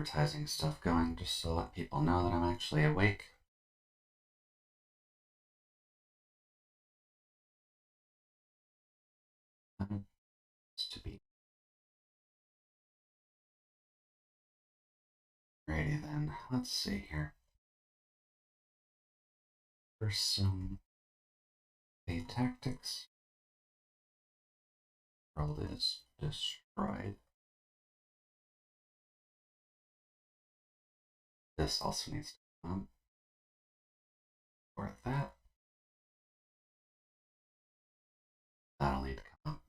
advertising stuff going just to let people know that I'm actually awake. To be ready then. Let's see here. For some Fae Tactics, world is destroyed. This also needs to come for that. That'll need to come up.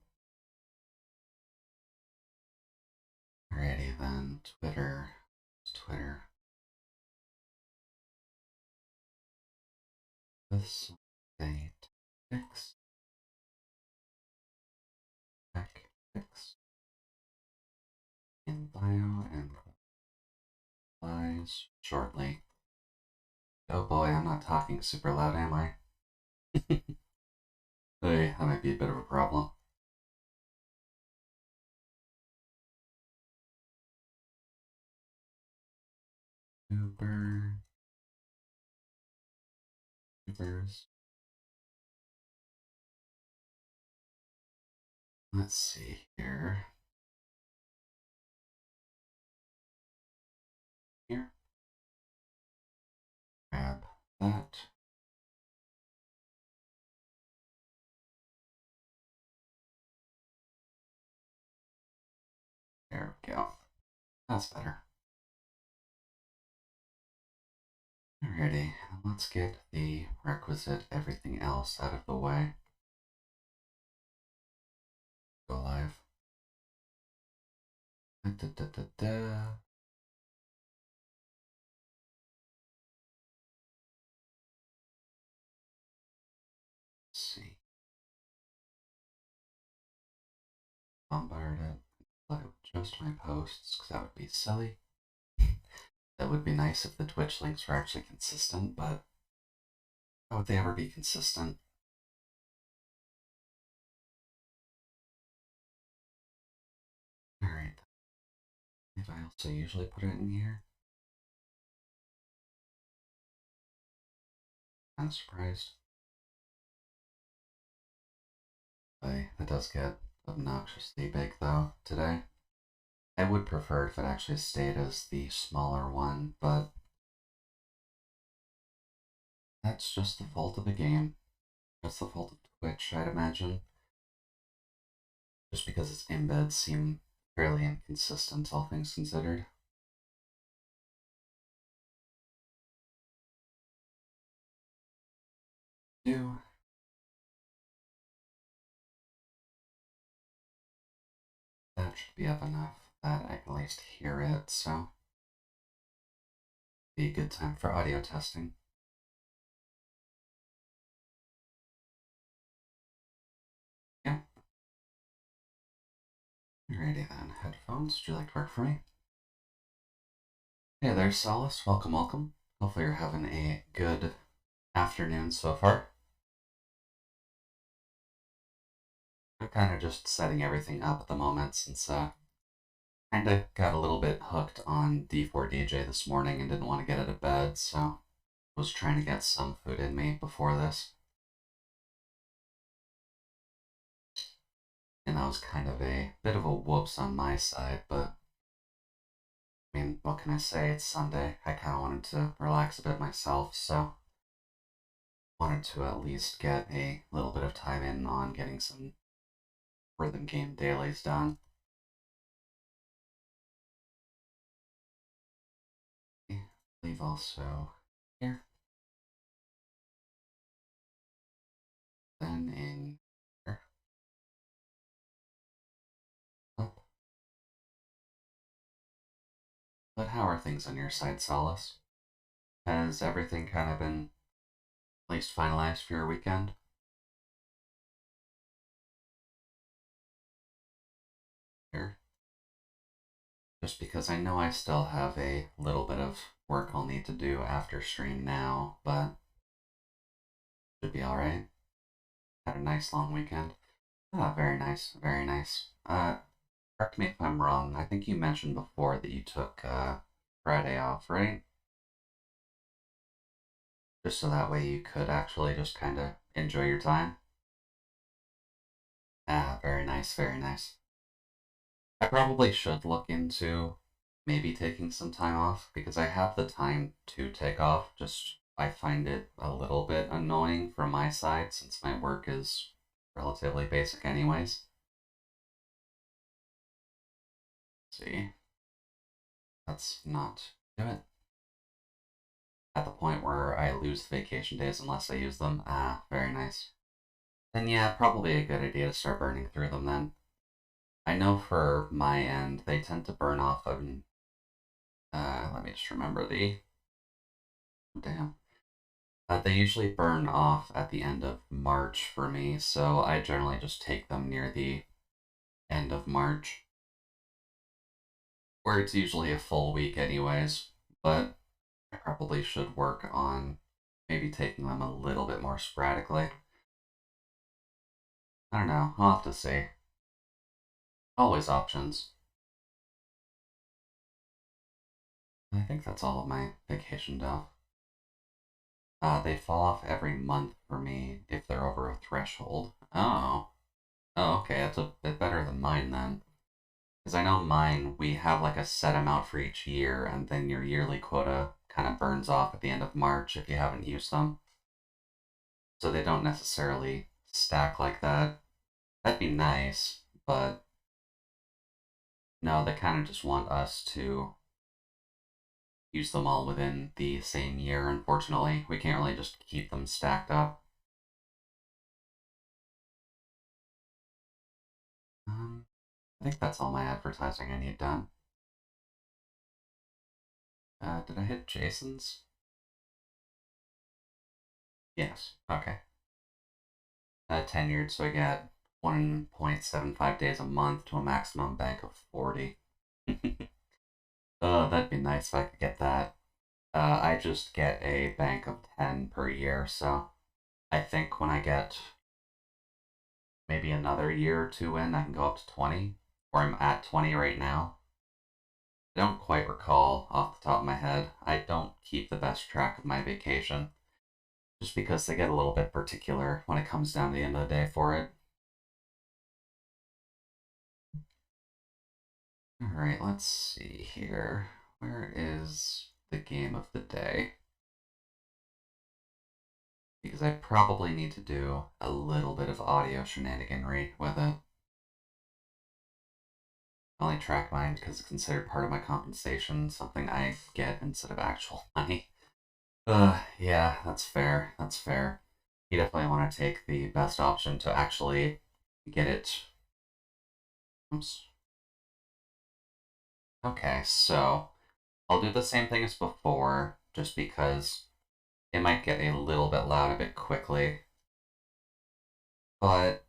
Alrighty then, Twitter. This Fae Tactics. Tactics. In bio and replies shortly. Oh boy, I'm not talking super loud, am I? Hey, that might be a bit of a problem. Ubers. Let's see here. Here. Grab that. There we go. That's better. Alrighty, let's get the requisite everything else out of the way. Go live. Let's see. Bombard it. Let it just my posts, because that would be silly. That would be nice if the Twitch links were actually consistent, but how would they ever be consistent? Alright. If I also usually put it in here. I'm surprised. But that does get obnoxiously big though today. I would prefer if it actually stayed as the smaller one, but that's just the fault of the game. That's the fault of Twitch, I'd imagine. Just because its embeds seem fairly inconsistent, all things considered. That should be up enough that I can at least hear it, so be a good time for audio testing. Yeah. Alrighty then, headphones, would you like to work for me? Hey there, Solace, welcome, welcome. Hopefully you're having a good afternoon so far. I'm kind of just setting everything up at the moment since kind of got a little bit hooked on D4DJ this morning and didn't want to get out of bed, so was trying to get some food in me before this. And that was kind of a bit of a whoops on my side, but I mean, what can I say? It's Sunday. I kind of wanted to relax a bit myself, so wanted to at least get a little bit of time in on getting some rhythm game dailies done. Leave also here. Then in here. Up. But how are things on your side, Solace? Has everything kind of been at least finalized for your weekend? Here. Just because I know I still have a little bit of work I'll need to do after stream now, but should be alright. Had a nice long weekend. Ah, very nice, very nice. Correct me if I'm wrong. I think you mentioned before that you took Friday off, right? Just so that way you could actually just kind of enjoy your time. Ah, very nice, very nice. I probably should look into maybe taking some time off because I have the time to take off. Just I find it a little bit annoying from my side since my work is relatively basic anyways. Let's see. Let's not do it. At the point where I lose the vacation days unless I use them. Ah, very nice. Then yeah, probably a good idea to start burning through them then. I know for my end, they tend to burn off of... let me just remember the... Damn. They usually burn off at the end of March for me, so I generally just take them near the end of March. Where it's usually a full week anyways, but I probably should work on maybe taking them a little bit more sporadically. I don't know, I'll have to see. Always options. I think that's all of my vacation stuff. They fall off every month for me if they're over a threshold. Oh. Oh, okay, that's a bit better than mine then. Because I know mine, we have like a set amount for each year, and then your yearly quota kind of burns off at the end of March if you haven't used them. So they don't necessarily stack like that. That'd be nice, but no, they kind of just want us to use them all within the same year, unfortunately. We can't really just keep them stacked up. I think that's all my advertising I need done. Did I hit Jason's? Yes, okay. Tenured, so I get 1.75 days a month to a maximum bank of 40. That'd be nice if I could get that. I just get a bank of 10 per year, so I think when I get maybe another year or two in, I can go up to 20, or I'm at 20 right now. I don't quite recall off the top of my head. I don't keep the best track of my vacation, just because they get a little bit particular when it comes down to the end of the day for it. Alright, let's see here. Where is the game of the day? Because I probably need to do a little bit of audio shenaniganry with it. I only track mine because it's considered part of my compensation, something I get instead of actual money. Yeah, that's fair. That's fair. You definitely want to take the best option to actually get it. Oops. Okay, so I'll do the same thing as before, just because it might get a little bit loud a bit quickly. But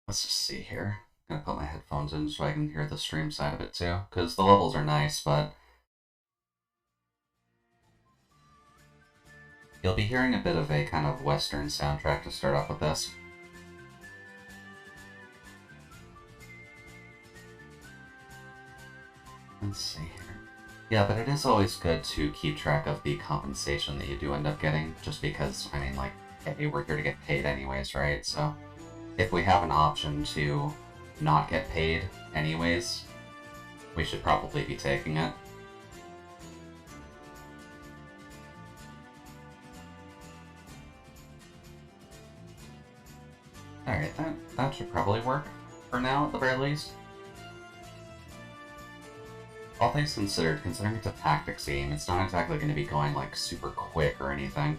let's just see here. I'm gonna put my headphones in so I can hear the stream side of it too, because the levels are nice, but you'll be hearing a bit of a kind of Western soundtrack to start off with this. Let's see here. Yeah, but it is always good to keep track of the compensation that you do end up getting, just because, I mean, like, hey, we're here to get paid anyways, right? So, if we have an option to not get paid anyways, we should probably be taking it. Alright, that should probably work for now, at the very least. All things considered, considering it's a tactics game, it's not exactly going to be going, like, super quick or anything.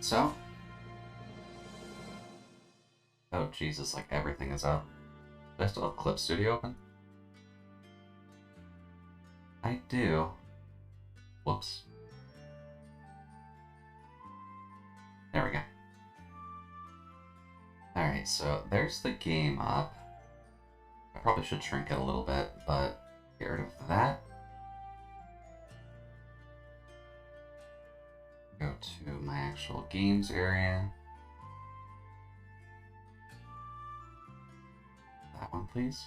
So... Oh, Jesus, like, everything is up. Do I still have Clip Studio open? I do. Whoops. There we go. Alright, so there's the game up. I probably should shrink it a little bit, but get rid of that. Go to my actual games area. please.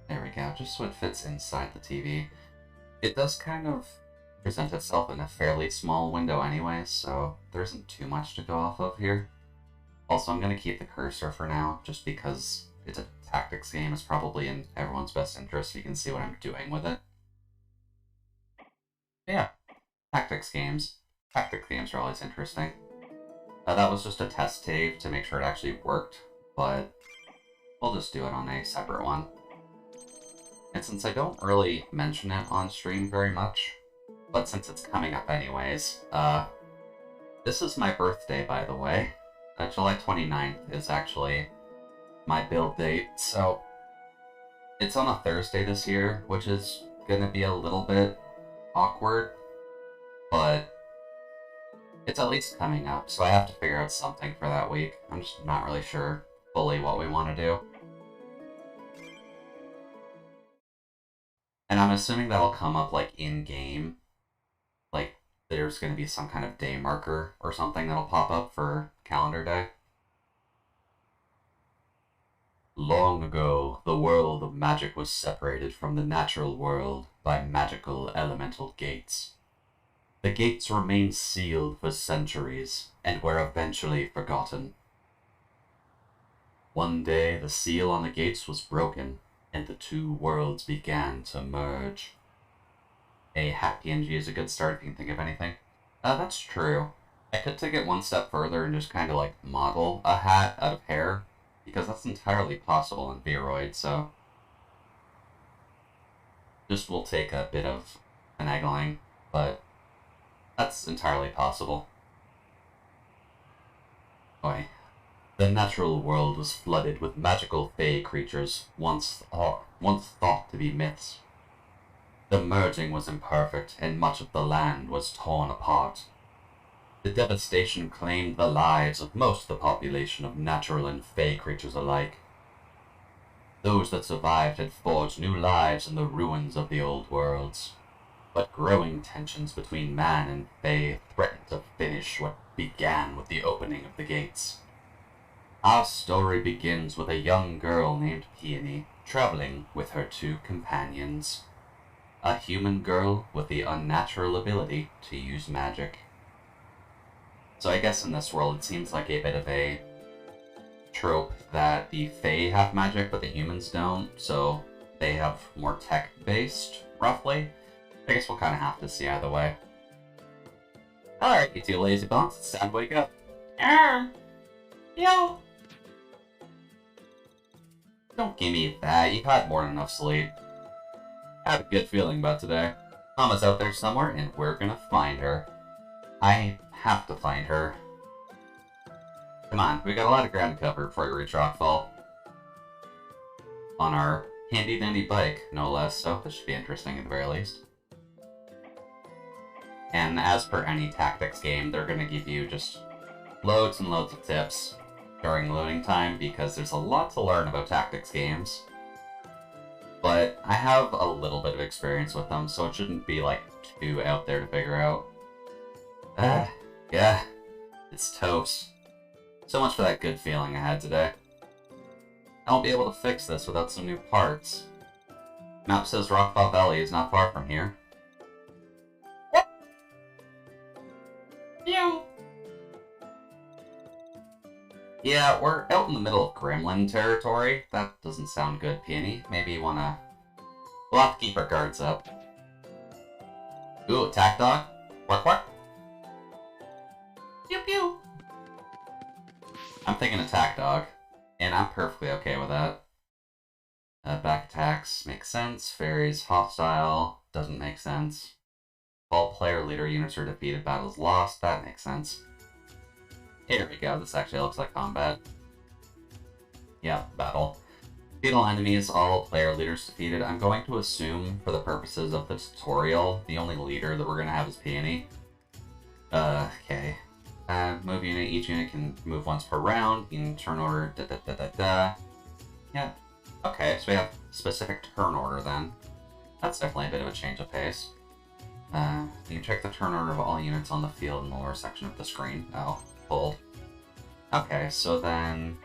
There we go, just so it fits inside the TV. It does kind of present itself in a fairly small window anyway, so there isn't too much to go off of here. Also, I'm going to keep the cursor for now, just because it's a tactics game. It's probably in everyone's best interest so you can see what I'm doing with it. Yeah, tactics games. Tactics games are always interesting. That was just a test tape to make sure it actually worked, but we'll just do it on a separate one. And since I don't really mention it on stream very much, but since it's coming up anyways, this is my birthday, by the way. July 29th is actually my build date, so it's on a Thursday this year, which is gonna be a little bit awkward, but it's at least coming up, so I have to figure out something for that week. I'm just not really sure fully what we want to do. And I'm assuming that'll come up, like, in-game. Like, there's going to be some kind of day marker or something that'll pop up for calendar day. Long ago, the world of magic was separated from the natural world by magical elemental gates. The gates remained sealed for centuries and were eventually forgotten. One day, the seal on the gates was broken, and the two worlds began to merge. A hat PNG is a good start if you can think of anything. That's true. I could take it one step further and just kind of like model a hat out of hair, because that's entirely possible in Vroid, so just will take a bit of finagling, but that's entirely possible. Oi. The natural world was flooded with magical fae creatures once thought to be myths. The merging was imperfect, and much of the land was torn apart. The devastation claimed the lives of most of the population of natural and fae creatures alike. Those that survived had forged new lives in the ruins of the old worlds. But growing tensions between man and fae threatened to finish what began with the opening of the gates. Our story begins with a young girl named Peony traveling with her two companions. A human girl with the unnatural ability to use magic. So I guess in this world it seems like a bit of a trope that the Fae have magic but the humans don't, so they have more tech-based, roughly. I guess we'll kind of have to see either way. Alright, you two lazy bones, it's time to wake up. Yo! Don't give me that, you've had more than enough sleep. I have a good feeling about today. Mama's out there somewhere, and we're gonna find her. I have to find her. Come on, we got a lot of ground to cover before we reach Rockfall. On our handy-dandy bike, no less, so this should be interesting at the very least. And as per any tactics game, they're gonna give you just loads and loads of tips during loading time, because there's a lot to learn about tactics games. But I have a little bit of experience with them, so it shouldn't be, like, too out there to figure out. Yeah, it's toast. So much for that good feeling I had today. I won't be able to fix this without some new parts. Map says Rockfall Valley is not far from here. Yeah, we're out in the middle of Gremlin territory. That doesn't sound good, Peony. Maybe you wanna... We'll have to keep our guards up. Ooh, attack dog? Quack quack? Pew pew! I'm thinking attack dog, and I'm perfectly okay with that. Back attacks makes sense. Fairies hostile doesn't make sense. All player leader units are defeated, battles lost. That makes sense. Here we go, this actually looks like combat. Yep, battle. Fetal enemies, all player leaders defeated. I'm going to assume, for the purposes of the tutorial, the only leader that we're going to have is Peony. Okay. Move unit, each unit can move once per round, in turn order, Yeah, okay, so we have specific turn order then. That's definitely a bit of a change of pace. You can check the turn order of all units on the field in the lower section of the screen. Oh. Hold. Okay, so then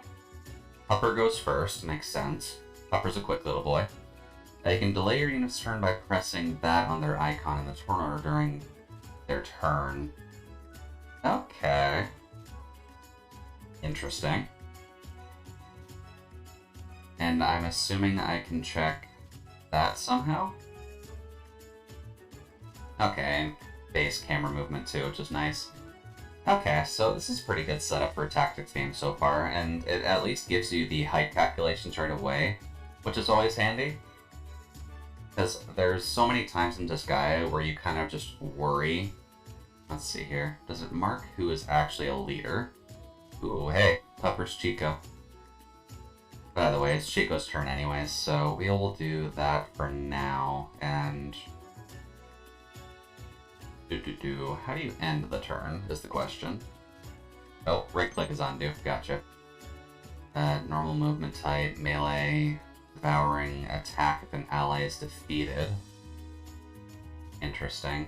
Pupper goes first, makes sense. Pupper's a quick little boy. You can delay your unit's turn by pressing that on their icon in the turn order during their turn. Okay. Interesting. And I'm assuming I can check that somehow? Okay, and base camera movement too, which is nice. Okay, so this is a pretty good setup for a tactics game so far, and it at least gives you the height calculations right away, which is always handy. Because there's so many times in Disgaea where you kind of just worry. Let's see here. Does it mark who is actually a leader? Ooh, hey, Pupper's Chico. By the way, it's Chico's turn anyways, so we will do that for now, and... How do you end the turn, is the question. Oh, right-click is undo, gotcha. Normal movement type, melee, devouring, attack if an ally is defeated. Interesting.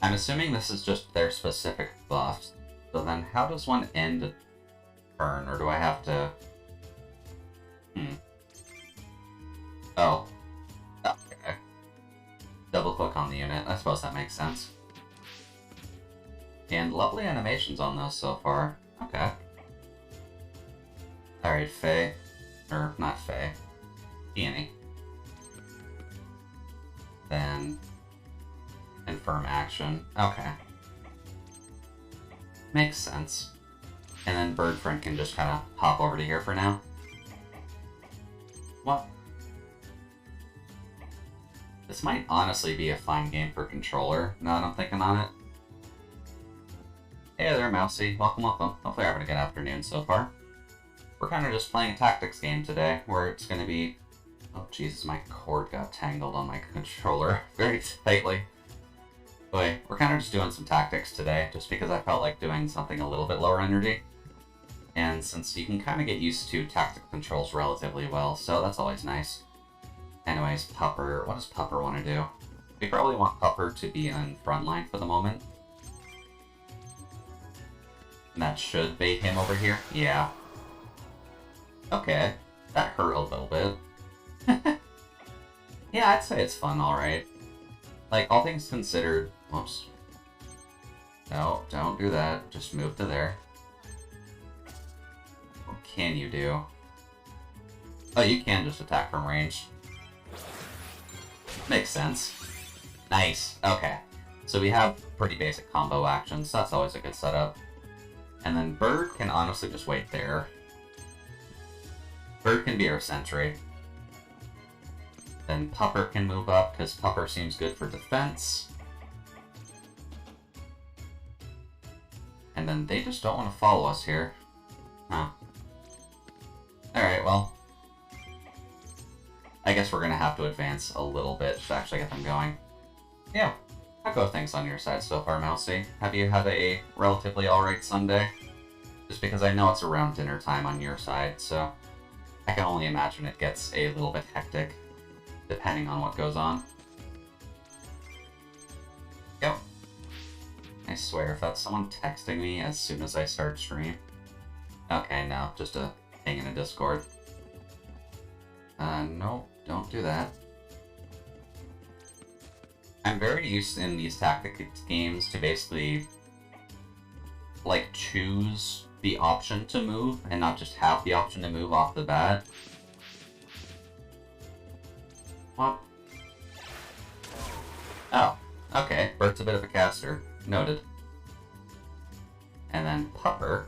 I'm assuming this is just their specific buffs, so then how does one end a turn, or do I have to... Oh. Okay. Double click on the unit, I suppose that makes sense. And lovely animations on those so far. Okay. Alright, Fae. Or, not Fae. Peony. Then... confirm action. Okay. Makes sense. And then Bird Friend can just kind of hop over to here for now. What? This might honestly be a fine game for controller, now that I'm thinking on it. Hey there, Mousy. Welcome, welcome. Hopefully you're having a good afternoon so far. We're kind of just playing a tactics game today, where it's going to be... Oh, Jesus, my cord got tangled on my controller very tightly. Wait, we're kind of just doing some tactics today, just because I felt like doing something a little bit lower energy. And since you can kind of get used to tactical controls relatively well, so that's always nice. Anyways, Pupper, what does Pupper want to do? We probably want Pupper to be in front line for the moment. And that should bait him over here. Yeah. Okay, that hurt a little bit. Yeah, I'd say it's fun, alright. Like, all things considered... Whoops. No, don't do that. Just move to there. What can you do? Oh, you can just attack from range. Makes sense. Nice. Okay. So we have pretty basic combo actions. That's always a good setup. And then Bird can honestly just wait there. Bird can be our sentry. Then Pupper can move up, because Pupper seems good for defense. And then they just don't want to follow us here. Huh. Alright, well. I guess we're going to have to advance a little bit to actually get them going. Yeah, how go things on your side so far, Mousy? Have you had a relatively alright Sunday? Just because I know it's around dinner time on your side, so I can only imagine it gets a little bit hectic, depending on what goes on. Yep. I swear, if that's someone texting me as soon as I start stream. Okay, no, just a thing in a Discord. No, don't do that. I'm very used in these tactics games to basically, like, choose the option to move, and not just have the option to move off the bat. What? Oh, okay. Bert's a bit of a caster. Noted. And then Pupper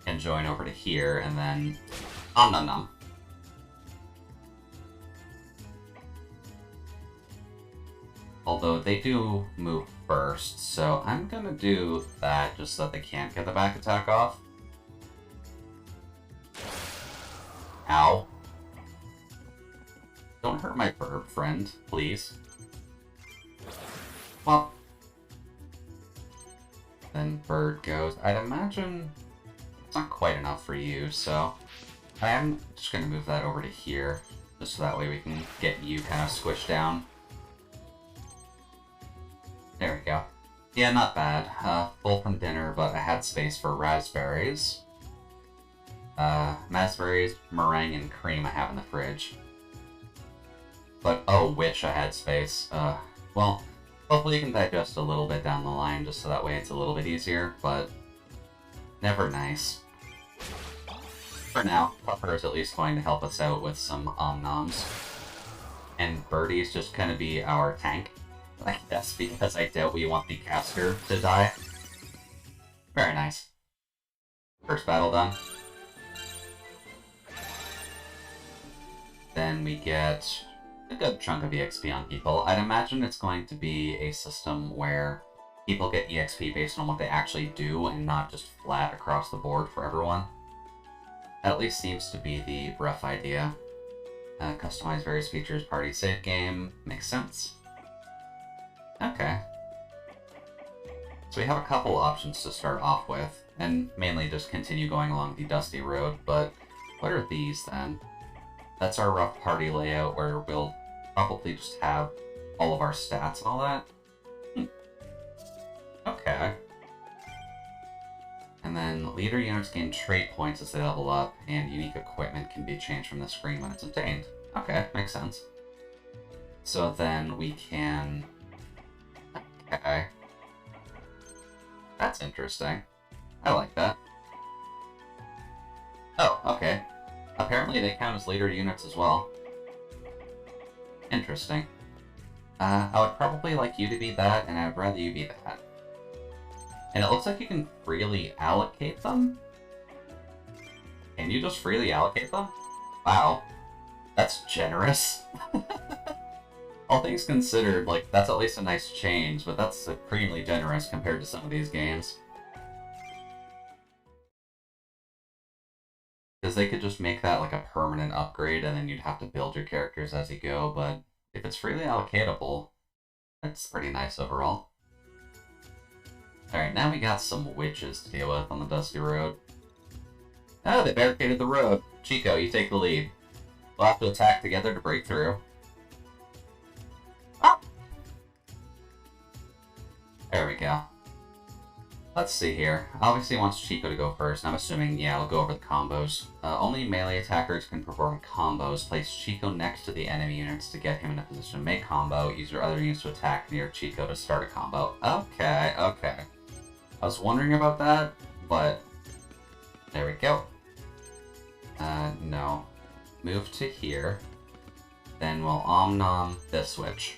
can join over to here, and then... Nom nom nom. Although they do move first, so I'm gonna do that just so that they can't get the back attack off. Ow. Don't hurt my bird friend, please. Well. Then Bird goes. I'd imagine it's not quite enough for you, so I am just gonna move that over to here, just so that way we can get you kind of squished down. There we go. Yeah, not bad. Full from dinner, but I had space for raspberries. Raspberries, meringue, and cream I have in the fridge. But, oh, wish I had space. Well, hopefully you can digest a little bit down the line, just so that way it's a little bit easier, but never nice. For now, Puffer is at least going to help us out with some Om-Noms. And Birdie's just gonna be our tank, I guess, because I doubt we want the caster to die. Very nice. First battle done. Then we get a good chunk of EXP on people. I'd imagine it's going to be a system where people get EXP based on what they actually do and not just flat across the board for everyone. That at least seems to be the rough idea. Customize various features, party save game, makes sense. Okay. So we have a couple options to start off with, and mainly just continue going along the dusty road, but what are these then? That's our rough party layout where we'll probably just have all of our stats and all that. Okay. And then leader units gain trait points as they level up, and unique equipment can be changed from the screen when it's obtained. Okay, makes sense. So then we can... Okay. That's interesting. I like that. Oh, okay. Apparently they count as leader units as well. Interesting. I would probably like you to be that, and I would rather you be that. And it looks like you can freely allocate them? Can you just freely allocate them? Wow. That's generous. All things considered, like, that's at least a nice change, but that's supremely generous compared to some of these games. Because they could just make that like a permanent upgrade, and then you'd have to build your characters as you go, but if it's freely allocatable, that's pretty nice overall. Alright, now we got some witches to deal with on the dusty road. Oh, they barricaded the road. Chico, you take the lead. We'll have to attack together to break through. Ah! There we go. Let's see here. Obviously he wants Chico to go first, and I'm assuming, yeah, we'll go over the combos. Only melee attackers can perform combos. Place Chico next to the enemy units to get him in a position to make combo. Use your other units to attack near Chico to start a combo. Okay, okay. I was wondering about that, but there we go. No. Move to here. Then we'll Om-Nom this switch.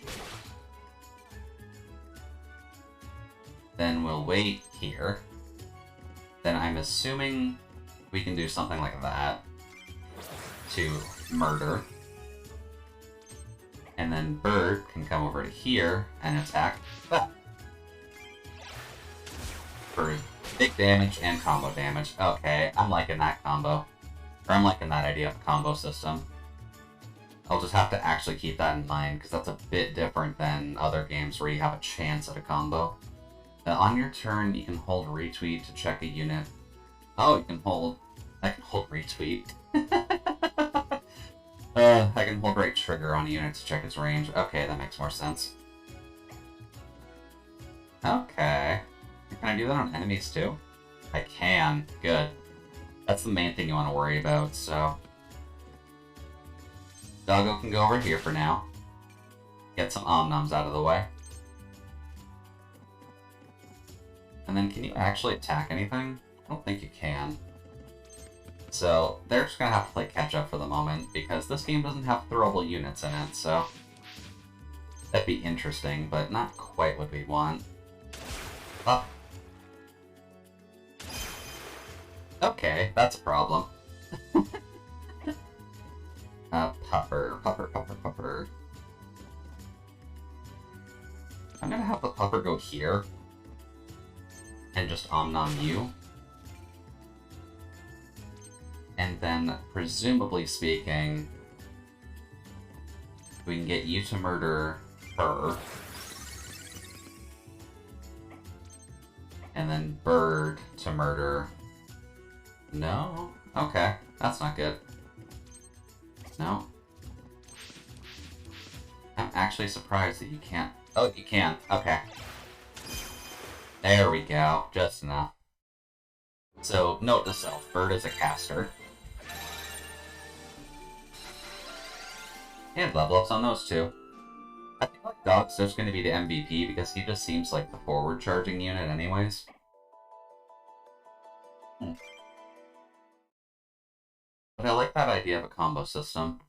Then we'll wait here. Then I'm assuming we can do something like that to murder. And then Bird can come over to here and attack. Ah. For big damage and combo damage. Okay, I'm liking that combo. Or I'm liking that idea of a combo system. I'll just have to actually keep that in mind, because that's a bit different than other games where you have a chance at a combo. On your turn, you can hold retweet to check a unit. Oh, you can hold... I can hold retweet. I can hold right trigger on a unit to check its range. Okay, that makes more sense. Okay. Can I do that on enemies too? I can. Good. That's the main thing you want to worry about, so... Doggo can go over here for now. Get some Om-Noms out of the way. And then can you actually attack anything? I don't think you can. So they're just gonna have to play catch up for the moment, because this game doesn't have throwable units in it, so... That'd be interesting, but not quite what we want. Up. Okay, that's a problem. Puffer. I'm gonna have the Puffer go here. And just Om-Nom you. And then, presumably speaking, we can get you to murder her. And then Bird to murder... No? Okay, that's not good. No? I'm actually surprised that you can't... Oh, you can. Okay. There we go, just enough. So, note to self, Bird is a caster. And level ups on those two. I think like Dogster's going to be the MVP because he just seems like the forward charging unit anyways. But I like that idea of a combo system.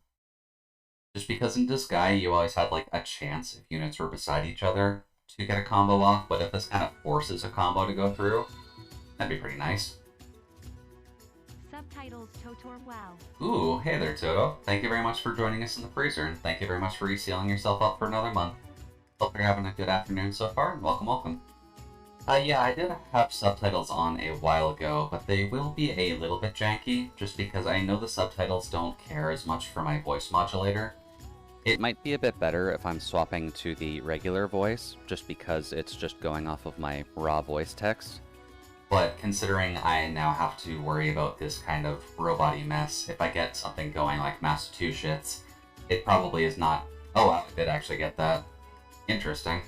Just because in Disgaea you always had like a chance if units were beside each other to get a combo off, but if this kind of forces a combo to go through, that'd be pretty nice. Subtitles Totor Wow. Ooh, hey there Toto. Thank you very much for joining us in the freezer, and thank you very much for resealing yourself up for another month. Hope you're having a good afternoon so far, and welcome, welcome. Yeah, I did have subtitles on a while ago, but they will be a little bit janky, just because I know the subtitles don't care as much for my voice modulator. It might be a bit better if I'm swapping to the regular voice, just because it's just going off of my raw voice text. But considering I now have to worry about this kind of robot-y mess, if I get something going like Massachusetts, it probably is not... Oh wow, I did actually get that. Interesting.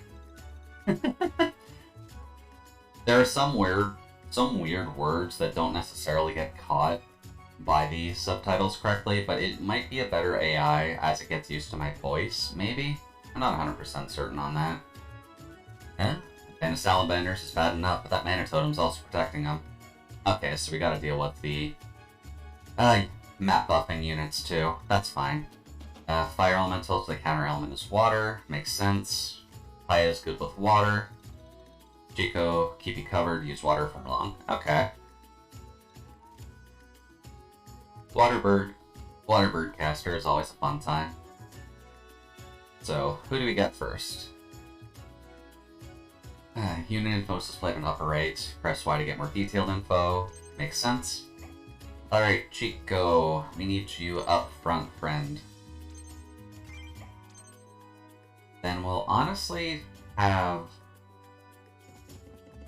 There are some weird words that don't necessarily get caught by the subtitles correctly, but it might be a better AI as it gets used to my voice, maybe? I'm not 100% certain on that. Eh? And Salamanders is bad enough, but that Mana Totem's also protecting them. Okay, so we gotta deal with the map buffing units too. That's fine. Fire Elemental, the counter element is water. Makes sense. Paya is good with water. Chico, keep you covered, use water for long. Okay. Waterbird caster is always a fun time. So, who do we get first? Unit info is displayed on upper right. Press Y to get more detailed info. Makes sense. Alright, Chico, we need you up front, friend. Then we'll honestly have...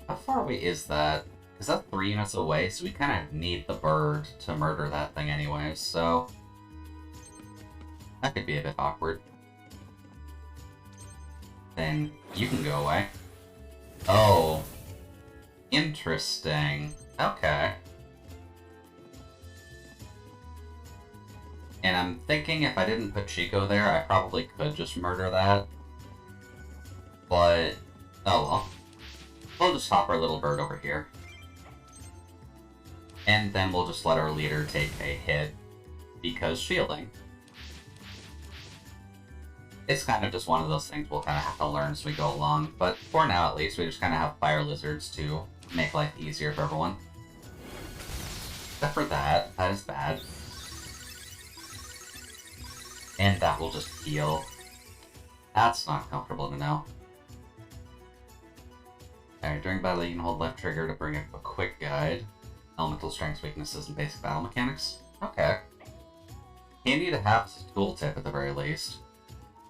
How far away is that? Is that 3 units away? So we kind of need the bird to murder that thing anyways, so... That could be a bit awkward. Then you can go away. Oh. Interesting. Okay. And I'm thinking if I didn't put Chico there, I probably could just murder that. But... Oh well. We'll just hop our little bird over here. And then we'll just let our leader take a hit, because shielding. It's kind of just one of those things we'll kind of have to learn as we go along, but for now at least, we just kind of have fire lizards to make life easier for everyone. Except for that, that is bad. And that will just heal. That's not comfortable to know. Alright, during battle you can hold left trigger to bring up a quick guide. Elemental strengths, weaknesses, and basic battle mechanics. Okay. Handy to have as a tooltip at the very least.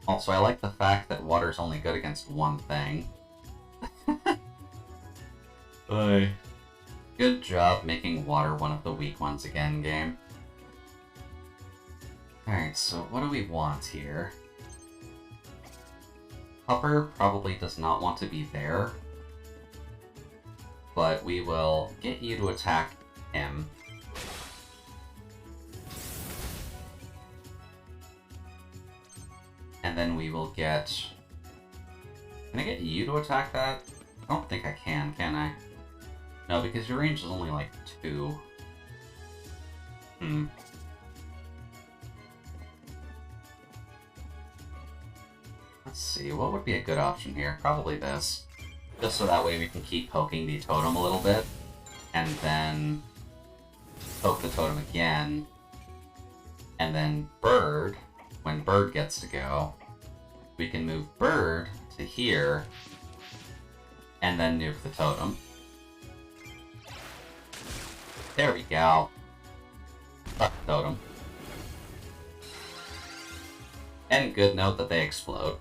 Also, I like the fact that water's only good against one thing. Good job making water one of the weak ones again, game. Alright, so what do we want here? Hopper probably does not want to be there. But we will get you to attack him. And then we will get... Can I get you to attack that? I don't think I can I? No, because your range is only like 2. Let's see, what would be a good option here? Probably this. Just so that way we can keep poking the totem a little bit, and then poke the totem again, and then Bird, when Bird gets to go, we can move Bird to here, and then nuke the totem. There we go. Fuck the totem. And good note that they explode.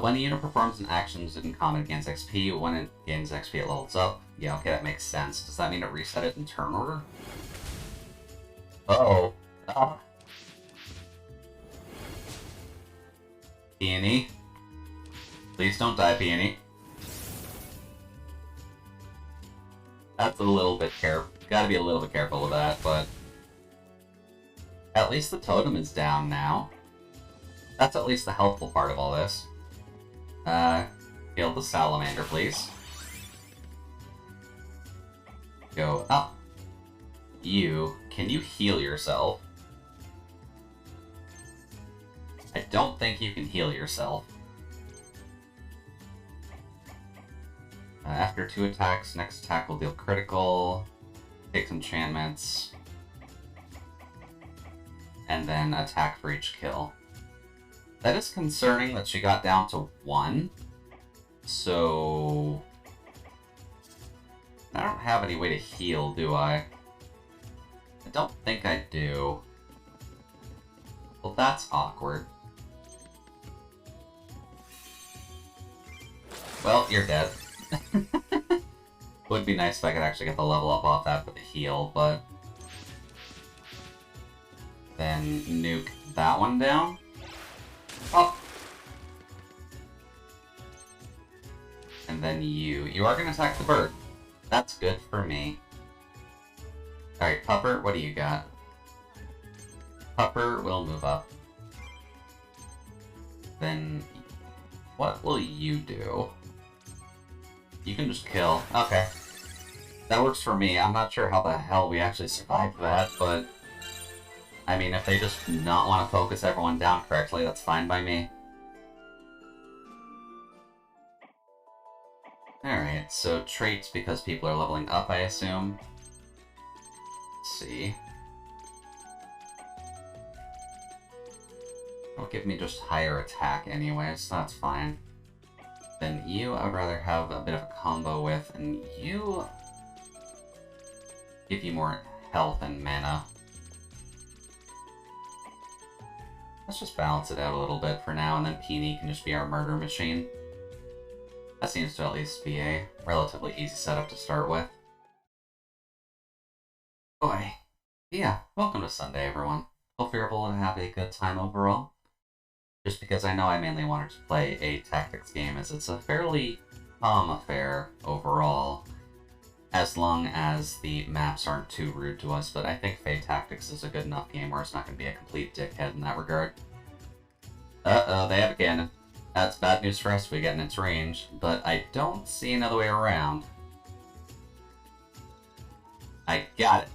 When a unit performs an action in combat, it gains XP. When it gains XP, it levels up. Yeah, okay, that makes sense. Does that mean it reset it in turn order? Uh-oh. Peony. Please don't die, Peony. That's a little bit careful. Gotta be a little bit careful with that, but... At least the totem is down now. That's at least the helpful part of all this. Kill the salamander, please. Go up. Can you heal yourself? I don't think you can heal yourself. After 2 attacks, next attack will deal critical, takes enchantments, and then attack for each kill. That is concerning that she got down to 1, so... I don't have any way to heal, do I? I don't think I do. Well, that's awkward. Well, you're dead. Would be nice if I could actually get the level up off that with the heal, but... Then nuke that one down. Oh! And then you are gonna attack the bird. That's good for me. Alright, Pupper, what do you got? Pupper will move up. Then, what will you do? You can just kill. Okay. That works for me. I'm not sure how the hell we actually survived that, but... I mean, if they just do not want to focus everyone down correctly, that's fine by me. Alright, so traits because people are leveling up, I assume. Let's see. It'll give me just higher attack anyways, so that's fine. Then you, I would rather have a bit of a combo with, and you give you more health and mana. Let's just balance it out a little bit for now, and then Peony can just be our murder machine. That seems to at least be a relatively easy setup to start with. Boy. Yeah, welcome to Sunday, everyone. Hope you're able to have a good time overall. Just because I know I mainly wanted to play a tactics game, as it's a fairly calm affair overall, as long as the maps aren't too rude to us, but I think Fae Tactics is a good enough game where it's not going to be a complete dickhead in that regard. Uh-oh, they have a cannon. That's bad news for us, we get in its range, but I don't see another way around. I got it.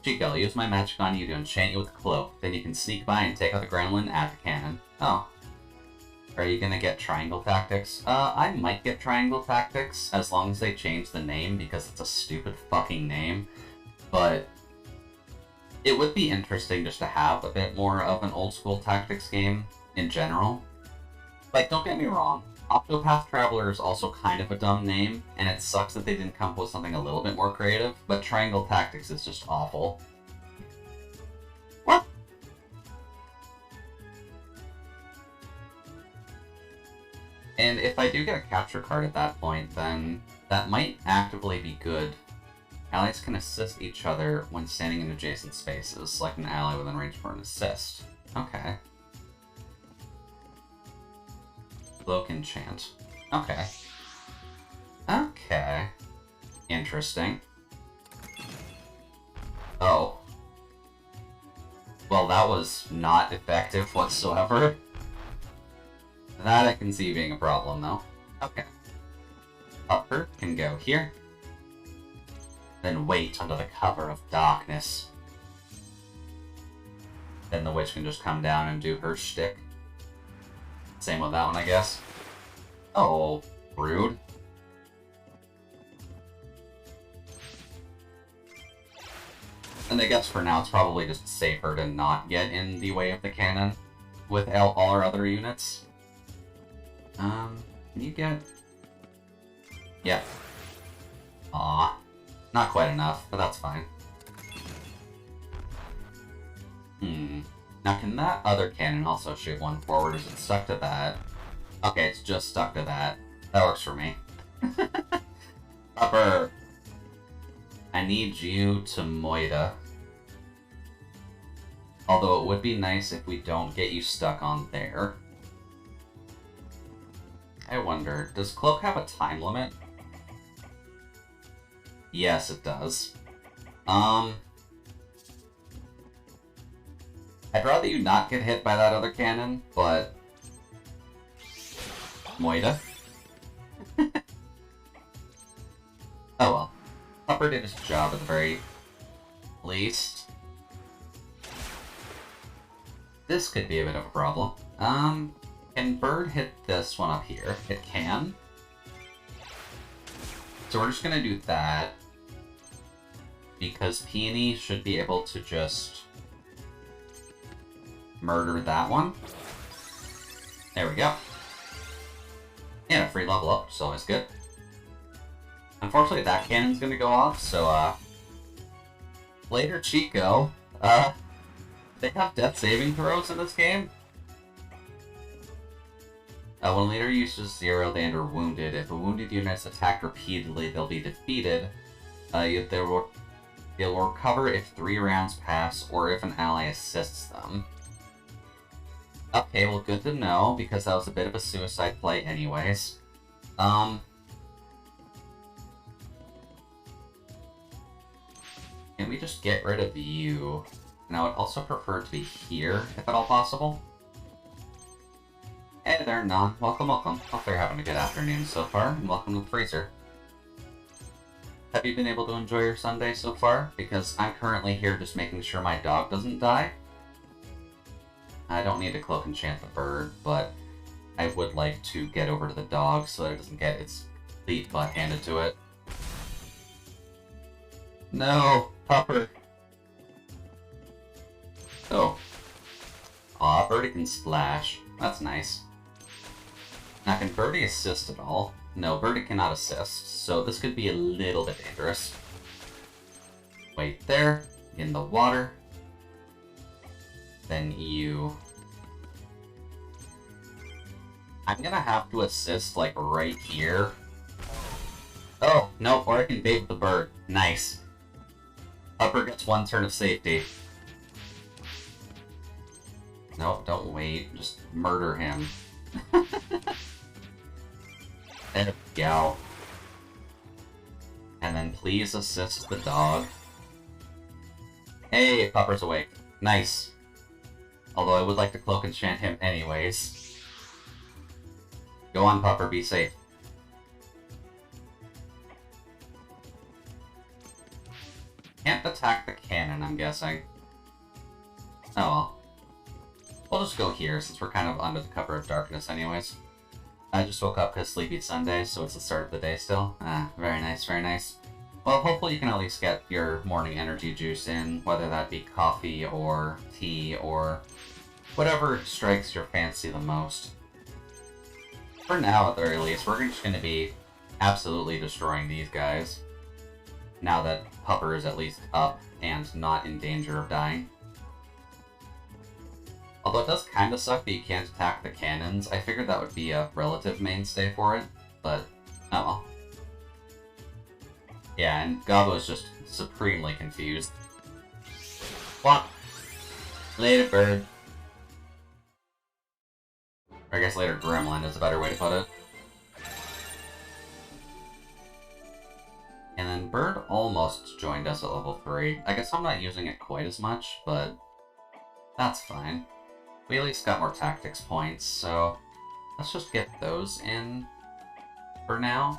Chico, I'll use my magic on you to enchant you with a cloak, then you can sneak by and take out the gremlin at the cannon. Oh. Are you gonna get Triangle Tactics? I might get Triangle Tactics, as long as they change the name, because it's a stupid fucking name. But it would be interesting just to have a bit more of an old-school tactics game in general. Like, don't get me wrong, Octopath Traveler is also kind of a dumb name, and it sucks that they didn't come up with something a little bit more creative, but Triangle Tactics is just awful. What? And if I do get a capture card at that point, then that might actively be good. Allies can assist each other when standing in adjacent spaces. Select an ally within range for an assist. Okay. Cloak enchant. Okay. Okay. Interesting. Oh. Well, that was not effective whatsoever. That I can see being a problem, though. Okay. Upper can go here. Then wait under the cover of darkness. Then the witch can just come down and do her shtick. Same with that one, I guess. Oh, rude. And I guess for now it's probably just safer to not get in the way of the cannon with all our other units. Can you get... Yeah. Aw. Not quite enough, but that's fine. Now can that other cannon also shoot one forward? Is it stuck to that? Okay, it's just stuck to that. That works for me. Upper. I need you to Moida. Although it would be nice if we don't get you stuck on there. I wonder, does Cloak have a time limit? Yes, it does. I'd rather you not get hit by that other cannon, but... Moida. Oh well. Pupper did his job at the very least. This could be a bit of a problem. Can Bird hit this one up here? It can. So we're just gonna do that. Because Peony should be able to just murder that one. There we go. And a free level up, which is always good. Unfortunately, that cannon's gonna go off, so, later Chico, they have death saving throws in this game. When leader uses zeroed and or wounded, if a wounded unit is attacked repeatedly, they'll be defeated. They'll recover if 3 rounds pass, or if an ally assists them. Okay, well, good to know, because that was a bit of a suicide play anyways. Can we just get rid of you? And I would also prefer to be here, if at all possible. Hey there, Non. Welcome, welcome. Hope you're having a good afternoon so far, and welcome to the freezer. Have you been able to enjoy your Sunday so far? Because I'm currently here just making sure my dog doesn't die. I don't need to cloak enchant the bird, but I would like to get over to the dog so that it doesn't get its complete butt handed to it. No! Pupper! Oh. Aw, Birdie can splash. That's nice. Now, can Birdie assist at all? No, Birdie cannot assist, so this could be a little bit dangerous. Wait there, in the water. Then you... I'm gonna have to assist, like, right here. Oh, no, or I can bait with the bird. Nice. Upper gets 1 turn of safety. Nope, don't wait. Just murder him. There we go. And then please assist the dog. Hey, Pupper's awake. Nice. Although I would like to cloak enchant him anyways. Go on, Pupper, be safe. Can't attack the cannon, I'm guessing. Oh well. We'll just go here, since we're kind of under the cover of darkness anyways. I just woke up because Sleepy Sunday, so it's the start of the day still. Ah, very nice, very nice. Well, hopefully you can at least get your morning energy juice in, whether that be coffee or tea or whatever strikes your fancy the most. For now, at the very least, we're just going to be absolutely destroying these guys. Now that Pupper is at least up and not in danger of dying. Although it does kind of suck that you can't attack the cannons, I figured that would be a relative mainstay for it, but oh well. Yeah, and Gobbo is just supremely confused. What? Later, bird. Or I guess later gremlin is a better way to put it. And then Bird almost joined us at level 3. I guess I'm not using it quite as much, but that's fine. We at least got more tactics points, so let's just get those in for now.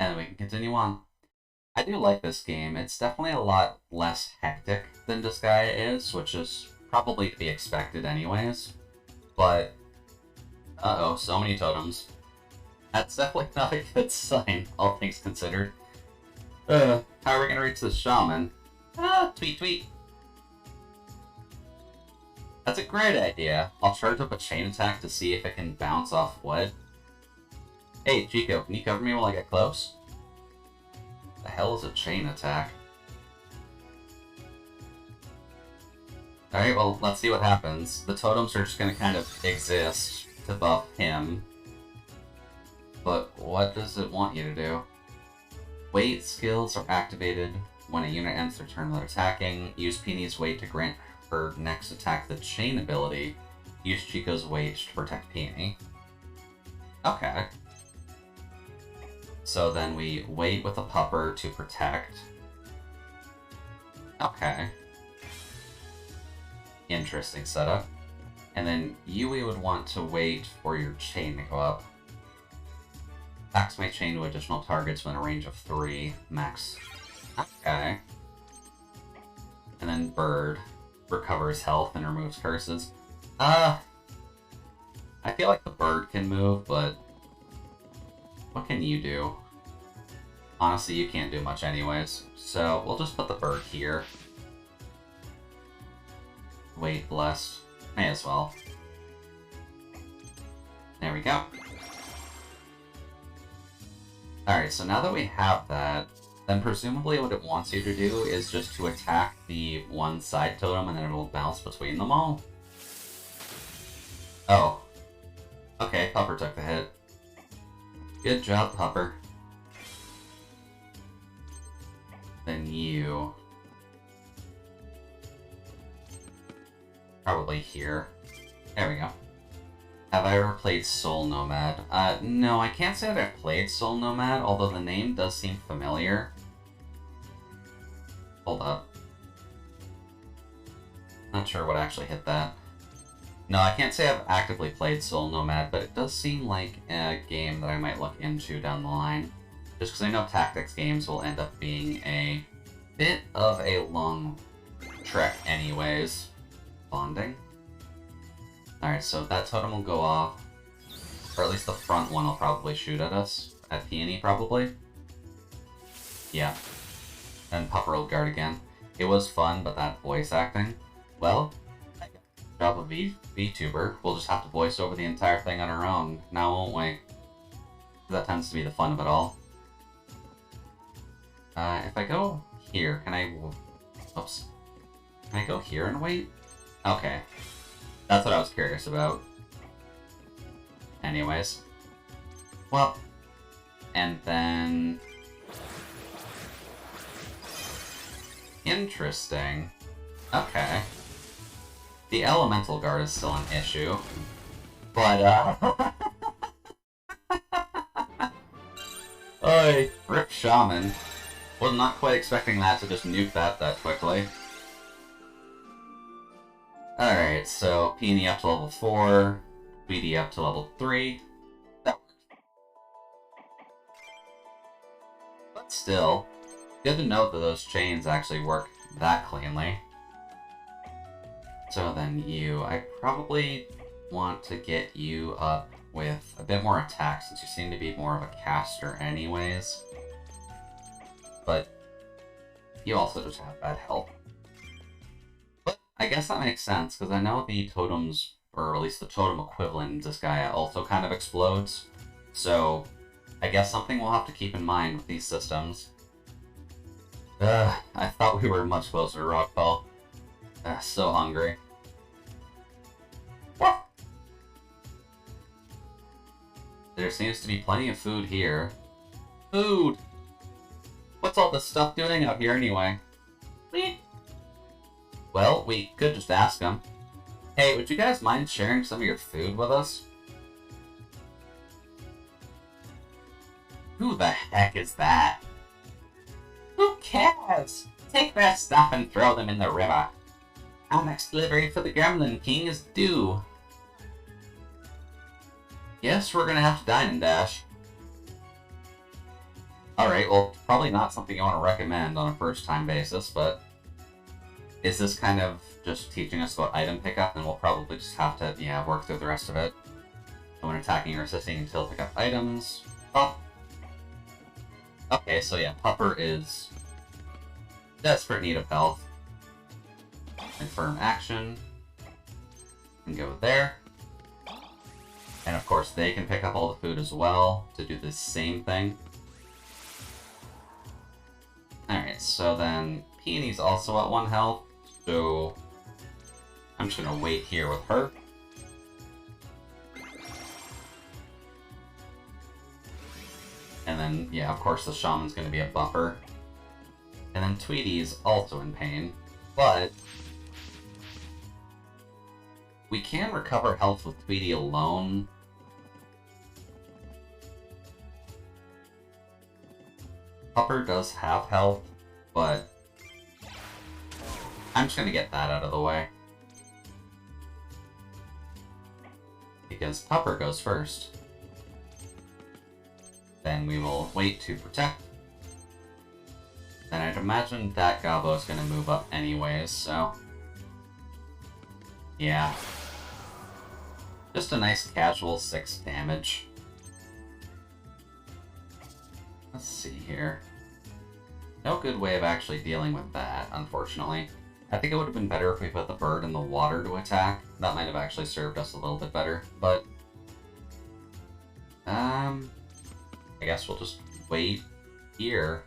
And then we can continue on. I do like this game. It's definitely a lot less hectic than Disgaea is, which is probably to be expected anyways. But, uh-oh, so many totems. That's definitely not a good sign, all things considered. How are we gonna reach the shaman? Ah, tweet tweet. That's a great idea. I'll charge up a chain attack to see if it can bounce off wood. Hey, Chico, can you cover me while I get close? The hell is a chain attack? Alright, well, let's see what happens. The totems are just gonna kind of exist to buff him. But what does it want you to do? Weight skills are activated when a unit ends their turn without attacking. Use Peony's weight to grant her next attack the chain ability. Use Chico's weight to protect Peony. Okay. So then we wait with a pupper to protect. Okay. Interesting setup. And then Yui would want to wait for your chain to go up. Attacks may chain to additional targets within a range of 3, max. Okay. And then Bird recovers health and removes curses. I feel like the Bird can move, but what can you do? Honestly, you can't do much anyways, so we'll just put the Bird here. Wait, blessed. May as well. There we go. Alright, so now that we have that, then presumably what it wants you to do is just to attack the one side totem and then it'll bounce between them all. Oh. Okay, Pupper took the hit. Good job, Pupper. Then you... probably here. There we go. Have I ever played Soul Nomad? No, I can't say that I've played Soul Nomad, although the name does seem familiar. Hold up. Not sure what actually hit that. No, I can't say I've actively played Soul Nomad, but it does seem like a game that I might look into down the line. Just because I know tactics games will end up being a bit of a long trek anyways. Bonding. Alright, so that totem will go off. Or at least the front one will probably shoot at us. At Peony, probably. Yeah. And Pupper will guard again. It was fun, but that voice acting... well, job of VTuber. We'll just have to voice over the entire thing on our own, now won't we? That tends to be the fun of it all. If I go here, can I... oops. Can I go here and wait? Okay. That's what I was curious about. Anyways. Well. And then... interesting. Okay. The Elemental Guard is still an issue. But, Oy, rip Shaman. Was not quite expecting that to just nuke that quickly. Alright, so Peony up to level 4, BD up to level 3. That works. But still, good to note that those chains actually work that cleanly. So then I probably want to get you up with a bit more attack since you seem to be more of a caster anyways. But you also just have bad health. But I guess that makes sense, because I know the totems, or at least the totem equivalent in Disgaea, also kind of explodes. So I guess something we'll have to keep in mind with these systems. I thought we were much closer to Rockfall. So hungry. What? There seems to be plenty of food here. Food! What's all this stuff doing out here anyway? Well, we could just ask them. Hey, would you guys mind sharing some of your food with us? Who the heck is that? Who cares? Take their stuff and throw them in the river. Our next delivery for the Gremlin King is due. Guess we're gonna have to dine and dash. Alright, well, probably not something you want to recommend on a first-time basis, but... is this kind of just teaching us about item pickup, and we'll probably just have to, yeah, work through the rest of it. So when attacking or assisting until pick up items... oh. Okay, so yeah, Pupper is... desperate need of health. Confirm action. And go there. And of course they can pick up all the food as well to do the same thing. Alright, so then Peony's also at 1 health, so I'm just gonna wait here with her. And then, yeah, of course the Shaman's gonna be a buffer. And then Tweety's also in pain, but we can recover health with Tweety alone. Pupper does have health, but I'm just gonna get that out of the way. Because Pupper goes first. Then we will wait to protect. Then I'd imagine that Gobbo is gonna move up anyways, so... yeah. Just a nice casual 6 damage. Let's see here. No good way of actually dealing with that, unfortunately. I think it would have been better if we put the bird in the water to attack. That might have actually served us a little bit better, but... I guess we'll just wait here.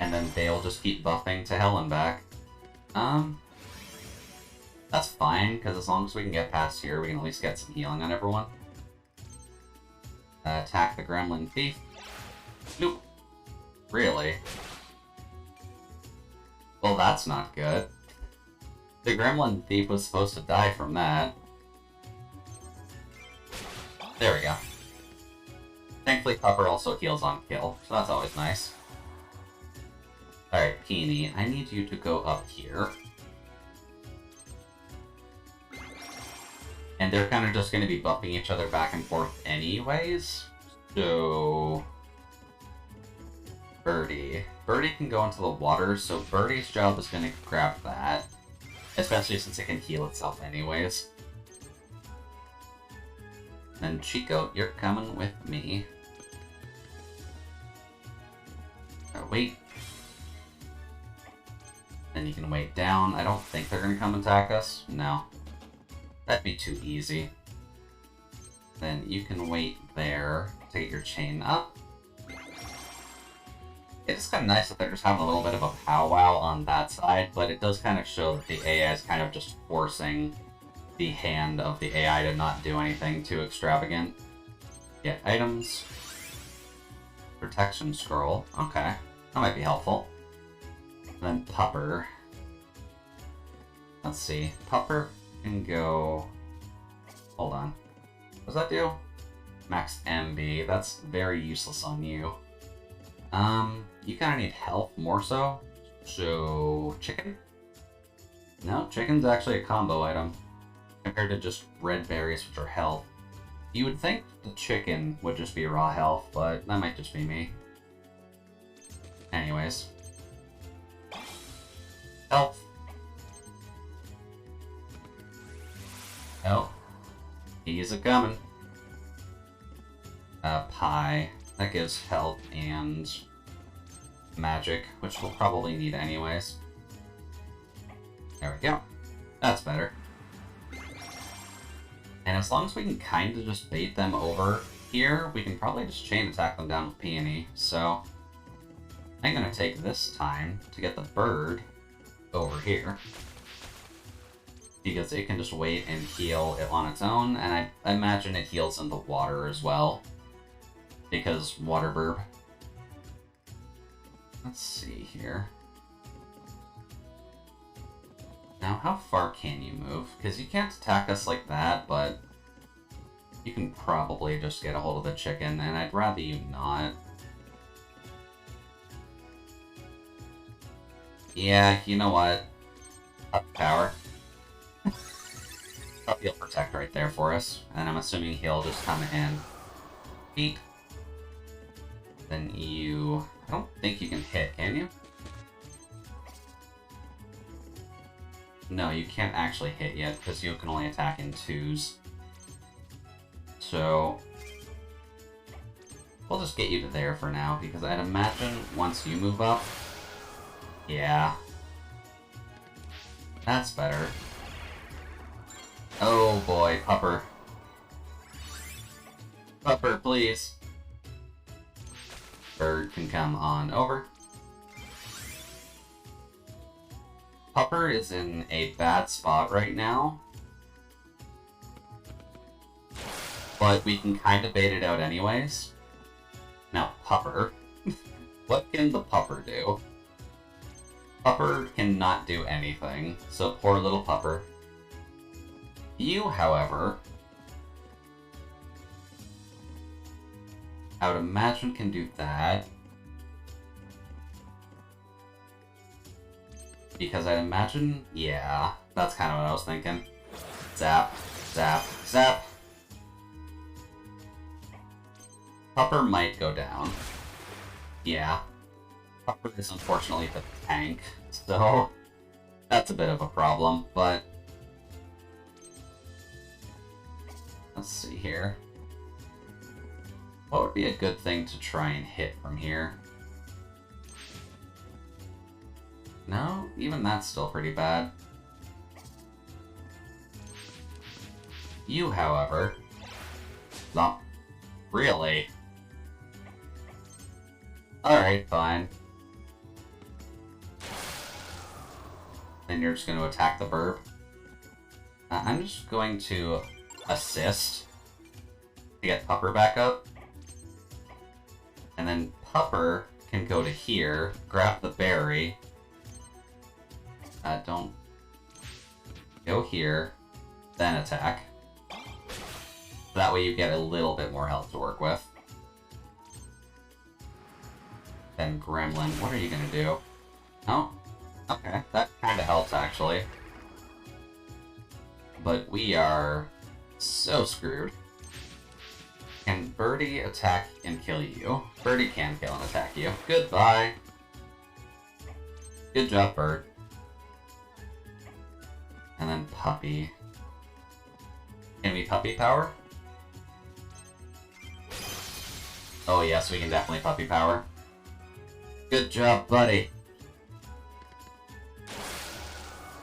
And then they'll just keep buffing to hell and back. That's fine, because as long as we can get past here, we can at least get some healing on everyone. Attack the Gremlin Thief. Nope. Really? Well, that's not good. The Gremlin Thief was supposed to die from that. There we go. Thankfully, Pupper also heals on kill, so that's always nice. Alright, Peony, I need you to go up here. And they're kind of just going to be buffing each other back and forth anyways. So... Birdie. Birdie can go into the water, so Birdie's job is going to grab that. Especially since it can heal itself anyways. Then Chico, you're coming with me. Wait. Then you can wait down. I don't think they're going to come attack us. No. That'd be too easy. Then you can wait there to get your chain up. It's kind of nice that they're just having a little bit of a powwow on that side, but it does kind of show that the AI is kind of just forcing the hand of the AI to not do anything too extravagant. Get items. Protection scroll. Okay. That might be helpful. And then Pupper. Let's see. Pupper can go... hold on. What does that do? Max MB. That's very useless on you. You kind of need health more so. So, chicken? No, chicken's actually a combo item. Compared to just red berries, which are health. You would think the chicken would just be raw health, but that might just be me. Anyways. Health. Oh. He's a-coming. Pie. That gives health and magic, which we'll probably need anyways. There we go. That's better. And as long as we can kind of just bait them over here, we can probably just chain attack them down with Peony. So, I'm going to take this time to get the bird over here. Because it can just wait and heal it on its own, and I imagine it heals in the water as well. Because water burb. Let's see here. Now, how far can you move? Because you can't attack us like that, but you can probably just get a hold of the chicken, and I'd rather you not. Yeah, you know what? Up power. He'll protect right there for us, and I'm assuming he'll just come in. Eat. Then you... I don't think you can hit, can you? No, you can't actually hit yet, because you can only attack in 2s. So... we'll just get you to there for now, because I'd imagine once you move up... yeah. That's better. Oh boy, Pupper. Pupper, please. Bird can come on over. Pupper is in a bad spot right now. But we can kind of bait it out anyways. Now, Pupper. What can the Pupper do? Pupper cannot do anything, so poor little Pupper. You, however... I would imagine can do that. Because I'd imagine, yeah, that's kind of what I was thinking. Zap, zap, zap. Pupper might go down. Yeah. Pupper is unfortunately the tank, so that's a bit of a problem, but let's see here. What would be a good thing to try and hit from here? No, even that's still pretty bad. You, however... No. Really? Alright, fine. Then you're just going to attack the burb. I'm just going to assist to get Pupper back up. And then Pupper can go to here, grab the berry. Don't go here, then attack. That way you get a little bit more health to work with. Then Gremlin, what are you gonna do? Oh, okay, that kinda helps actually. But we are so screwed. Can Birdie attack and kill you? Birdie can kill and attack you. Goodbye. Good job, Bird. And then Puppy. Can we Puppy Power? Oh yes, we can definitely Puppy Power. Good job, buddy.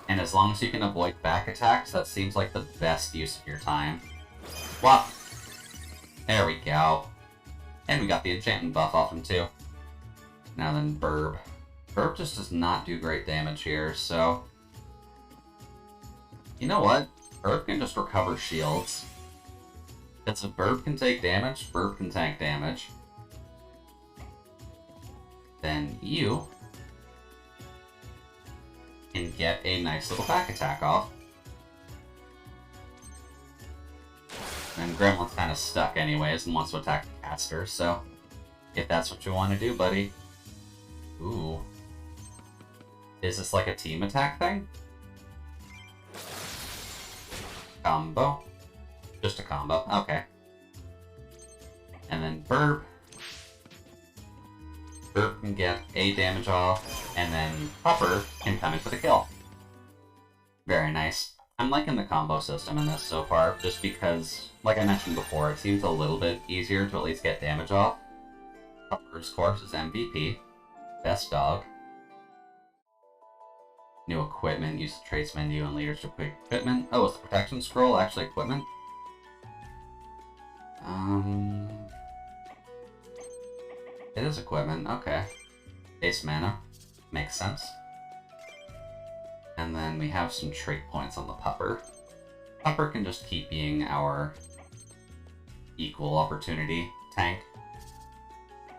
And as long as you can avoid back attacks, that seems like the best use of your time. Whop! There we go. And we got the enchantment buff off him too. Now then, Burb. Burb just does not do great damage here, so... You know what? Burb can just recover shields. Because if Burb can take damage, Burb can tank damage. Then you can get a nice little back attack off. And Gremlin's kind of stuck anyways and wants to attack the caster, so if that's what you want to do, buddy. Ooh. Is this like a team attack thing? Combo. Just a combo. Okay. And then Burb. Burb can get a damage off, and then Pupper can come in for the kill. Very nice. I'm liking the combo system in this so far, just because, like I mentioned before, it seems a little bit easier to at least get damage off. Pupper's course is MVP. Best dog. New equipment, use the traits menu and leadership equipment. Oh, is the protection scroll actually equipment? It is equipment, okay. Base mana. Makes sense. And then we have some trait points on the Pupper. Pupper can just keep being our equal opportunity tank.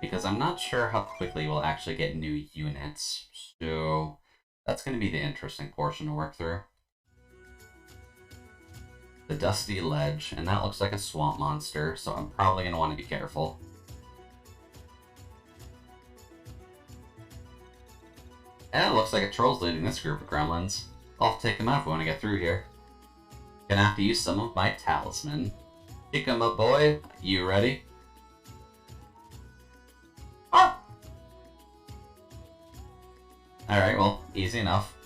Because I'm not sure how quickly we'll actually get new units. So that's going to be the interesting portion to work through. The Dusty Ledge, and that looks like a swamp monster, so I'm probably going to want to be careful. And it looks like a troll's leading this group of gremlins. I'll have to take him out if we want to get through here. Gonna have to use some of my talisman. Kick him up, boy. You ready? Ah! Alright, well, easy enough.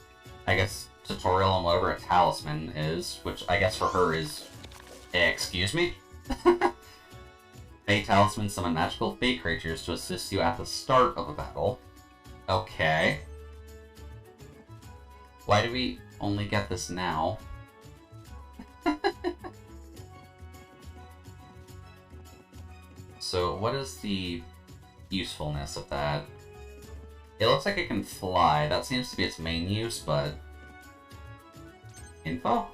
I guess tutorial on whatever a talisman is, which I guess for her is... Excuse me? Fae Talisman summon magical Fae creatures to assist you at the start of a battle. Okay. Why do we only get this now? So, what is the usefulness of that? It looks like it can fly. That seems to be its main use, but... Info?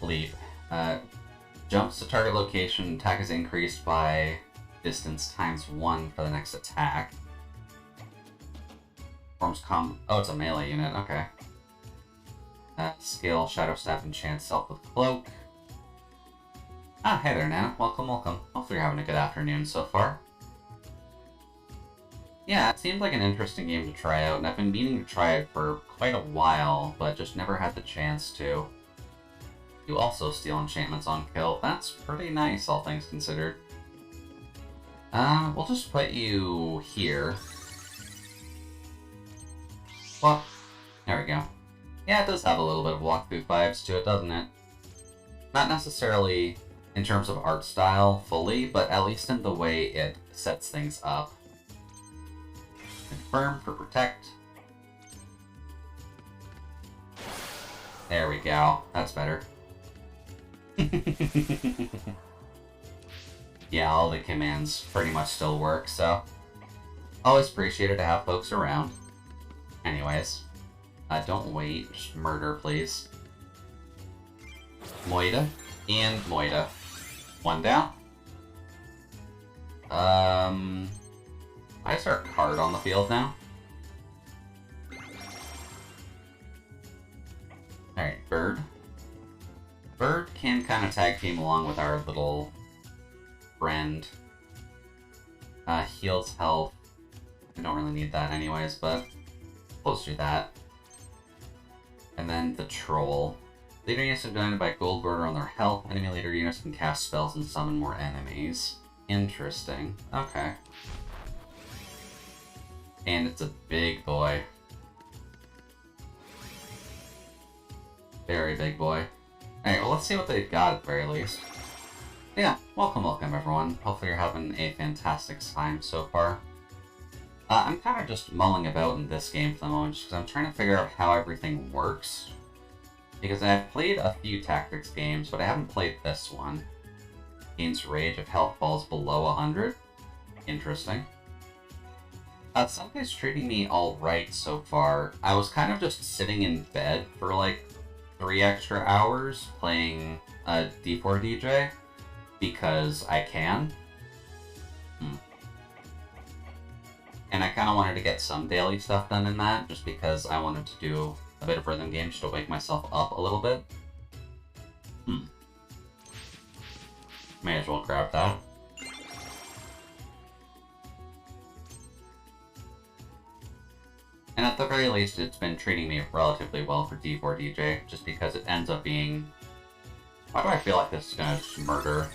Leap. Jumps to target location. Attack is increased by distance ×1 for the next attack. Forms oh, it's a melee unit. Okay. Skill, Shadow Staff, enchant self with Cloak. Ah, hey there, Nana. Welcome, welcome. Hopefully you're having a good afternoon so far. Yeah, it seemed like an interesting game to try out, and I've been meaning to try it for quite a while, but just never had the chance to. You also steal enchantments on kill. That's pretty nice, all things considered. We'll just put you here. Well, there we go. Yeah, it does have a little bit of walkthrough vibes to it, doesn't it? Not necessarily in terms of art style fully, but at least in the way it sets things up. Confirm for protect. There we go. That's better. Yeah, all the commands pretty much still work, so always appreciated to have folks around. Anyways, don't wait. Just murder, please. Moida and Moida. One down. Why is there a card on the field now? Alright, Bird. Bird can kind of tag team along with our little friend. Heals health. We don't really need that anyways, but we'll just do that. And then the Troll. Leader units are blinded by gold border on their health. Enemy leader units can cast spells and summon more enemies. Interesting. Okay. And it's a big boy. Very big boy. Alright, well let's see what they've got at the very least. Yeah, welcome everyone. Hopefully you're having a fantastic time so far. I'm kind of just mulling about in this game for the moment because I'm trying to figure out how everything works. Because I've played a few tactics games, but I haven't played this one. Gains rage if health falls below 100. Interesting. Sunday's treating me alright so far. I was kind of just sitting in bed for like 3 extra hours playing a D4 DJ because I can. And I kind of wanted to get some daily stuff done in that just because I wanted to do a bit of rhythm games to wake myself up a little bit. May as well grab that. And at the very least, it's been treating me relatively well for D4 DJ, just because it ends up being... Why do I feel like this is gonna just murder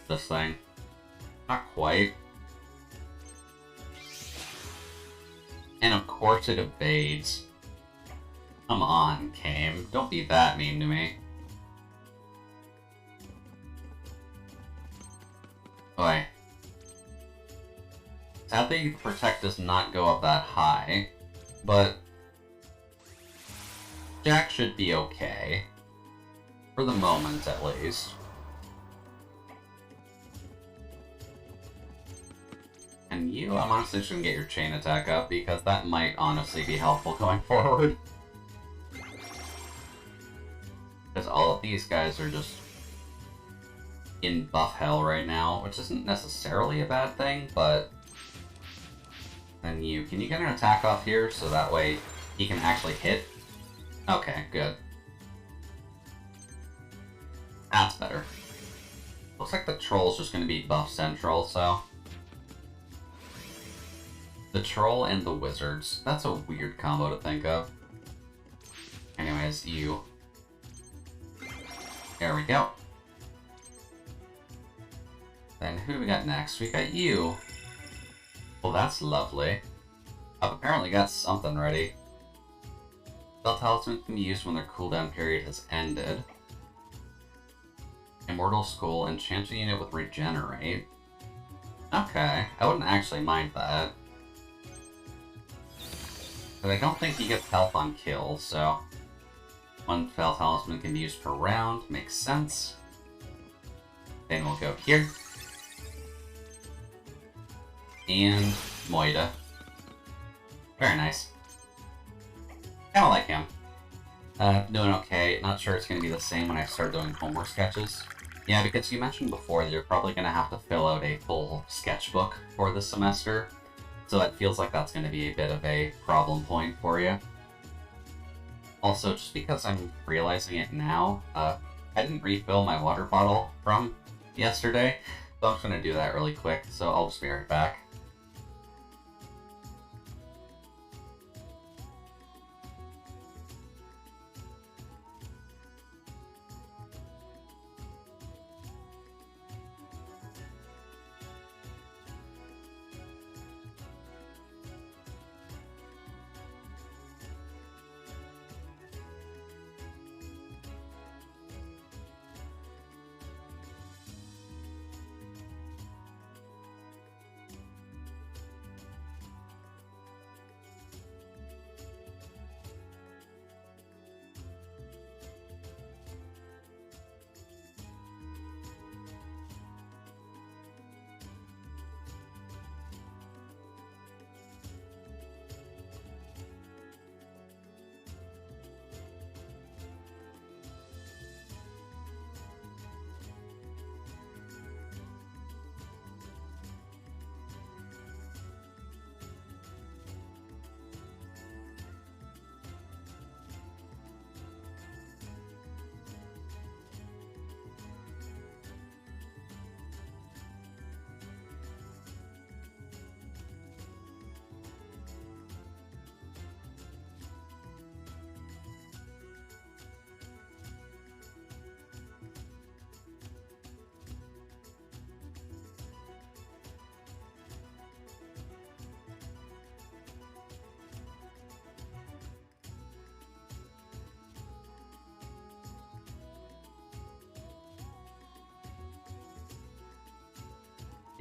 this thing? Not quite. And of course it evades. Come on, game. Don't be that mean to me. Boy. Sadly, Protect does not go up that high, but Jack should be okay. For the moment, at least. And you, I'm honestly just gonna get your chain attack up, because that might honestly be helpful going forward. Because all of these guys are just in buff hell right now, which isn't necessarily a bad thing, but... Then can you get an attack off here, so that way he can actually hit? Okay, good. That's better. Looks like the Troll's just gonna be buff central, so... The Troll and the Wizards. That's a weird combo to think of. Anyways, you. There we go. Then who do we got next? We got you. Well, that's lovely. I've apparently got something ready. Spell talismans can be used when their cooldown period has ended. Immortal Skull, enchant a unit with regenerate. Okay, I wouldn't actually mind that. But I don't think he gets health on kill, so... One spell talisman can be used per round, makes sense. Then we'll go here. And Moida. Very nice. Kinda like him. Doing okay. Not sure it's gonna be the same when I start doing homework sketches. Yeah, because you mentioned before that you're probably gonna have to fill out a full sketchbook for this semester. So that feels like that's gonna be a bit of a problem point for you. Also, just because I'm realizing it now, I didn't refill my water bottle from yesterday, so I'm just gonna do that really quick, so I'll just be right back.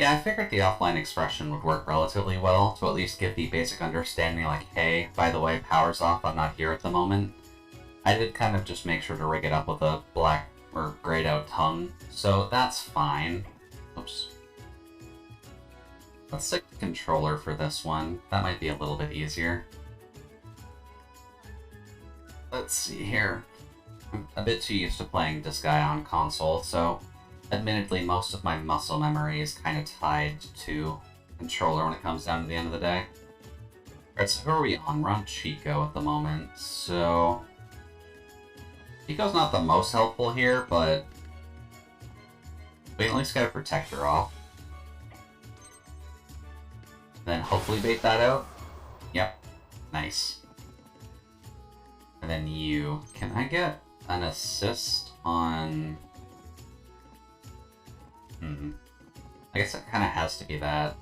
Yeah, I figured the offline expression would work relatively well to at least give the basic understanding like, hey, by the way, power's off, I'm not here at the moment. I did kind of just make sure to rig it up with a black or grayed out tongue, so that's fine. Oops. Let's stick to controller for this one. That might be a little bit easier. Let's see here. I'm a bit too used to playing this guy on console, so admittedly most of my muscle memory is kind of tied to controller when it comes down to the end of the day. Alright, so who are we on? We're on Chico at the moment, so Chico's not the most helpful here, but we at least got a protector off. Then hopefully bait that out. Yep. Nice. And then you. Can I get an assist on... I guess it kind of has to be that.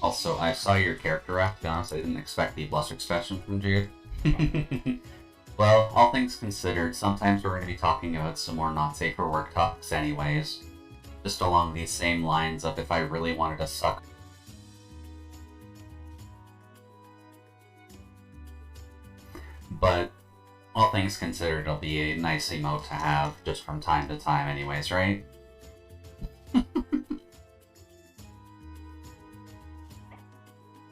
Also, I saw your character act, to be honest, I didn't expect the bluster expression from Jude. Well, all things considered, sometimes we're going to be talking about some more not safe for work topics anyways. Just along these same lines of if I really wanted to suck. But, all things considered, it'll be a nice emote to have just from time to time anyways, right?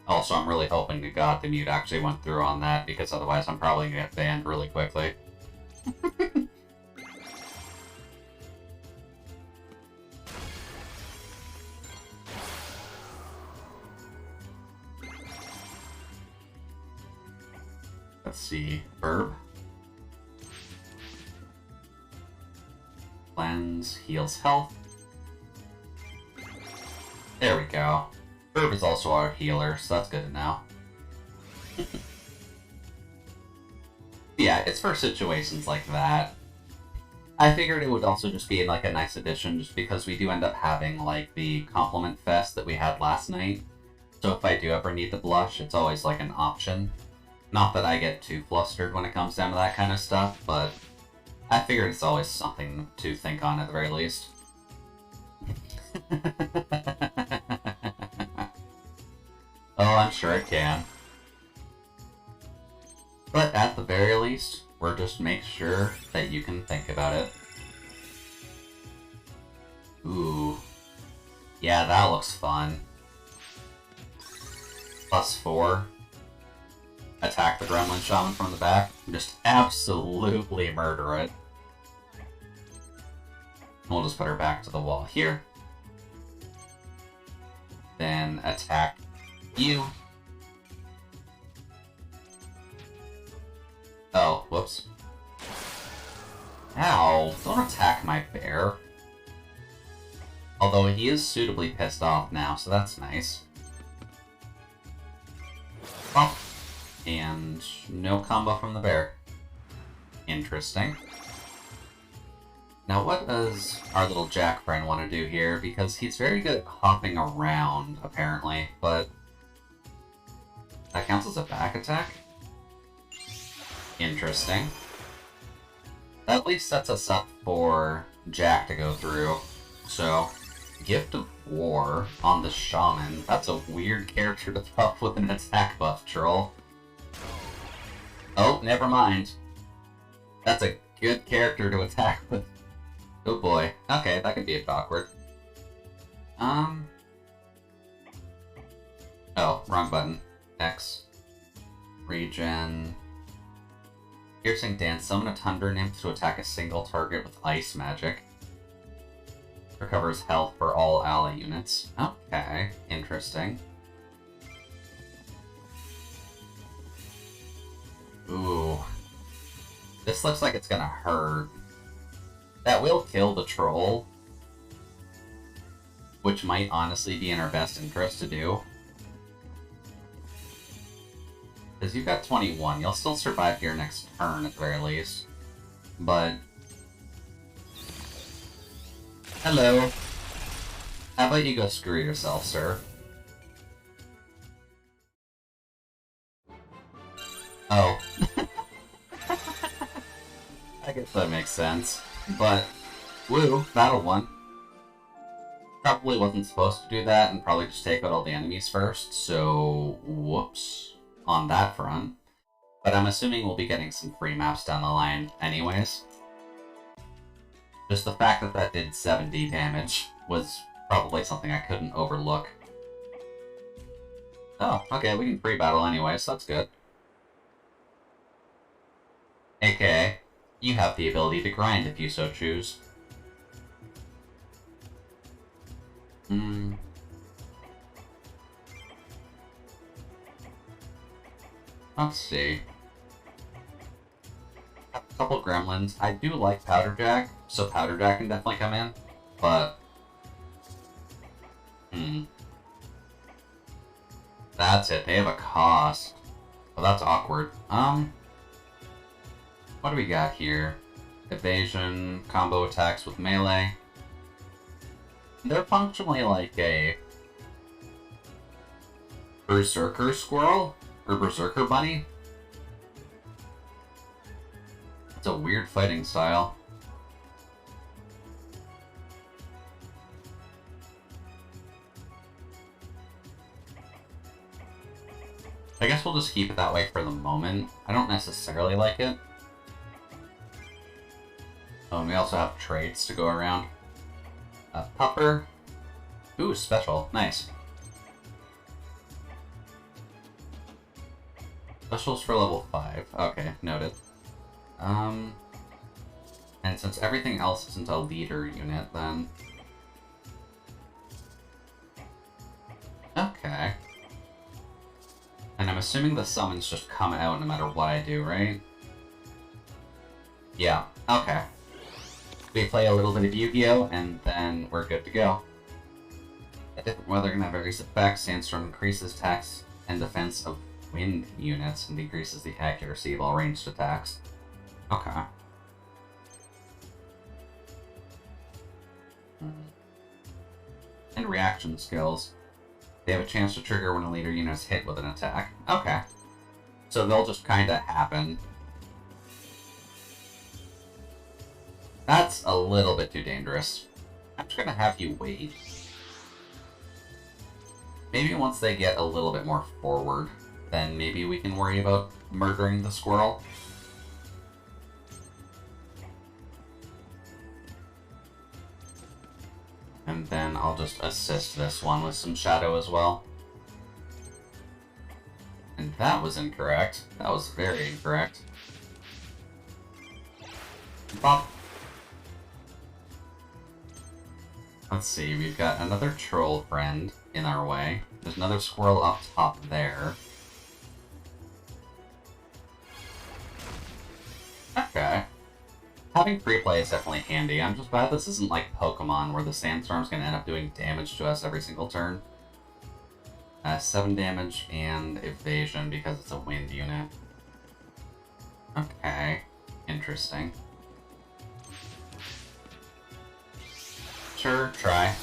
Also, I'm really hoping to God the mute actually went through on that, because otherwise I'm probably gonna get banned really quickly. Let's see. Herb. Cleanse, heals health. There we go. Herb is also our healer, so that's good to know. Yeah, it's for situations like that. I figured it would also just be like a nice addition, just because we do end up having like the compliment fest that we had last night. So if I do ever need to blush, it's always like an option. Not that I get too flustered when it comes down to that kind of stuff, but I figured it's always something to think on at the very least. Oh, I'm sure it can. But at the very least, we're just make sure that you can think about it. Ooh. Yeah, that looks fun. +4. Attack the Gremlin Shaman from the back. Just absolutely murder it. We'll just put her back to the wall here. Then attack you. Oh, whoops. Ow, don't attack my bear. Although he is suitably pissed off now, so that's nice. Oh. And no combo from the bear. Interesting. Now what does our little Jack friend want to do here? Because he's very good at hopping around, apparently, but that counts as a back attack? Interesting. That at least sets us up for Jack to go through. So, Gift of War on the Shaman. That's a weird character to throw up with an attack buff troll. Oh, never mind. That's a good character to attack with. Oh boy. Okay, that could be a bit awkward. Oh, wrong button. X. Regen. Piercing Dance. Summon a Thunder Nymph to attack a single target with ice magic. Recovers health for all ally units. Okay, interesting. Ooh. This looks like it's gonna hurt. That will kill the troll. Which might honestly be in our best interest to do. Because you've got 21. You'll still survive your next turn at the very least. But... hello. How about you go screw yourself, sir? Oh. I guess that makes sense. But, woo, battle one. Probably wasn't supposed to do that and probably just take out all the enemies first, so whoops on that front. But I'm assuming we'll be getting some free maps down the line anyways. Just the fact that that did 70 damage was probably something I couldn't overlook. Oh, okay, we can free battle anyway, so that's good. AKA, you have the ability to grind if you so choose. Let's see. A couple gremlins. I do like Powderjack, so Powderjack can definitely come in, but... That's it, they have a cost. Well, that's awkward. What do we got here? Evasion, combo attacks with melee. They're functionally like a... Berserker squirrel? Or Berserker bunny? It's a weird fighting style. I guess we'll just keep it that way for the moment. I don't necessarily like it. Oh, and we also have traits to go around. Pupper. Ooh, special. Nice. Specials for level 5. Okay, noted. And since everything else isn't a leader unit, then... Okay. And I'm assuming the summons just come out no matter what I do, right? Yeah, okay. We play a little bit of Yu-Gi-Oh! And then we're good to go. A different weather can have various effects. Sandstorm increases attacks and defense of wind units and decreases the accuracy of all ranged attacks. Okay. And reaction skills. They have a chance to trigger when a leader unit is hit with an attack. Okay. So they'll just kinda happen. That's a little bit too dangerous. I'm just gonna have you wait. Maybe once they get a little bit more forward, then maybe we can worry about murdering the squirrel. And then I'll just assist this one with some shadow as well. And that was incorrect. That was very incorrect. Bop. Let's see, we've got another troll friend in our way. There's another squirrel up top there. Okay. Having free play is definitely handy. I'm just glad this isn't like Pokemon where the Sandstorm's gonna end up doing damage to us every single turn. 7 damage and evasion because it's a wind unit. Okay. Interesting. Sure, try.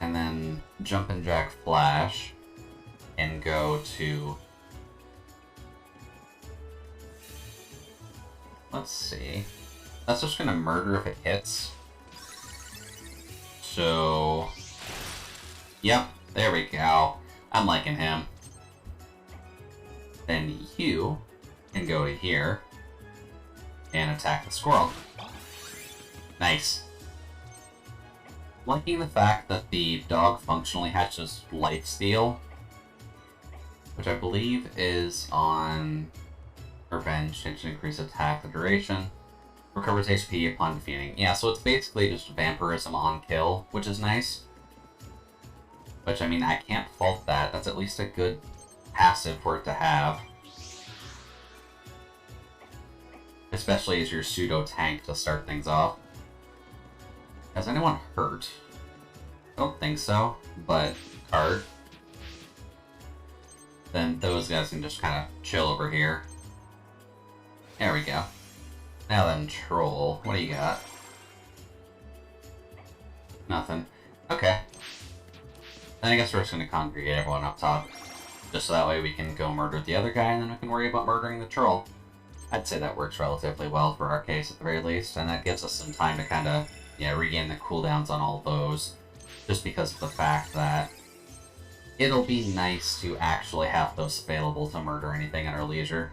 And then Jumpin' Jack Flash and go to... Let's see. That's just gonna murder if it hits. So... Yep, there we go. I'm liking him. Then you can go to here and attack the squirrel. Nice. Liking the fact that the dog functionally hatches lifesteal, which I believe is on Revenge, change to increase attack, the duration, recovers HP upon defeating. Yeah, so it's basically just vampirism on kill, which is nice. Which, I mean, I can't fault that. That's at least a good passive for it to have. Especially as your pseudo-tank to start things off. Has anyone hurt? I don't think so, but card. Then those guys can just kind of chill over here. There we go. Now then, troll. What do you got? Nothing. Okay. Then I guess we're just going to congregate everyone up top. Just so that way we can go murder the other guy, and then we can worry about murdering the troll. I'd say that works relatively well for our case at the very least, and that gives us some time to kind of, yeah, regain the cooldowns on all those, just because of the fact that it'll be nice to actually have those available to murder anything at our leisure.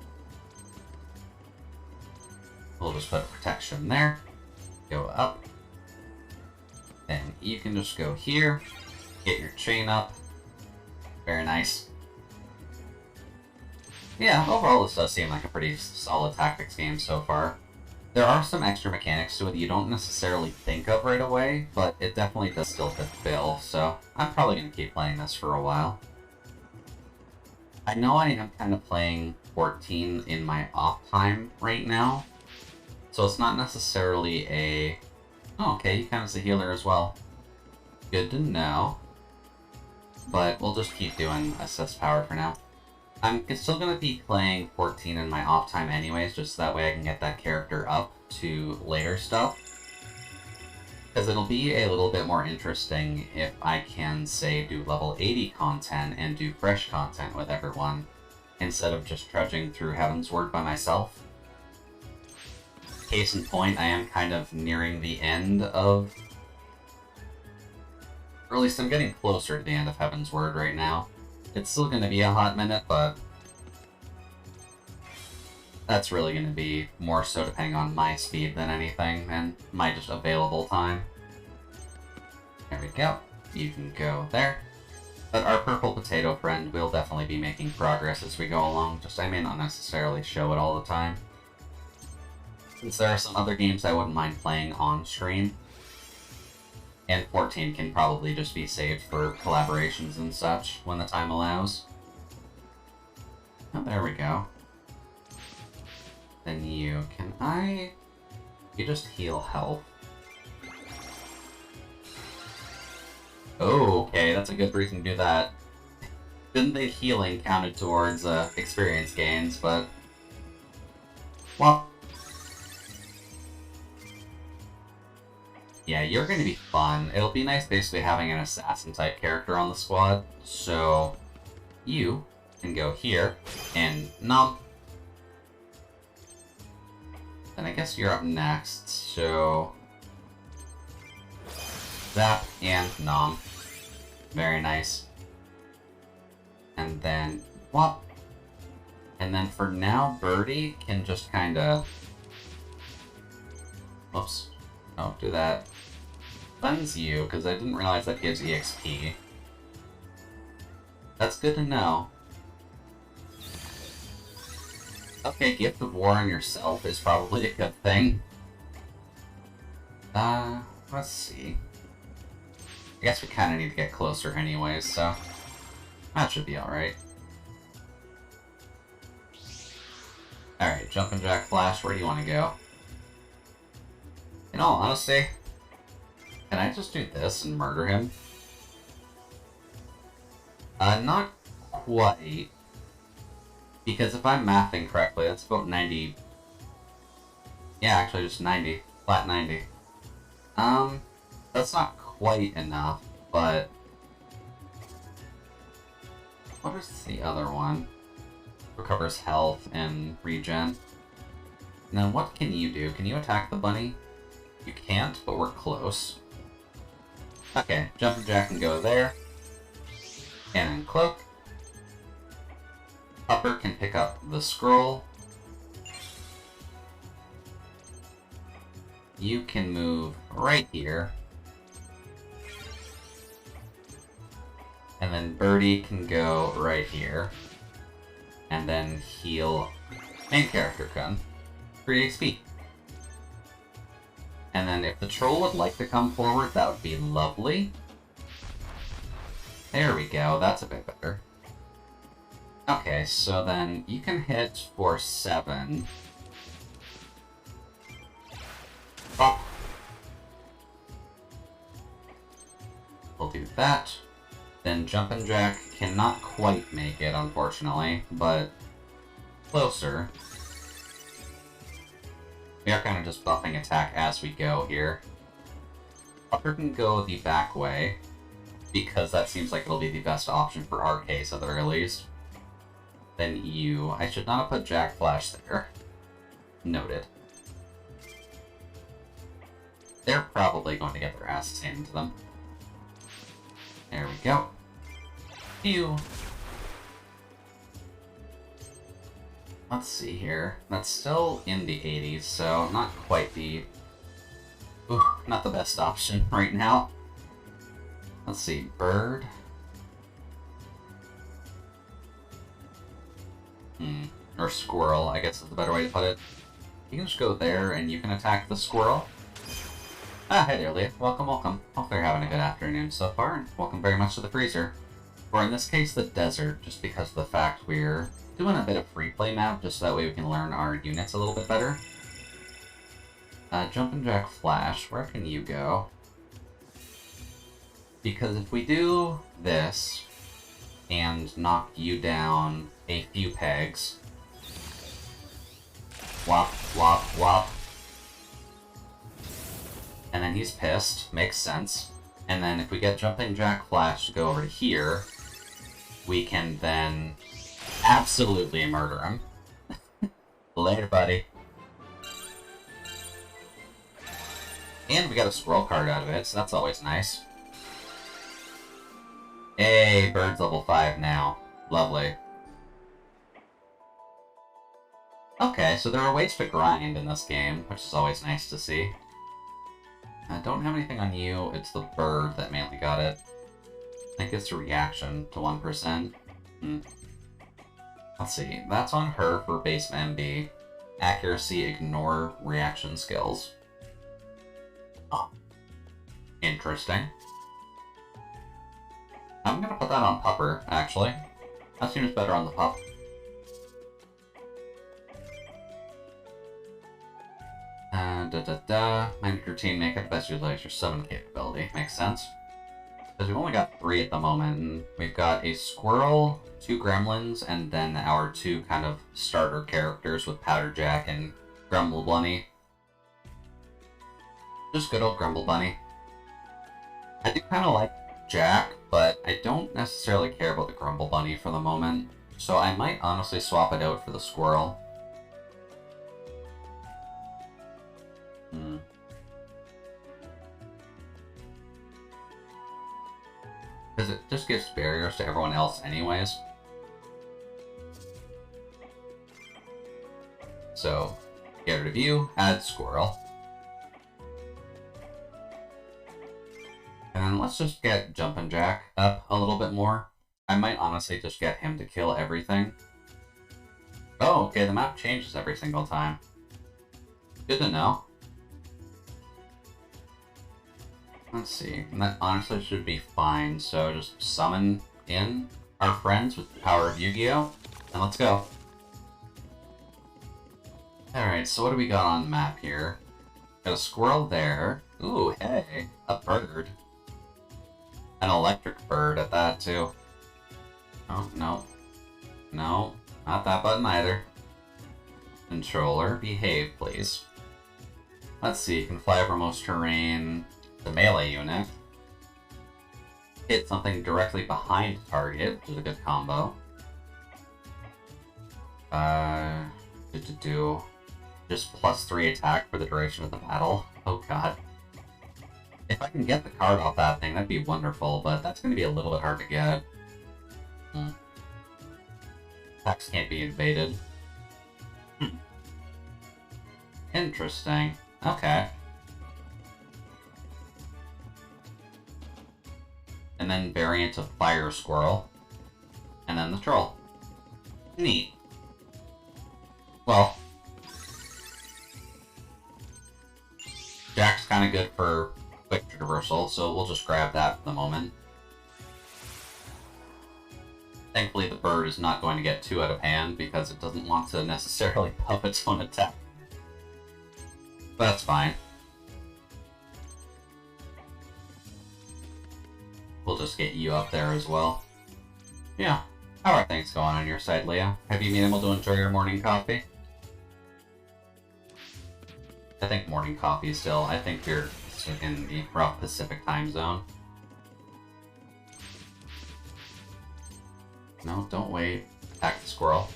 We'll just put a protection there, go up, then you can just go here, get your chain up, very nice. Yeah, overall this does seem like a pretty solid tactics game so far. There are some extra mechanics to it that you don't necessarily think of right away, but it definitely does still fit the bill, so I'm probably going to keep playing this for a while. I know I am kind of playing 14 in my off time right now, so it's not necessarily a... Oh, okay, you count as a healer as well. Good to know. But we'll just keep doing assist power for now. I'm still going to be playing 14 in my off time anyways, just so that way I can get that character up to later stuff. Because it'll be a little bit more interesting if I can, say, do level 80 content and do fresh content with everyone, instead of just trudging through Heaven's Word by myself. Case in point, I am kind of nearing the end of... Or at least I'm getting closer to the end of Heaven's Word right now. It's still going to be a hot minute, but that's really going to be more so depending on my speed than anything, and my just available time. There we go. You can go there. But our purple potato friend will definitely be making progress as we go along, just I may not necessarily show it all the time. Since there are some other games I wouldn't mind playing on stream, and 14 can probably just be saved for collaborations and such when the time allows. Oh, there we go. Then you just heal health. Oh, okay, that's a good reason to do that. Didn't the healing counted towards experience gains, but... Well... Yeah, you're going to be fun. It'll be nice basically having an assassin-type character on the squad. So, you can go here, and nom. Then I guess you're up next, so... Zap and nom. Very nice. And then, whop. And then for now, Birdie can just kinda... Whoops. Don't do that. Funds you, because I didn't realize that gives EXP. That's good to know. Okay, Gift of War on yourself is probably a good thing. Let's see. I guess we kind of need to get closer anyways, so... That should be alright. Alright, Jumpin' Jack Flash, where do you want to go? In all honesty, can I just do this and murder him? Not quite. Because if I'm mathing correctly, that's about 90... Yeah, actually just 90. Flat 90. That's not quite enough, but... What is the other one? Recovers health and regen. Now, what can you do? Can you attack the bunny? You can't, but we're close. Okay, Jumpin' Jack can go there. And then Cloak. Upper can pick up the scroll. You can move right here. And then Birdie can go right here. And then heal main character can. 3 XP. And then if the troll would like to come forward, that would be lovely. There we go, that's a bit better. Okay, so then you can hit for 7. Oh. We'll do that. Then Jumpin' Jack cannot quite make it, unfortunately, but closer. We are kind of just buffing attack as we go here. Upper can go the back way, because that seems like it'll be the best option for our case at the very least. Then you... I should not have put Jack Flash there. Noted. They're probably going to get their asses handed to them. There we go. Phew. Let's see here. That's still in the 80s, so not quite the... Ooh, not the best option right now. Let's see, bird. Or squirrel, I guess is the better way to put it. You can just go there and you can attack the squirrel. Ah, hey there, Leah. Welcome, welcome. Hope you're having a good afternoon so far, and welcome very much to the freezer. Or in this case, the desert, just because of the fact we're doing a bit of free play map, just so that way we can learn our units a little bit better. Jumpin' Jack Flash, where can you go? Because if we do this, and knock you down a few pegs, whop, whop, whop, and then he's pissed, makes sense. And then if we get Jumping Jack Flash to go over to here, we can then absolutely murder him. Later, buddy. And we got a squirrel card out of it, so that's always nice. Hey, bird's level 5 now. Lovely. Okay, so there are ways to grind in this game, which is always nice to see. I don't have anything on you, it's the bird that mainly got it. I think it's a reaction to 1%. Let's see, that's on her for base MB. Accuracy, ignore reaction skills. Oh. Interesting. I'm gonna put that on Pupper, actually. That seems better on the pup. Mind your team make it the best utilize your summon capability. Makes sense. Because we've only got 3 at the moment, and we've got a squirrel, 2 gremlins, and then our 2 kind of starter characters with Powder Jack and Grumble Bunny. Just good old Grumble Bunny. I do kind of like Jack, but I don't necessarily care about the Grumble Bunny for the moment, so I might honestly swap it out for the squirrel. Because it just gives barriers to everyone else anyways. So, get rid of you, add squirrel. And then let's just get Jumpin' Jack up a little bit more. I might honestly just get him to kill everything. Oh, okay, the map changes every single time. Good to know. Let's see, and that honestly should be fine, so just summon in our friends with the power of Yu-Gi-Oh! And let's go. Alright, so what do we got on the map here? Got a squirrel there. Ooh, hey, a bird. An electric bird at that, too. Oh, no. No, not that button either. Controller, behave, please. Let's see, you can fly over most terrain. The melee unit. Hit something directly behind the target, which is a good combo. Just +3 attack for the duration of the battle. Oh god. If I can get the card off that thing, that'd be wonderful, but that's going to be a little bit hard to get. Attacks can't be evaded. Interesting. Okay. And then variant of Fire Squirrel. And then the Troll. Neat. Well, Jack's kind of good for quick traversal, so we'll just grab that for the moment. Thankfully, the bird is not going to get too out of hand because it doesn't want to necessarily pump its own attack. But that's fine. We'll just get you up there as well. Yeah. How are things going on your side, Leah? Have you been able to enjoy your morning coffee? I think morning coffee still. I think you're in the rough Pacific time zone. No, don't wait. Attack the squirrel.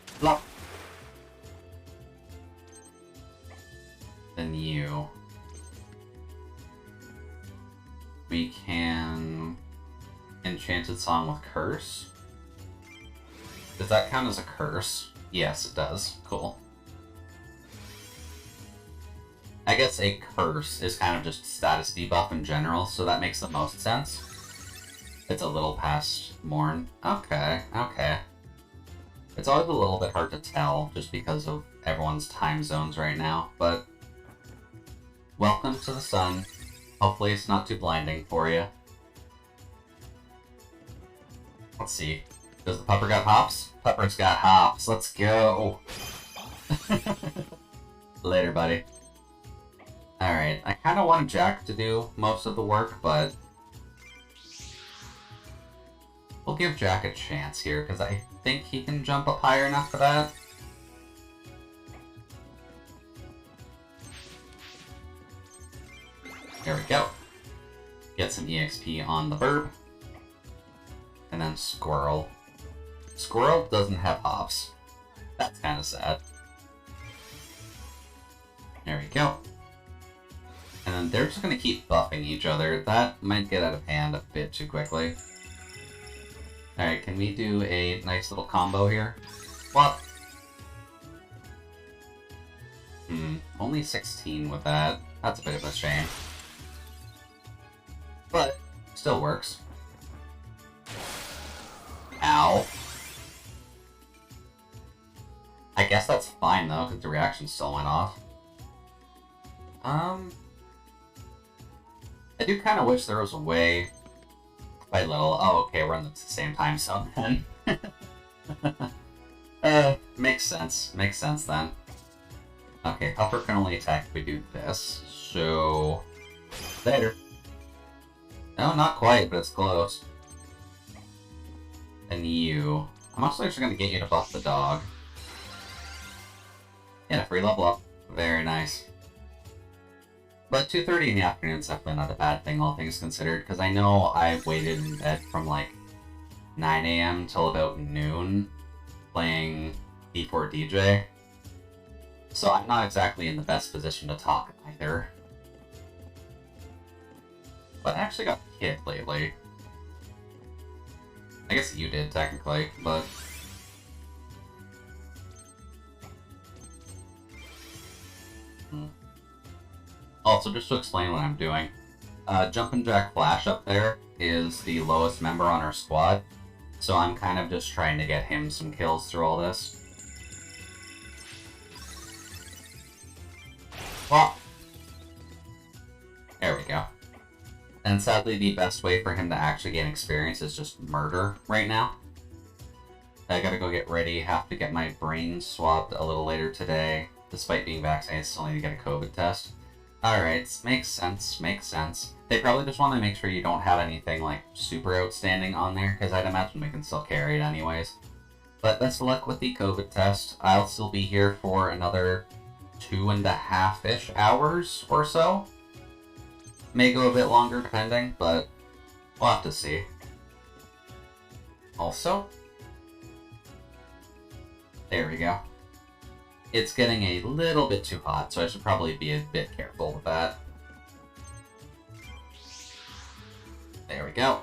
Flop. Then you. We can... Enchanted Song with Curse. Does that count as a curse? Yes, it does. Cool. I guess a curse is kind of just status debuff in general, so that makes the most sense. It's a little past Morn. Okay, okay. It's always a little bit hard to tell, just because of everyone's time zones right now, but... Welcome to the sun. Hopefully it's not too blinding for you. Let's see. Does the pupper got hops? Pupper's got hops. Let's go! Later, buddy. Alright, I kind of want Jack to do most of the work, but... We'll give Jack a chance here, because I think he can jump up higher enough for that. There we go. Get some EXP on the burb. And then Squirrel. Squirrel doesn't have hops. That's kind of sad. There we go. And then they're just going to keep buffing each other. That might get out of hand a bit too quickly. Alright, can we do a nice little combo here? What? Only 16 with that. That's a bit of a shame. But, still works. Ow. I guess that's fine though, because the reaction still went off. I do kind of wish there was a way, by little. Oh, okay, we're on the same time zone then. Makes sense. Makes sense then. Okay, Pupper can only attack if we do this, so... Later. No, not quite, but it's close. And you... I'm also actually going to get you to buff the dog. Yeah, free level up. Very nice. But 2:30 in the afternoon is definitely not a bad thing, all things considered, because I know I waited in bed from like 9 AM till about noon playing D4 DJ. So I'm not exactly in the best position to talk either. But I actually got hit lately. I guess you did, technically, but... Also, just to explain what I'm doing, Jumpin' Jack Flash up there is the lowest member on our squad, so I'm kind of just trying to get him some kills through all this. Well, there we go. And sadly, the best way for him to actually gain experience is just murder right now. I gotta go get ready, have to get my brain swabbed a little later today. Despite being vaccinated, I still need to get a COVID test. Alright, makes sense, makes sense. They probably just want to make sure you don't have anything, like, super outstanding on there, because I'd imagine we can still carry it anyways. But best of luck with the COVID test. I'll still be here for another 2.5-ish hours or so. May go a bit longer, depending, but we'll have to see. Also, there we go. It's getting a little bit too hot, so I should probably be a bit careful with that. There we go.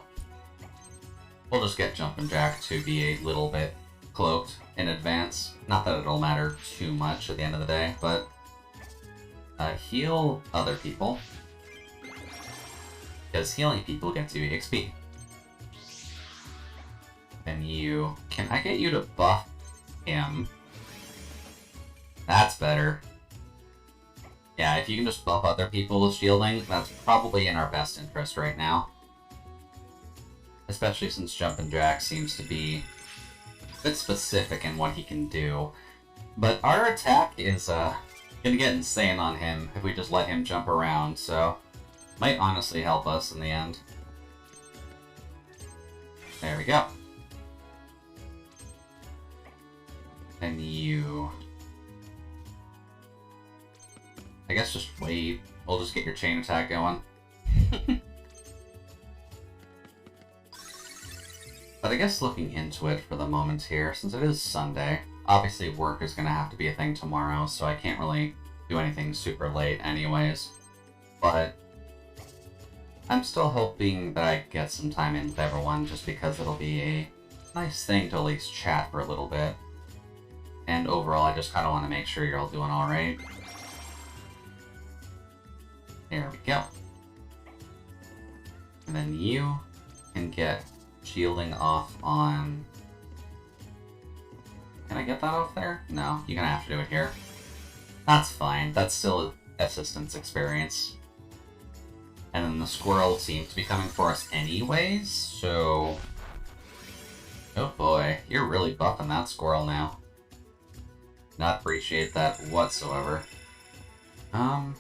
We'll just get Jumpin' Jack to be a little bit cloaked in advance. Not that it'll matter too much at the end of the day, but heal other people. Because healing people gets you EXP. And you... Can I get you to buff him? That's better. Yeah, if you can just buff other people with shielding, that's probably in our best interest right now. Especially since Jumpin' Jack seems to be a bit specific in what he can do. But our attack is gonna get insane on him if we just let him jump around, so might honestly help us in the end. There we go. And you... I guess just wait. We'll just get your chain attack going. But I guess looking into it for the moment here, since it is Sunday, obviously work is going to have to be a thing tomorrow, so I can't really do anything super late anyways. But I'm still hoping that I get some time in with everyone, just because it'll be a nice thing to at least chat for a little bit. And overall, I just kind of want to make sure you're all doing alright. There we go. And then you can get shielding off on... Can I get that off there? No, you're gonna have to do it here. That's fine. That's still assistance experience. And then the squirrel seems to be coming for us anyways, so... Oh boy, you're really buffing that squirrel now. Not appreciate that whatsoever. Can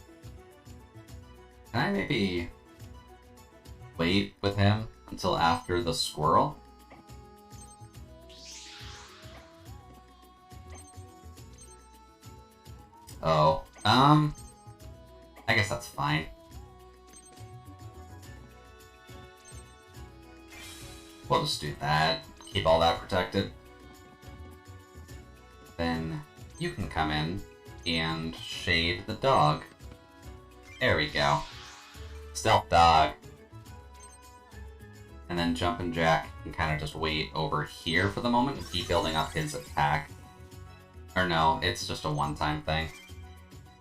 I maybe wait with him until after the squirrel? Oh, I guess that's fine. We'll just do that. Keep all that protected. Then you can come in and shade the dog. There we go. Stealth dog. And then Jumpin' Jack can kind of just wait over here for the moment and keep building up his attack. Or no, it's just a one-time thing.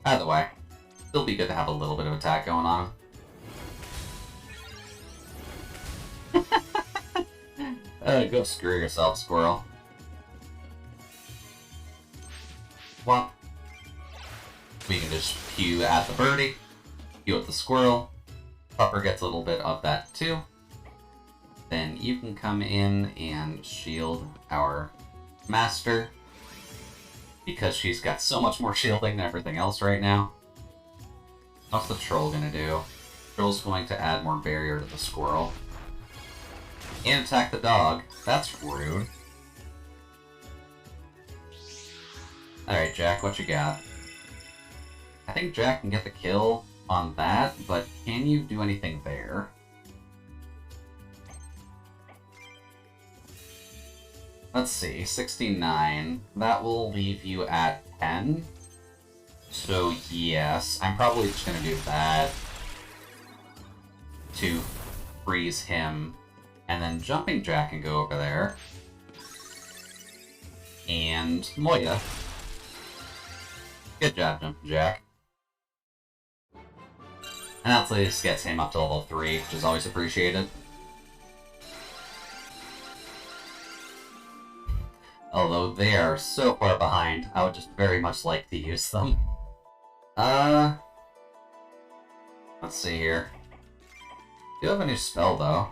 Either way, still be good to have a little bit of attack going on. Go screw yourself, squirrel. Well, we can just pew at the birdie, pew at the squirrel. Pupper gets a little bit of that too. Then you can come in and shield our master, because she's got so much more shielding than everything else right now. What's the troll gonna do? Troll's going to add more barrier to the squirrel. And attack the dog. That's rude. Alright, Jack, what you got? I think Jack can get the kill on that, but can you do anything there? Let's see, 69. That will leave you at 10. So yes, I'm probably just gonna do that to freeze him. And then Jumping Jack can go over there. And Moya. Good job, Jumping Jack. And that at least gets him up to level 3, which is always appreciated. Although they are so far behind, I would just very much like to use them. Let's see here. Do have a new spell, though.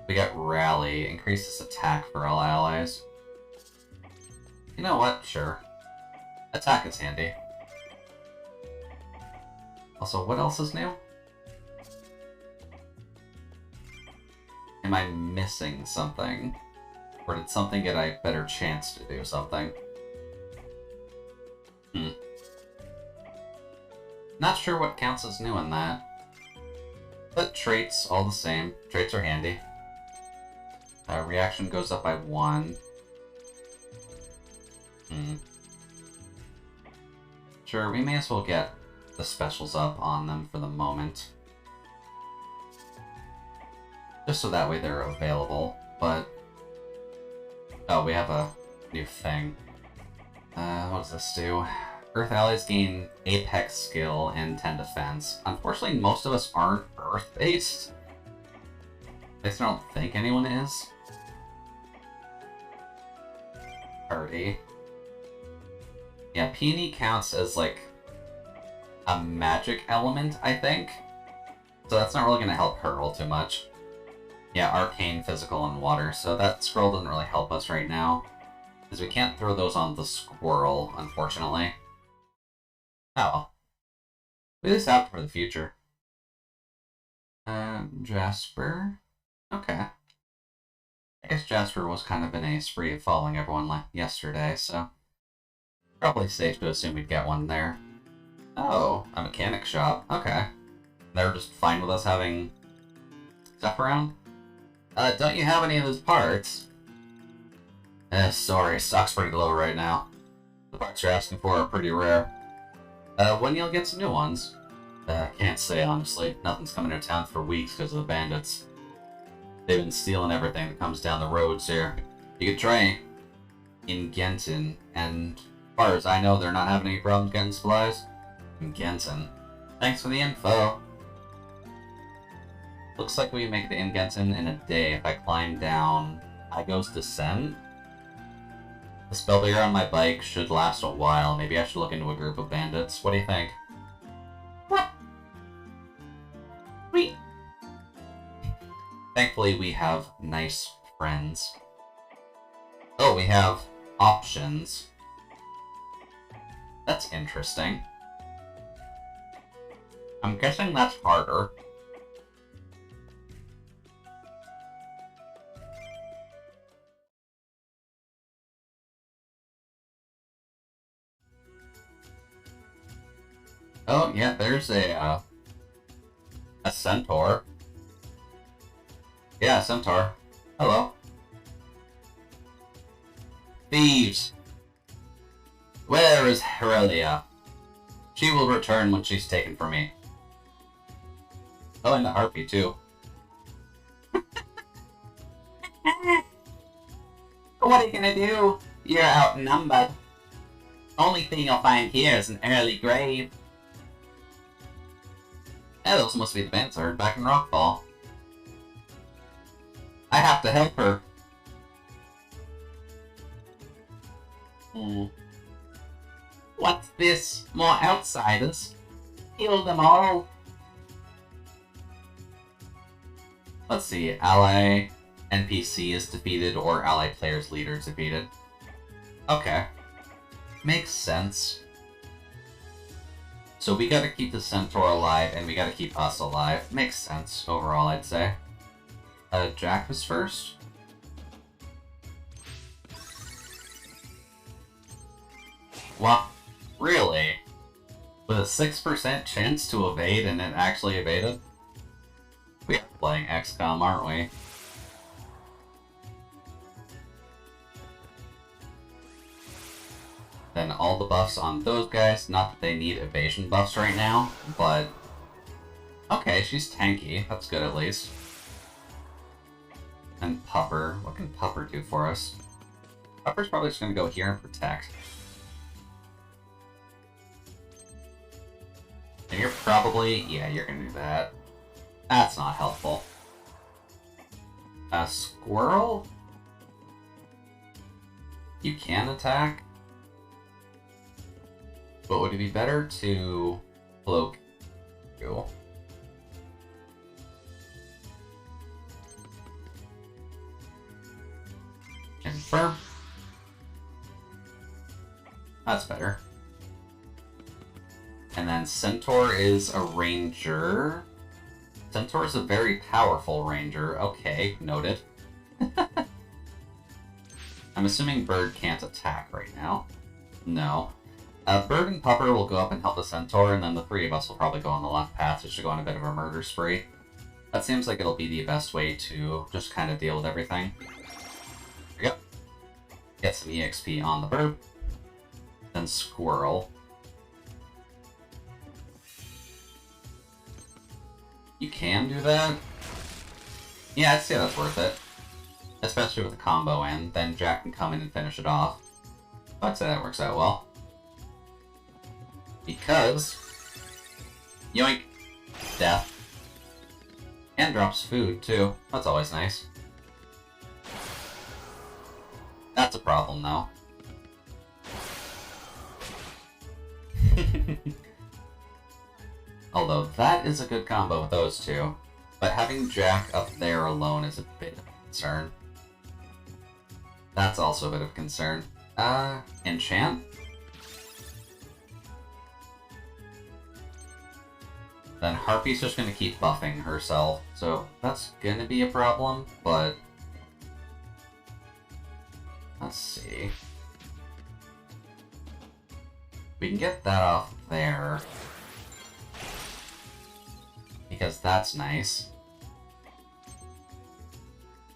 We got Rally, increases attack for all allies. You know what? Sure. Attack is handy. Also, what else is new? Am I missing something? Or did something get a better chance to do something? Not sure what counts as new in that. But traits, all the same. Traits are handy. Reaction goes up by 1. Sure, we may as well get the specials up on them for the moment. Just so that way they're available, but... Oh, we have a new thing. What does this do? Earth allies gain Apex skill and 10 defense. Unfortunately, most of us aren't Earth-based. At least I don't think anyone is. Party. Yeah, Peony counts as, like, a magic element, I think. So that's not really going to help her roll too much. Yeah, arcane, physical, and water, so that scroll doesn't really help us right now. Because we can't throw those on the squirrel, unfortunately. Oh well. We at least have it for the future. Jasper. Okay. I guess Jasper was kind of in a spree of following everyone yesterday, so... Probably safe to assume we'd get one there. Oh, a mechanic shop. Okay. They're just fine with us having stuff around? Don't you have any of those parts? Sorry, stock's pretty low right now. The parts you're asking for are pretty rare. When you'll get some new ones? Can't say, honestly. Nothing's coming to town for weeks because of the bandits. They've been stealing everything that comes down the roads here. You could try in Genton, and as far as I know, they're not having any problems getting supplies. In Genton. Thanks for the info. Looks like we make the Ingenton in a day if I climb down Igo's Descent. The spellbearer on my bike should last a while. Maybe I should look into a group of bandits. What do you think? What? Sweet. Thankfully, we have nice friends. Oh, we have options. That's interesting. I'm guessing that's harder. Oh, yeah, there's a centaur. Yeah, centaur. Hello. Thieves! Where is Herelia? She will return when she's taken from me. Oh, and the harpy, too. What are you gonna do? You're outnumbered. Only thing you'll find here is an early grave. Yeah, those must be the bandits I heard back in Rockfall. I have to help her. What's this? More outsiders? Kill them all. Let's see. Ally NPC is defeated or ally player's leader is defeated. Okay. Makes sense. So we gotta keep the centaur alive, and we gotta keep us alive. Makes sense, overall, I'd say. Jack was first? What? Really? With a 6% chance to evade, and it actually evaded? We are playing XCOM, aren't we? Then all the buffs on those guys, not that they need evasion buffs right now, but... Okay, she's tanky, that's good at least. And Pupper, what can Pupper do for us? Pupper's probably just gonna go here and protect. And you're probably... yeah, you're gonna do that. That's not helpful. Squirrel? You can attack? But would it be better to cloak you? Confirm. That's better. And then Centaur is a ranger. Centaur is a very powerful ranger. Okay, noted. I'm assuming Bird can't attack right now. No. Bird and Pupper will go up and help the Centaur, and then the three of us will probably go on the left path just to go on a bit of a murder spree. That seems like it'll be the best way to just kind of deal with everything. There we go. Get some EXP on the Bird. Then Squirrel. You can do that? Yeah, I'd say that's worth it. Especially with the combo in, then Jack can come in and finish it off. I'd say that works out well. Because... yoink! Death. And drops food, too. That's always nice. That's a problem, though. Although, that is a good combo with those two. But having Jack up there alone is a bit of a concern. That's also a bit of a concern. Enchant? Then Harpy's just gonna keep buffing herself, so that's gonna be a problem, but... let's see... we can get that off there. Because that's nice.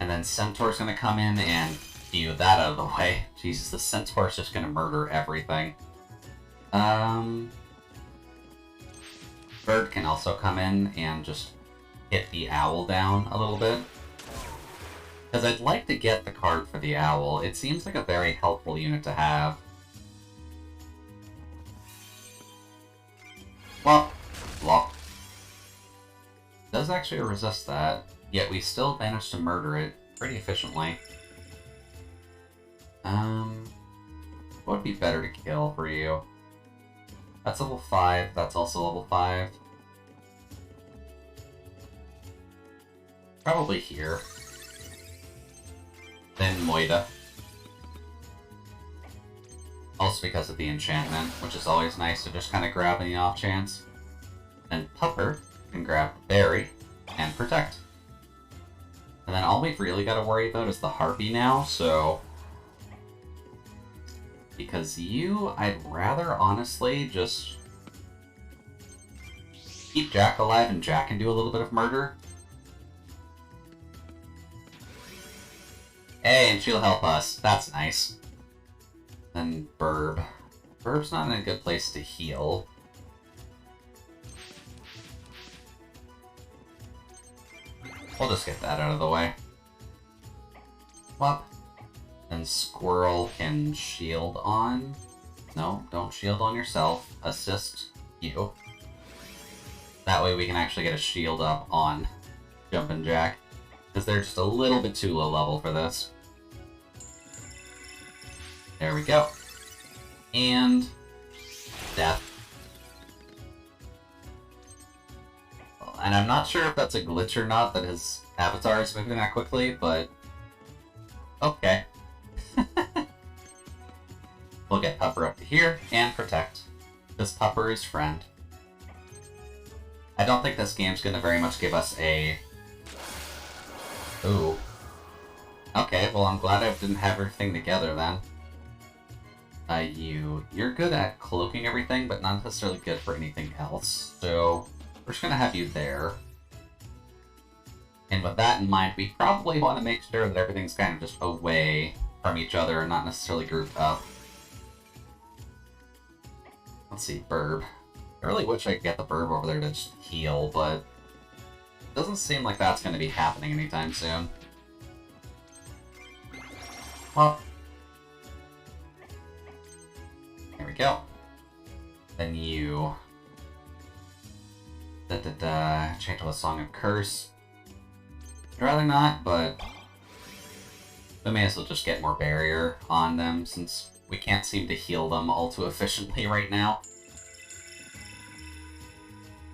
And then Centaur's gonna come in and Phew, that out of the way. Jesus, the Centaur's just gonna murder everything. Bird can also come in and just hit the owl down a little bit. Because I'd like to get the card for the owl. It seems like a very helpful unit to have. Well, flop. Does actually resist that, yet we still managed to murder it pretty efficiently. What would be better to kill for you? That's level 5, that's also level 5. Probably here. Then Moida. Also because of the enchantment, which is always nice to just kind of grab in the off chance. Then Pupper can grab Berry and Protect. And then all we've really got to worry about is the Harpy now, so... Because you, I'd rather honestly just keep Jack alive and Jack can do a little bit of murder. Hey, and she'll help us. That's nice. Then Burb. Burb's not in a good place to heal. We'll just get that out of the way. Whop. And Squirrel can shield on. No, don't shield on yourself. Assist you. That way we can actually get a shield up on Jumpin' Jack. Because they're just a little bit too low level for this. There we go. And... death. And I'm not sure if that's a glitch or not that his avatar is moving that quickly, but... okay. We'll get Pupper up to here, and Protect. Because Pupper is friend. I don't think this game's gonna very much give us a... ooh. Okay, well I'm glad I didn't have everything together then. You're good at cloaking everything, but not necessarily good for anything else. So, we're just gonna have you there. And with that in mind, we probably want to make sure that everything's kind of just away from each other and not necessarily grouped up. Let's see, Burb. I really wish I could get the Burb over there to just heal, but it doesn't seem like that's going to be happening anytime soon. Well, there we go. Then you... change to a Song of Curse. I'd rather not, but we may as well just get more barrier on them since we can't seem to heal them all too efficiently right now.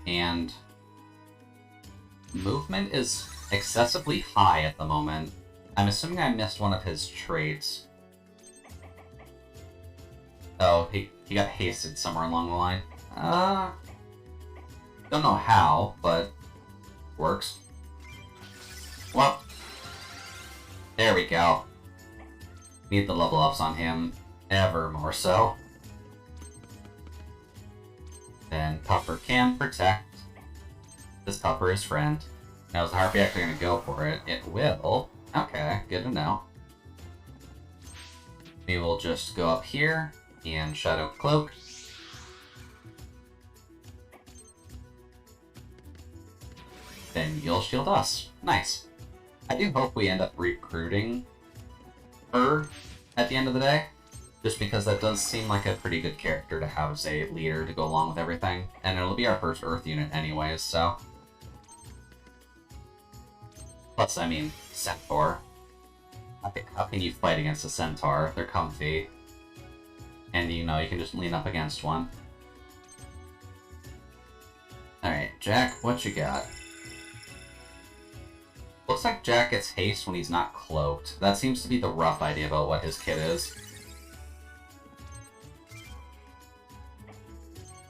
And movement is excessively high at the moment. I'm assuming I missed one of his traits. Oh, he got hasted somewhere along the line. Don't know how, but works. Well, there we go. Need the level ups on him ever more so. Then Pupper can Protect. This Pupper is friend. Now is the Harpy actually going to go for it? It will. Okay, good to know. We will just go up here and Shadow Cloak. Then you'll shield us. Nice. I do hope we end up recruiting her at the end of the day. Just because that does seem like a pretty good character to have as a leader to go along with everything. And it'll be our first Earth unit anyways, so... Plus, I mean, Centaur. How can you fight against a Centaur? They're comfy. And you know, you can just lean up against one. Alright, Jack, what you got? Looks like Jack gets haste when he's not cloaked. That seems to be the rough idea about what his kit is.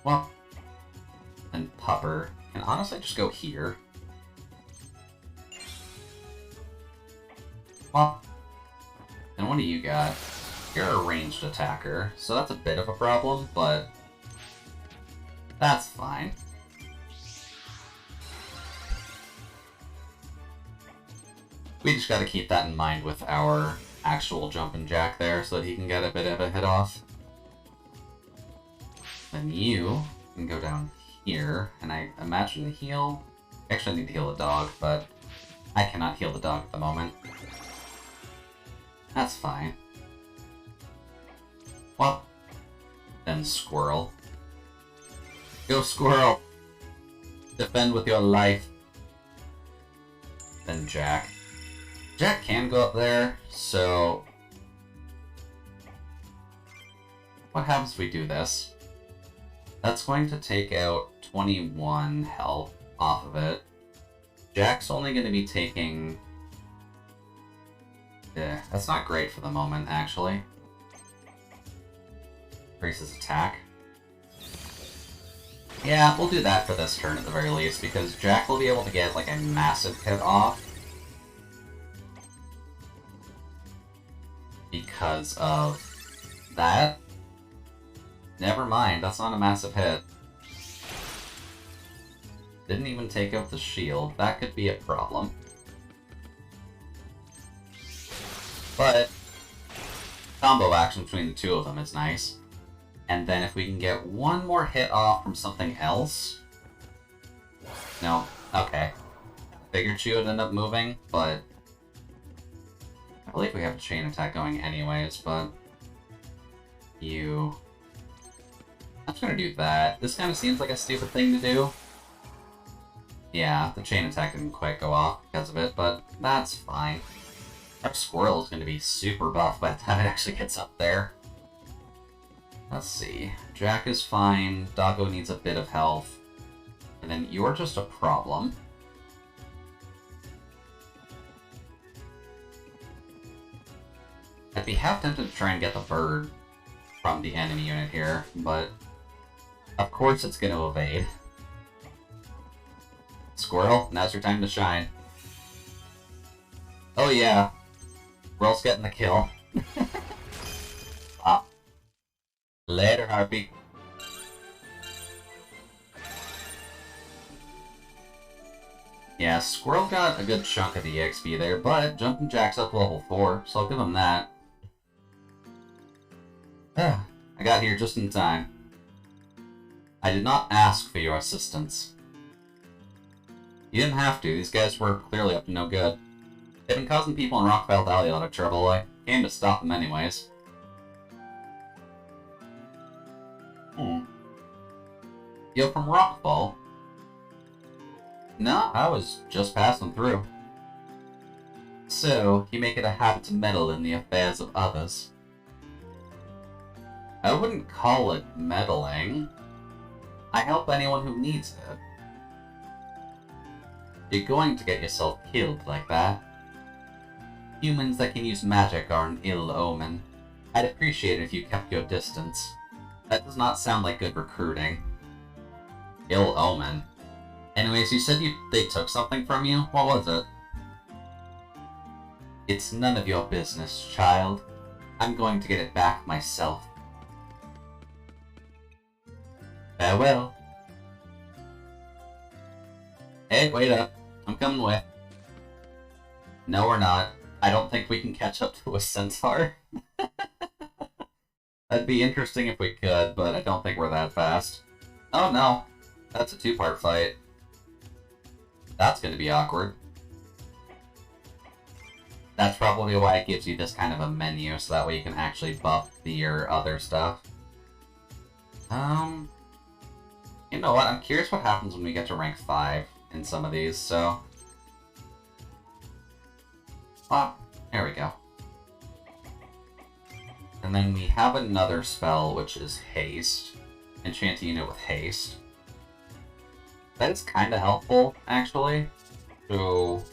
Well, and Pupper can honestly just go here. Well, and what do you got? You're a ranged attacker, so that's a bit of a problem, but that's fine. We just gotta keep that in mind with our actual jumping jack there so that he can get a bit of a hit off. Then you can go down here, and I imagine heal... Actually, I need to heal the dog, but I cannot heal the dog at the moment. That's fine. Well, then Squirrel. Go Squirrel! Defend with your life. Then Jack. Jack can go up there, so... What happens if we do this? That's going to take out 21 health off of it. Jack's only going to be taking... Yeah, that's not great for the moment, actually. Increases attack. Yeah, we'll do that for this turn at the very least, because Jack will be able to get, like, a massive hit off. Because of that. Never mind, that's not a massive hit. Didn't even take out the shield. That could be a problem. But combo action between the two of them is nice. And then if we can get one more hit off from something else... No, okay. Figured she would end up moving, but... I believe we have a chain attack going anyways, but... I'm just gonna do that. This kind of seems like a stupid thing to do. Yeah, the chain attack didn't quite go off because of it, but that's fine. Our Squirrel is going to be super buff by the time it actually gets up there. Let's see. Jack is fine. Doggo needs a bit of health. And then you're just a problem. I'd be half tempted to try and get the bird from the enemy unit here, but of course it's going to evade. Squirrel, now's your time to shine. Oh yeah. Squirrel's getting the kill. Ah. Later, Harpy. Yeah, Squirrel got a good chunk of the EXP there, but Jumping Jack's up to level 4, so I'll give him that. I got here just in time. I did not ask for your assistance. You didn't have to, these guys were clearly up to no good. They've been causing people in Rockvale Valley a lot of trouble, I came to stop them anyways. You're from Rockfall? No, I was just passing through. So, you make it a habit to meddle in the affairs of others. I wouldn't call it meddling. I help anyone who needs it. You're going to get yourself killed like that. Humans that can use magic are an ill omen. I'd appreciate it if you kept your distance. That does not sound like good recruiting. Ill omen. Anyways, you said they took something from you? What was it? It's none of your business, child. I'm going to get it back myself. Farewell. Hey, wait up. I'm coming with. No, we're not. I don't think we can catch up to a centaur. That'd be interesting if we could, but I don't think we're that fast. Oh no. That's a two-part fight. That's gonna be awkward. That's probably why it gives you this kind of a menu, so that way you can actually buff your other stuff. You know what? I'm curious what happens when we get to rank 5 in some of these, so... Ah, there we go. And then we have another spell, which is Haste. Enchant a unit with Haste. That is kind of helpful, actually. So...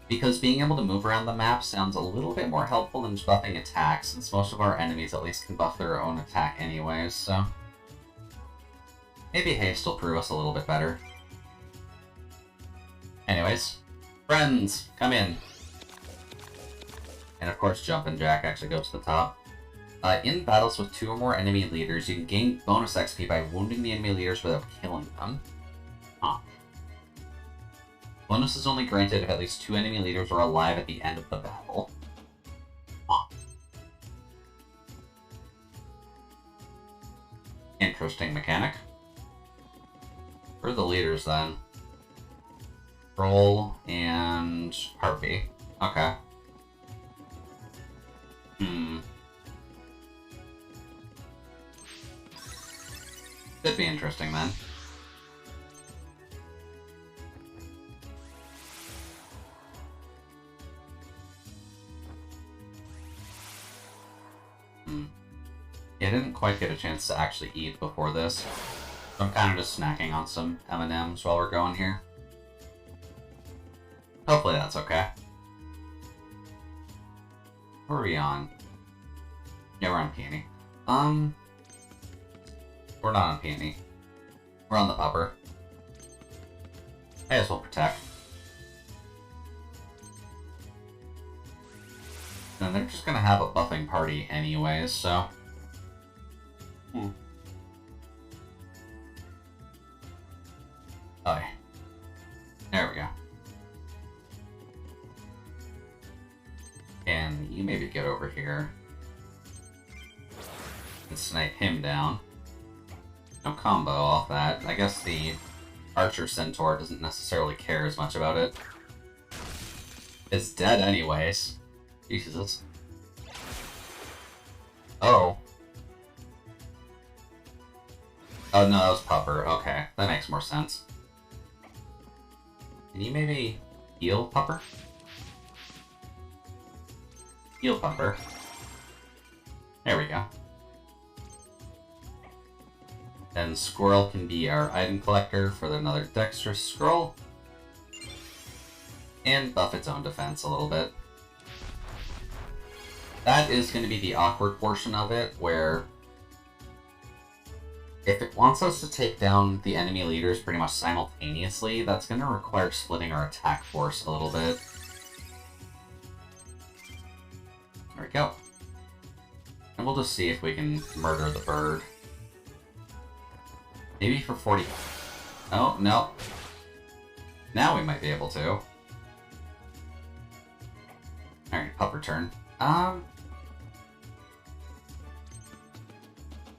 Because being able to move around the map sounds a little bit more helpful than just buffing attacks, since most of our enemies at least can buff their own attack anyways, so... Maybe Haste will prove us a little bit better. Anyways, friends, come in. And of course, Jumpin' Jack actually goes to the top. In battles with 2 or more enemy leaders, you can gain bonus XP by wounding the enemy leaders without killing them. Huh. Bonus is only granted if at least 2 enemy leaders are alive at the end of the battle. interesting mechanic. Where are the leaders then? Troll and Harpy. Okay. Could be interesting then. Yeah, I didn't quite get a chance to actually eat before this. So I'm kind of just snacking on some M&Ms while we're going here. Hopefully that's okay. What are we on? Yeah, we're on Peony. We're not on Peony. We're on the Pupper. May as well protect. And they're just gonna have a buffing party anyways, so... Oh, yeah. There we go. And you maybe get over here and snipe him down. No combo off that. I guess the Archer Centaur doesn't necessarily care as much about it. It's dead anyways. Jesus. Oh. Oh no, that was Pupper. Okay, that makes more sense. Can you maybe heal Pupper? Heal Pupper. There we go. Then Squirrel can be our item collector for another Dexterous Scroll. And buff its own defense a little bit. That is going to be the awkward portion of it, where if it wants us to take down the enemy leaders pretty much simultaneously, that's going to require splitting our attack force a little bit. There we go. And we'll just see if we can murder the bird. Maybe for 40... Oh, no. Now we might be able to. Alright, Pupper turn.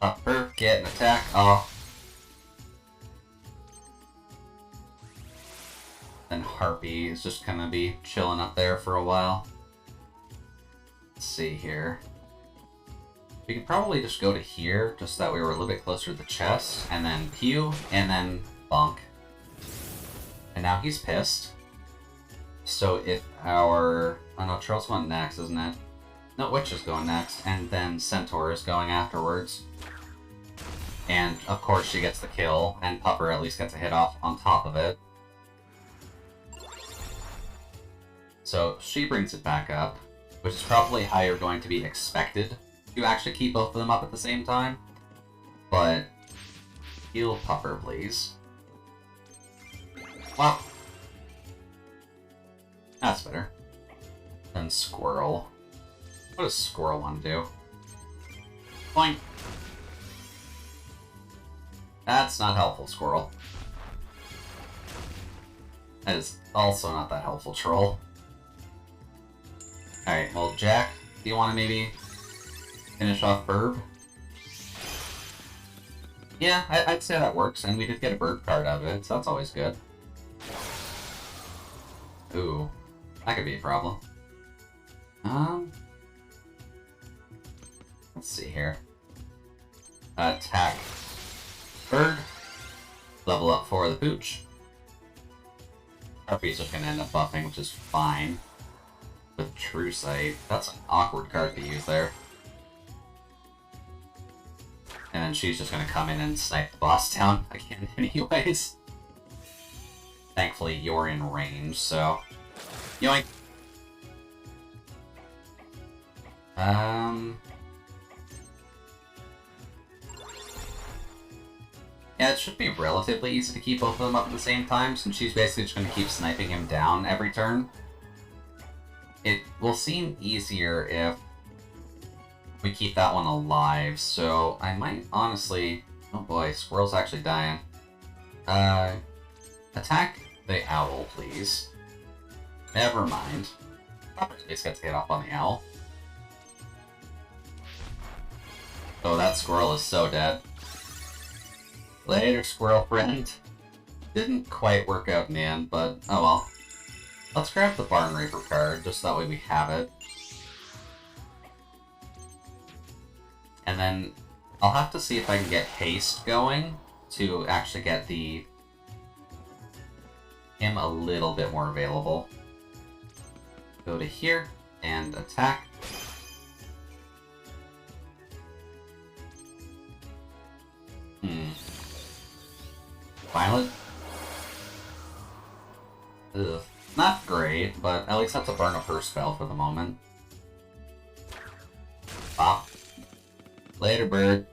Pupper, get an attack. Oh. Then Harpy is just gonna be chilling up there for a while. Let's see here. We could probably just go to here, just that we were a little bit closer to the chest, and then Pew, and then bonk. And now he's pissed. So if our... Oh no, Charles going next, isn't it? No, Witch is going next, and then Centaur is going afterwards. And, of course, she gets the kill, and Pupper at least gets a hit off on top of it. So she brings it back up, which is probably how you're going to be expected to actually keep both of them up at the same time. But heal Pupper, please. Well, that's better. Then Squirrel. What does Squirrel want to do? Boink. That's not helpful, Squirrel. That is also not that helpful, Troll. Alright, well, Jack, do you want to maybe finish off Burb? Yeah, I'd say that works, and we did get a bird card out of it, so that's always good. Ooh, that could be a problem. Let's see here. Attack bird. Level up for the pooch. Harpy's just gonna end up buffing, which is fine. With True Sight. That's an awkward card to use there. And then she's just gonna come in and snipe the boss down again anyways. Thankfully, you're in range, so... Yoink! Yeah, it should be relatively easy to keep both of them up at the same time, since she's basically just going to keep sniping him down every turn. It will seem easier if we keep that one alive, so I might honestly... Oh boy, Squirrel's actually dying. Attack the owl, please. Never mind. Pupper Space gets hit off on the owl. Oh, that squirrel is so dead. Later, squirrel friend. Didn't quite work out in the end, but oh well. Let's grab the Barn Raper card, just that way we have it. And then I'll have to see if I can get haste going to actually get him a little bit more available. Go to here and attack. Violet? Ugh. Not great, but at least that's a burn of her spell for the moment. Bop. Later, bird.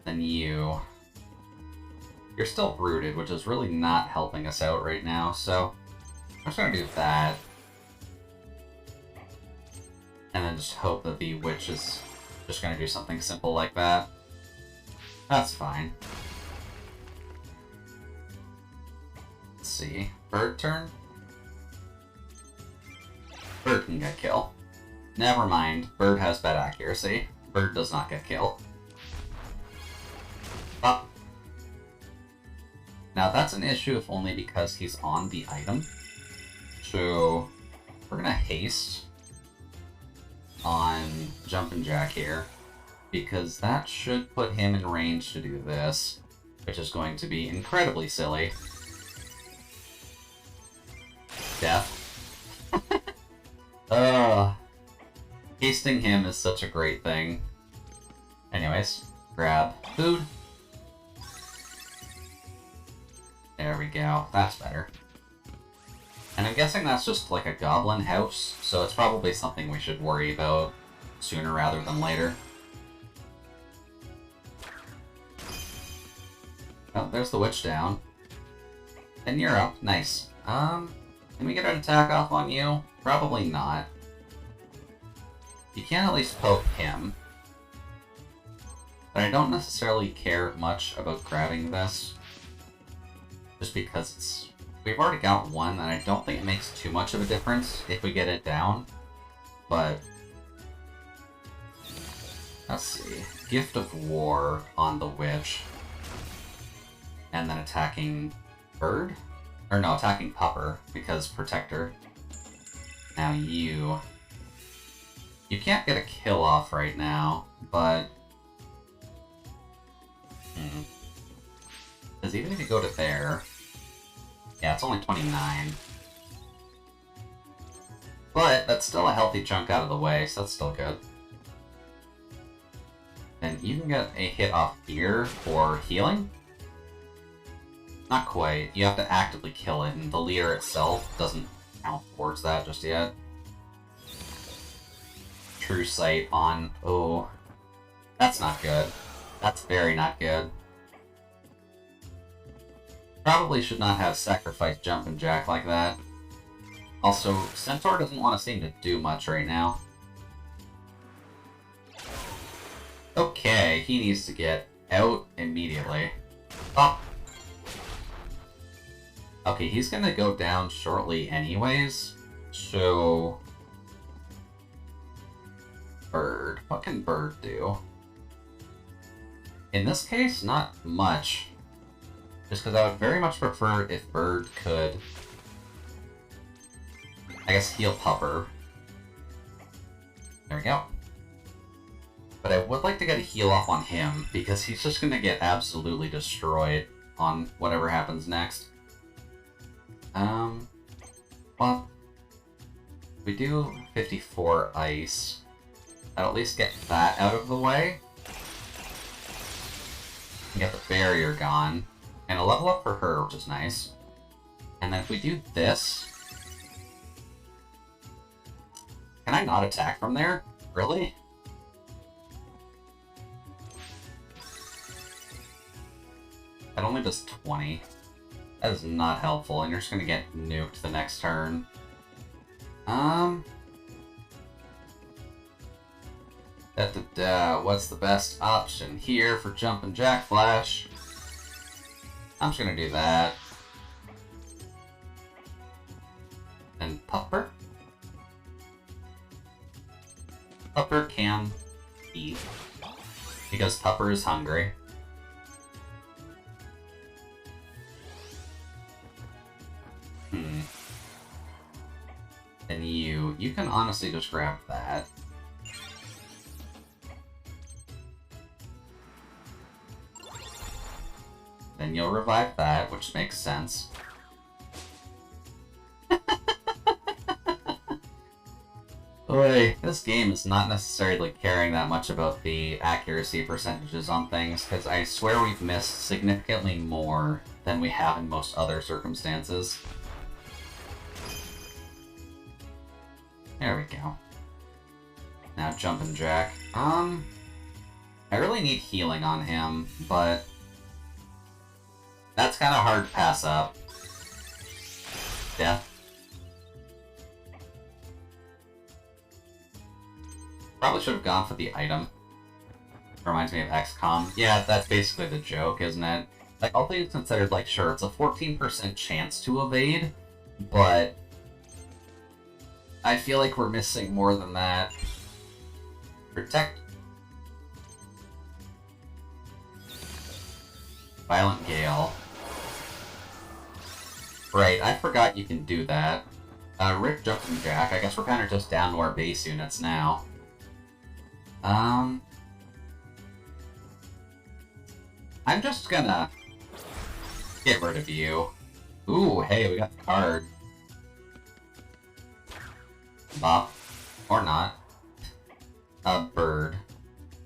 Then you. You're still rooted, which is really not helping us out right now, so I'm just gonna do that. And then just hope that the witch is just gonna do something simple like that. That's fine. Let's see. Bird turn? Bird can get kill. Never mind. Bird has bad accuracy. Bird does not get kill. Up. Now that's an issue if only because he's on the item. So we're gonna haste on Jumpin' Jack here, because that should put him in range to do this, which is going to be incredibly silly. Death. Hasting him is such a great thing. Anyways, grab food. There we go. That's better. And I'm guessing that's just like a goblin house, so it's probably something we should worry about sooner rather than later. Oh, there's the witch down. And you're up. Nice. Can we get an attack off on you? Probably not. You can at least poke him. But I don't necessarily care much about grabbing this. Just because we've already got one, and I don't think it makes too much of a difference if we get it down. But let's see. Gift of War on the witch. And then attacking bird? Or no, attacking pupper, because protector. Now you can't get a kill off right now, but because even if you go to there, yeah, it's only 29. But that's still a healthy chunk out of the way, so that's still good. Then you can get a hit off here for healing. Not quite. You have to actively kill it, and the leader itself doesn't count towards that just yet. True Sight on... Oh. That's not good. That's very not good. Probably should not have sacrificed Jumpin' Jack like that. Also, Centaur doesn't want to seem to do much right now. Okay, he needs to get out immediately. Oh. Okay, he's gonna go down shortly anyways, so... Bird. What can Bird do? In this case, not much. Just because I would very much prefer if Bird could, I guess, heal Pupper. There we go. But I would like to get a heal off on him, because he's just gonna get absolutely destroyed on whatever happens next. Well, we do 54 ice. I'll at least get that out of the way. And get the barrier gone. And a level up for her, which is nice. And then if we do this... Can I not attack from there? Really? That only does 20. That is not helpful, and you're just gonna get nuked the next turn. What's the best option here for Jumpin' Jack Flash? I'm just gonna do that. And Pupper. Pupper can eat, because Pupper is hungry. And you can honestly just grab that. Then you'll revive that, which makes sense. Boy, this game is not necessarily caring that much about the accuracy percentages on things, because I swear we've missed significantly more than we have in most other circumstances. There we go. Now Jumpin' Jack. I really need healing on him, but that's kind of hard to pass up. Death. Probably should have gone for the item. Reminds me of XCOM. Yeah, that's basically the joke, isn't it? Like, all things considered, like, sure, it's a 14% chance to evade, but I feel like we're missing more than that. Protect. Violent Gale. Right, I forgot you can do that. Rick, Jumpin' Jack. I guess we're kind of just down to our base units now. I'm just gonna get rid of you. Ooh, hey, we got the card. Bop. Or not. Bird.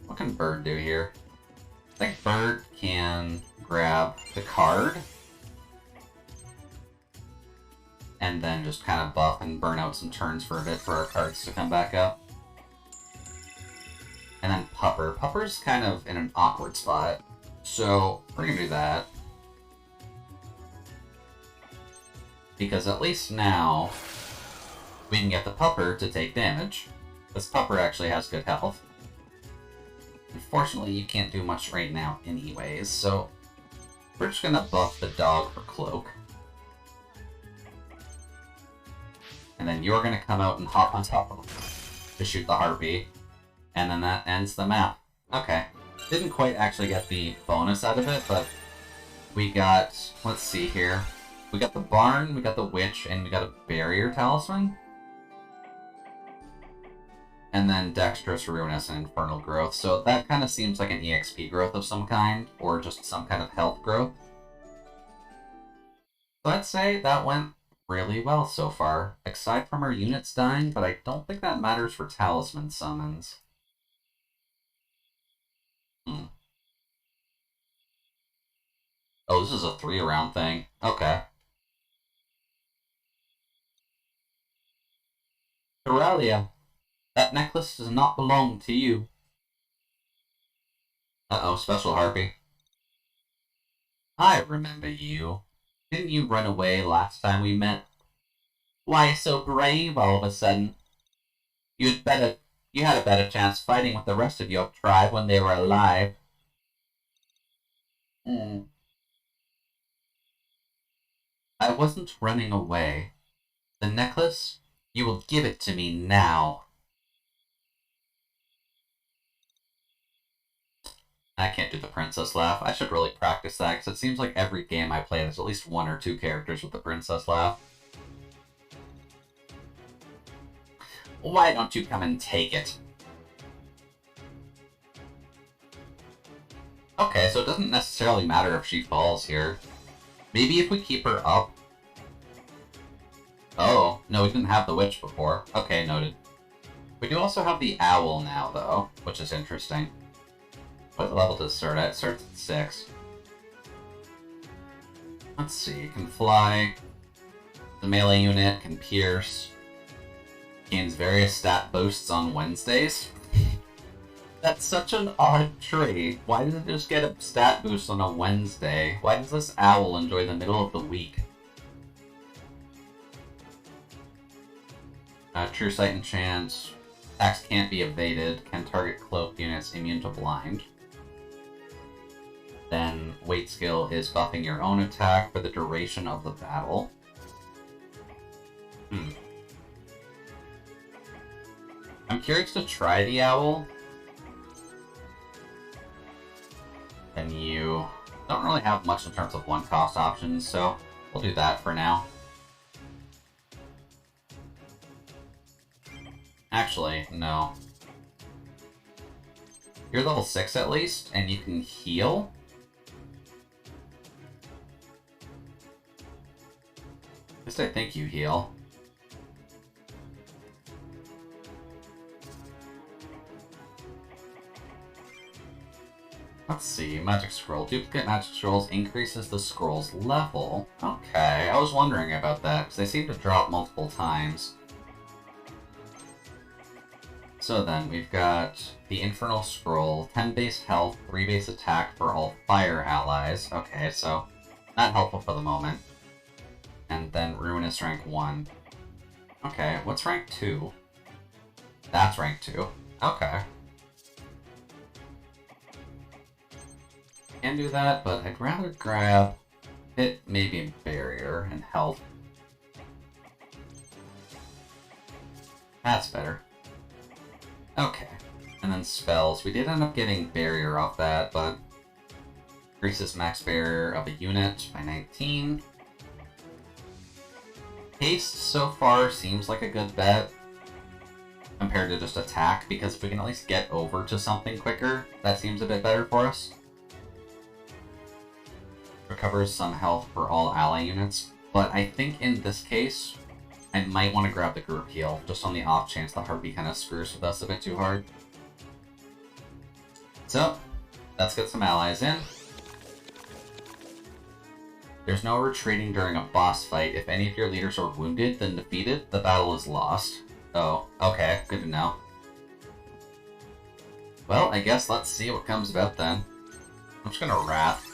What can Bird do here? I think Bird can grab the card. And then just kind of buff and burn out some turns for a bit for our cards to come back up. And then Pupper. Pupper's kind of in an awkward spot. So, we're gonna do that. Because at least now, we can get the Pupper to take damage. This Pupper actually has good health. Unfortunately, you can't do much right now anyways, so we're just gonna buff the dog for Cloak. And then you're gonna come out and hop on top of him to shoot the Harpy. And then that ends the map. Okay. Didn't quite actually get the bonus out of it, but we got, let's see here. We got the Barn, we got the Witch, and we got a Barrier Talisman. And then Dexterous, Ruinous, and Infernal Growth. So that kind of seems like an EXP growth of some kind, or just some kind of health growth. So I'd say that went really well so far, aside from our units dying, but I don't think that matters for Talisman summons. Oh, this is a 3-round thing. Okay. Aurelia, that necklace does not belong to you. Uh-oh, Special Harpy. I remember you. Didn't you run away last time we met? Why so brave all of a sudden? You had a better chance fighting with the rest of your tribe when they were alive. I wasn't running away. The necklace? You will give it to me now. I can't do the princess laugh. I should really practice that, because it seems like every game I play there's at least 1 or 2 characters with the princess laugh. Why don't you come and take it? Okay, so it doesn't necessarily matter if she falls here. Maybe if we keep her up. Oh, no, we didn't have the witch before. Okay, noted. We do also have the owl now, though, which is interesting. What level does it start at? It starts at 6. Let's see, it can fly. The melee unit can pierce. Gains various stat boosts on Wednesdays. That's such an odd trait. Why does it just get a stat boost on a Wednesday? Why does this owl enjoy the middle of the week? True Sight enchant. Attacks can't be evaded. Can target cloak units immune to blind. Then Weight skill is buffing your own attack for the duration of the battle. I'm curious to try the owl. And you don't really have much in terms of 1-cost options, so we'll do that for now. Actually, no. You're level 6 at least, and you can heal? At least I think you heal. Let's see, magic scroll. Duplicate magic scrolls increases the scroll's level. Okay, I was wondering about that, because they seem to drop multiple times. So then, we've got the Infernal Scroll, 10 base health, 3 base attack for all fire allies. Okay, so not helpful for the moment. And then Ruinous rank 1. Okay, what's rank 2? That's rank 2. Okay. Can do that, but I'd rather grab Hit, maybe Barrier, and Health. That's better. Okay, and then spells. We did end up getting Barrier off that, but increases max barrier of a unit by 19. Haste so far seems like a good bet compared to just attack, because if we can at least get over to something quicker, that seems a bit better for us. Recovers some health for all ally units, but I think in this case, I might want to grab the group heal, just on the off chance the Harpy kind of screws with us a bit too hard. So, let's get some allies in. There's no retreating during a boss fight. If any of your leaders are wounded, then defeated, the battle is lost. Oh, okay, good to know. Well, I guess let's see what comes about then. I'm just gonna Wrath.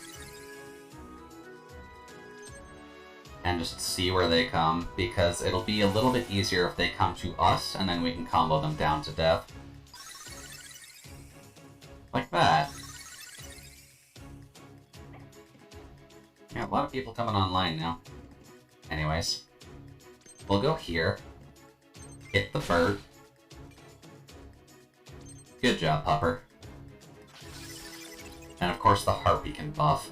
And just see where they come, because it'll be a little bit easier if they come to us, and then we can combo them down to death. Like that. Yeah, a lot of people coming online now. Anyways. We'll go here. Hit the bird. Good job, Pupper. And of course the Harpy can buff.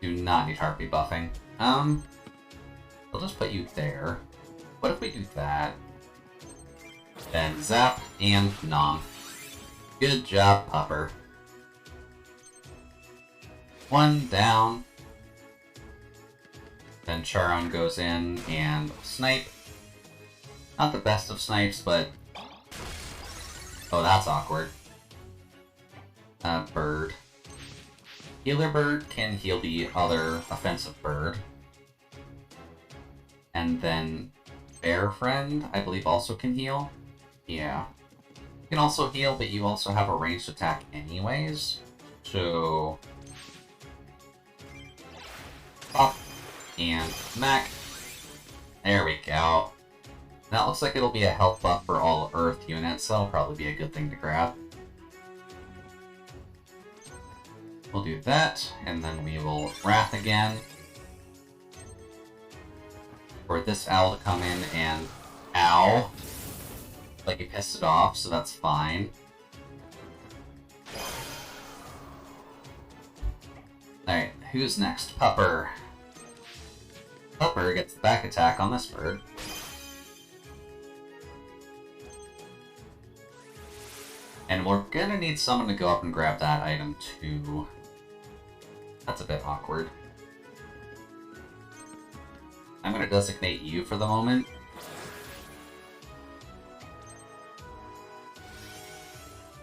Do not need Harpy buffing. We'll just put you there. What if we do that? Then Zap and Nom. Good job, Pupper. One down. Then Charon goes in and Snipe. Not the best of snipes, but... Oh, that's awkward. Bird. Healer Bird can heal the other offensive bird. And then Bear Friend, I believe, also can heal. Yeah. You can also heal, but you also have a ranged attack anyways. So... Pop. And Mac. There we go. That looks like it'll be a health buff for all Earth units, so that'll probably be a good thing to grab. We'll do that, and then we will Wrath again. For this owl to come in and... Ow! Like he pissed it off, so that's fine. Alright, who's next? Pupper. Pupper gets the back attack on this bird. And we're gonna need someone to go up and grab that item too. That's a bit awkward. I'm gonna designate you for the moment.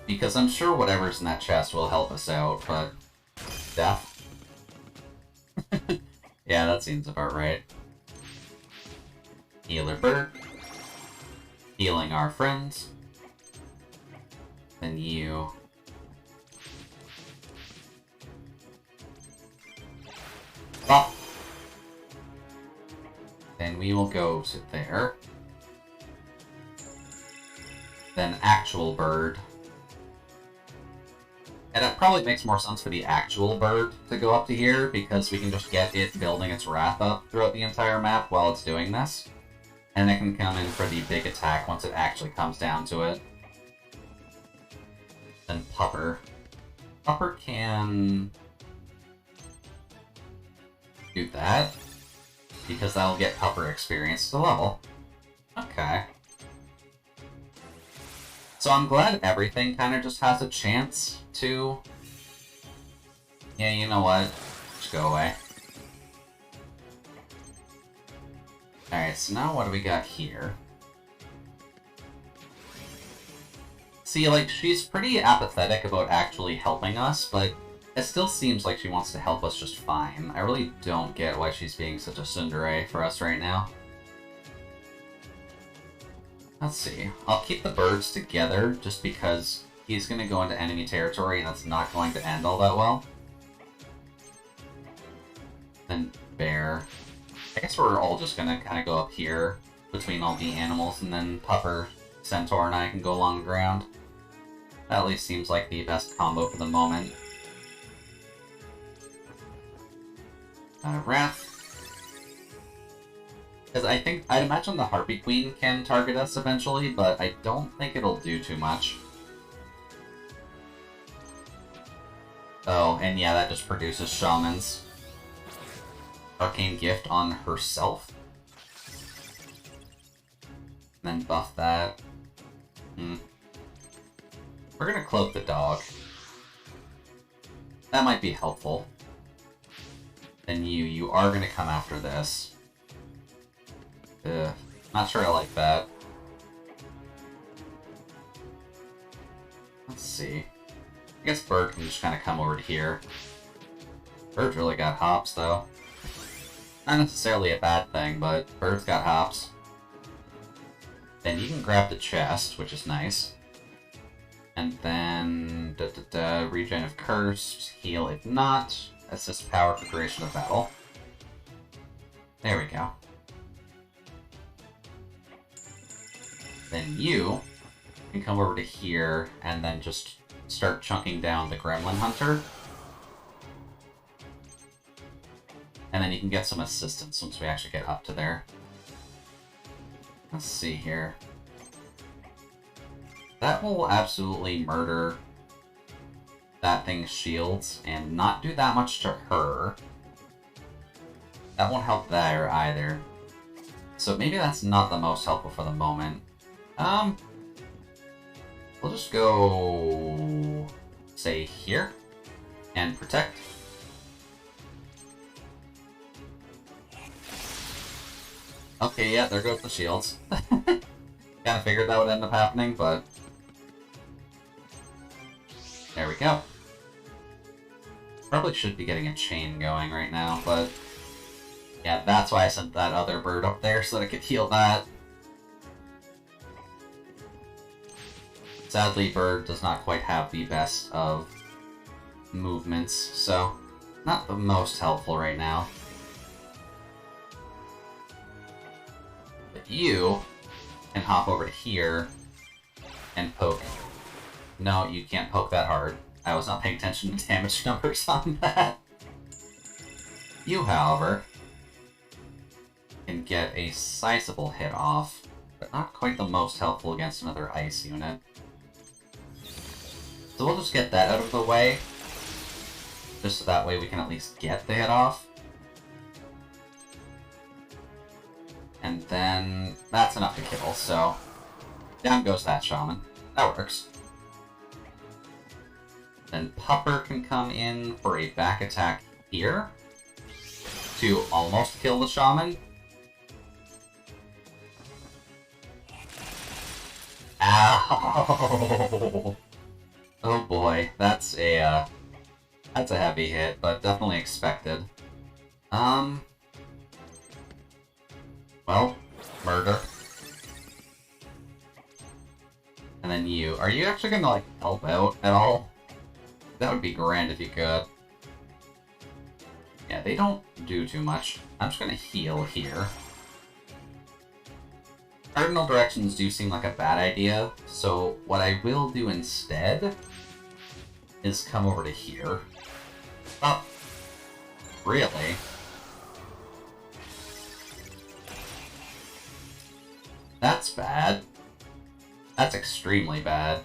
Because I'm sure whatever's in that chest will help us out, but... Death? Yeah, that seems about right. Healer Bird. Healing our friends. Then you... Pop! Then we will go to there. Then actual bird. And it probably makes more sense for the actual bird to go up to here, because we can just get it building its wrath up throughout the entire map while it's doing this. And it can come in for the big attack once it actually comes down to it. Then Pupper. Pupper can... do that, because that'll get Pupper experience to level. Okay. So I'm glad everything kind of just has a chance to... Yeah, you know what? Just go away. Alright, so now what do we got here? See, like, she's pretty apathetic about actually helping us, but it still seems like she wants to help us just fine. I really don't get why she's being such a tsundere for us right now. Let's see. I'll keep the birds together just because he's going to go into enemy territory and that's not going to end all that well. Then bear. I guess we're all just going to kind of go up here between all the animals, and then Pupper, Centaur, and I can go along the ground. That at least seems like the best combo for the moment. Wrath. Because I'd imagine the Harpy Queen can target us eventually, but I don't think it'll do too much. Oh, and yeah, that just produces Shamans. Arcane Gift on herself. And then buff that. We're gonna cloak the dog. That might be helpful. Then you are gonna come after this. Not sure I like that. Let's see. I guess Bird can just kind of come over to here. Bird's really got hops, though. Not necessarily a bad thing, but Bird's got hops. Then you can grab the chest, which is nice. And then... regen if cursed, heal if not, assist power for duration of battle. There we go. Then you can come over to here and then just start chunking down the Gremlin Hunter. And then you can get some assistance once we actually get up to there. Let's see here. That will absolutely murder that thing's shields and not do that much to her. That won't help there either. So maybe that's not the most helpful for the moment. We'll just go, say, here, and protect. Okay, yeah, there goes the shields. Kinda figured that would end up happening, but... There we go. Probably should be getting a chain going right now, but... Yeah, that's why I sent that other bird up there, so that I could heal that. Sadly, Bird does not quite have the best of movements, so not the most helpful right now. But you can hop over to here and poke. No, you can't poke that hard. I was not paying attention to damage numbers on that. You, however, can get a sizable hit off, but not quite the most helpful against another ice unit. So we'll just get that out of the way, just so that way we can at least get the hit off. And then that's enough to kill, so down goes that shaman. That works. Then Pupper can come in for a back attack here to almost kill the shaman. Ow! Oh boy, that's a heavy hit, but definitely expected. Well, murder. And then you. Are you actually gonna, like, help out at all? That would be grand if you could. Yeah, they don't do too much. I'm just gonna heal here. Cardinal directions do seem like a bad idea, so what I will do instead is come over to here. Oh, really? That's bad. That's extremely bad.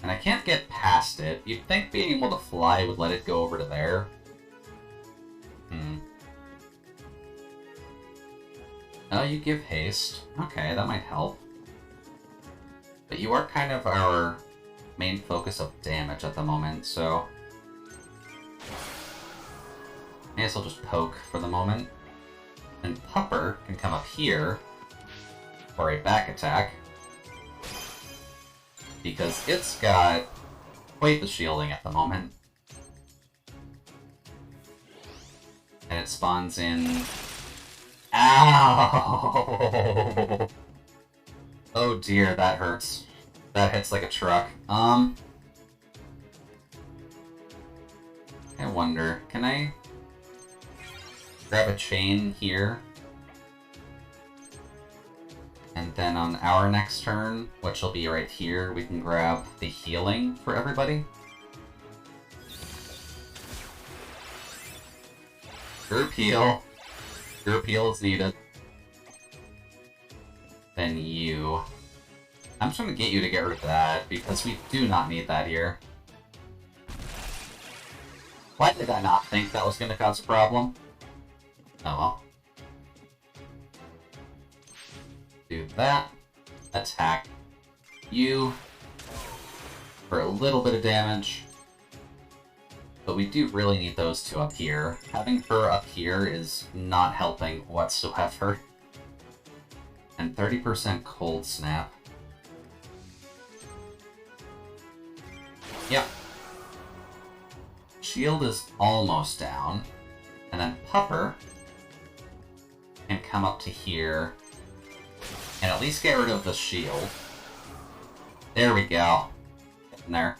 And I can't get past it. You'd think being able to fly would let it go over to there. Oh, you give haste. Okay, that might help. But you are kind of our main focus of damage at the moment, so... I guess I'll just poke for the moment. And Pupper can come up here for a back attack. Because it's got quite the shielding at the moment. And it spawns in... Ow! Oh dear, that hurts. That hits like a truck. I wonder, can I grab a chain here? And then on our next turn, which will be right here, we can grab the healing for everybody. Group heal. Group heal is needed. Then you. I'm just gonna get you to get rid of that, because we do not need that here. Why did I not think that was gonna cause a problem? Oh well. Do that. Attack you for a little bit of damage. But we do really need those two up here. Having her up here is not helping whatsoever. And 30% cold snap. Yep. Shield is almost down. And then Pupper can come up to here and at least get rid of the shield. There we go. Getting there.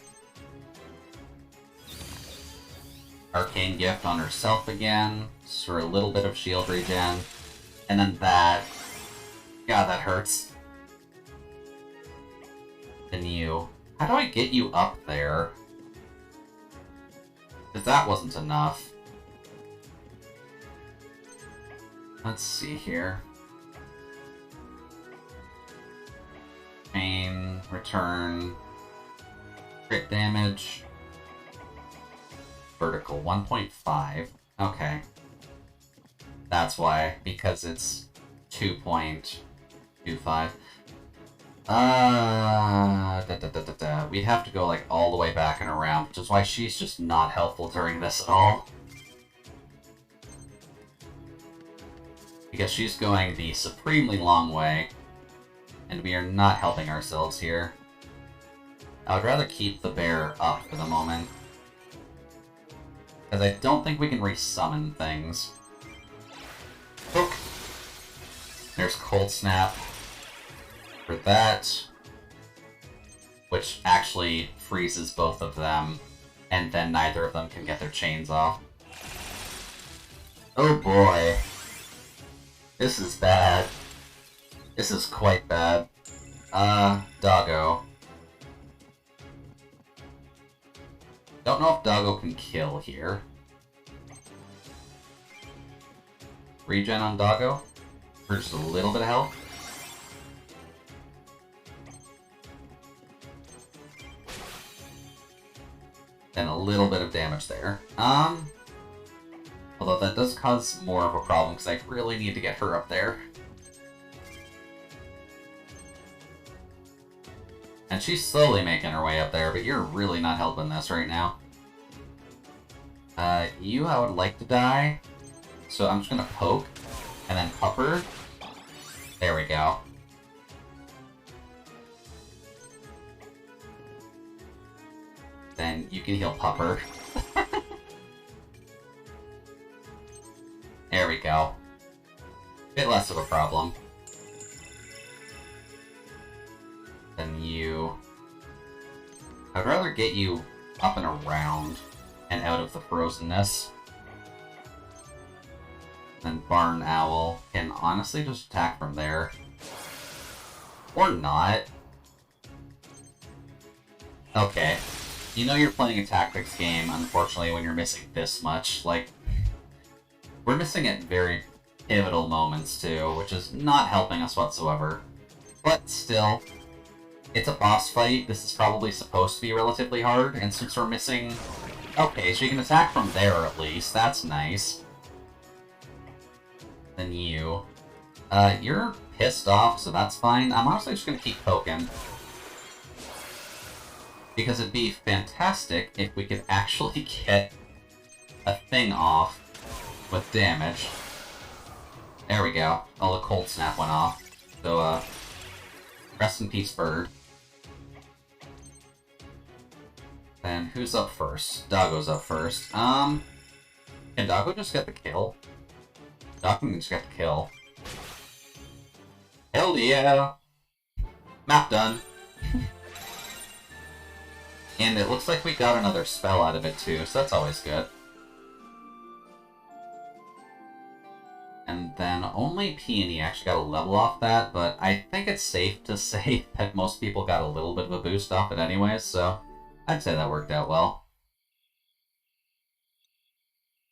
Arcane Gift on herself again, just for a little bit of shield regen. And then that. God, that hurts. Then you. How do I get you up there? Because that wasn't enough. Let's see here. Pain, return, crit damage, vertical 1.5. Okay. That's why, because it's 2.25. We'd have to go like all the way back and around, which is why she's just not helpful during this at all. Because she's going the supremely long way, and we are not helping ourselves here. I would rather keep the bear up for the moment, because I don't think we can resummon things. Hook! There's Cold Snap for that, which actually freezes both of them, and then neither of them can get their chains off. Oh boy. This is bad. This is quite bad. Doggo. Don't know if Doggo can kill here. Regen on Doggo for just a little bit of health. And a little bit of damage there. Although that does cause more of a problem because I really need to get her up there. And she's slowly making her way up there, but you're really not helping this right now. You, I would like to die. So I'm just gonna poke, and then Pupper. There we go. Then you can heal Pupper. There we go. Bit less of a problem. Then you... I'd rather get you up and around and out of the frozenness. Then Barn Owl can honestly just attack from there. Or not. Okay. You know you're playing a tactics game, unfortunately, when you're missing this much. Like, we're missing at very pivotal moments, too, which is not helping us whatsoever. But still, it's a boss fight. This is probably supposed to be relatively hard, and since we're missing... Okay, so you can attack from there, at least. That's nice. Then you... You're pissed off, so that's fine. I'm honestly just gonna keep poking. Because it'd be fantastic if we could actually get a thing off with damage. There we go. Oh, the cold snap went off. So, rest in peace, bird. And who's up first? Doggo's up first. Can Doggo just get the kill? Doggo can just get the kill. Hell yeah! Map done. And it looks like we got another spell out of it too, so that's always good. And then only Peony actually got a level off that, but I think it's safe to say that most people got a little bit of a boost off it anyways, so I'd say that worked out well.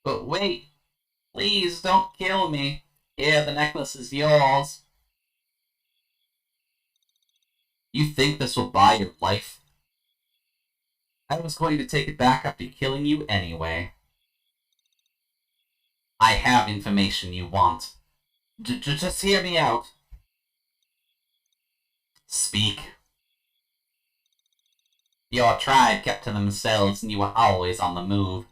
But wait! Please don't kill me! Here, the necklace is yours! You think this will buy your life? I was going to take it back after killing you anyway. I have information you want. Just hear me out. Speak. Your tribe kept to themselves and you were always on the move.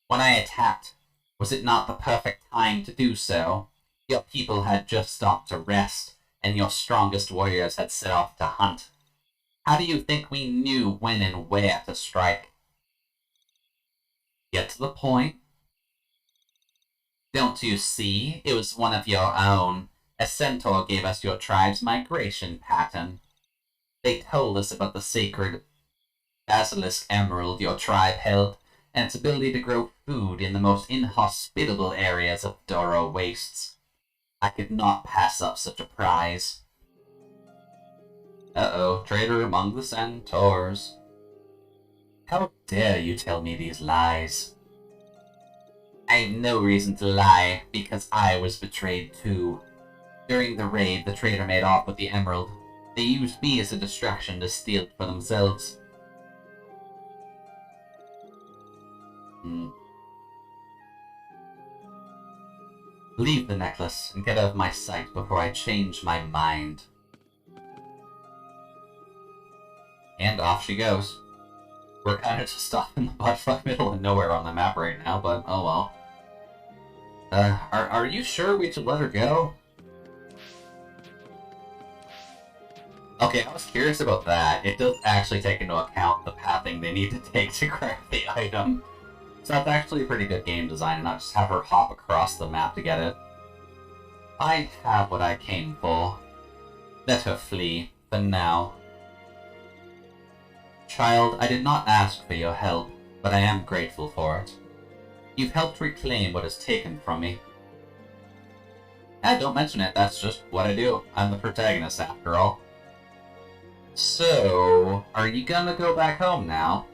When I attacked, was it not the perfect time to do so? Your people had just stopped to rest, and your strongest warriors had set off to hunt. How do you think we knew when and where to strike? Get to the point. Don't you see? It was one of your own. A centaur gave us your tribe's migration pattern. They told us about the sacred basilisk emerald your tribe held, and its ability to grow food in the most inhospitable areas of Doro wastes. I could not pass up such a prize. Uh-oh, traitor among the centaurs. How dare you tell me these lies? I have no reason to lie, because I was betrayed too. During the raid, the traitor made off with the emerald. They used me as a distraction to steal it for themselves. Leave the necklace and get out of my sight before I change my mind. And off she goes. We're kind of just off in the buttfuck middle of nowhere on the map right now, but oh well. Are you sure we should let her go? Okay, I was curious about that. It does actually take into account the pathing they need to take to grab the item. So that's actually a pretty good game design, and not just have her hop across the map to get it. I have what I came for. Let her flee, for now. Child, I did not ask for your help, but I am grateful for it. You've helped reclaim what is taken from me. Don't mention it, that's just what I do. I'm the protagonist, after all. So, are you gonna go back home now?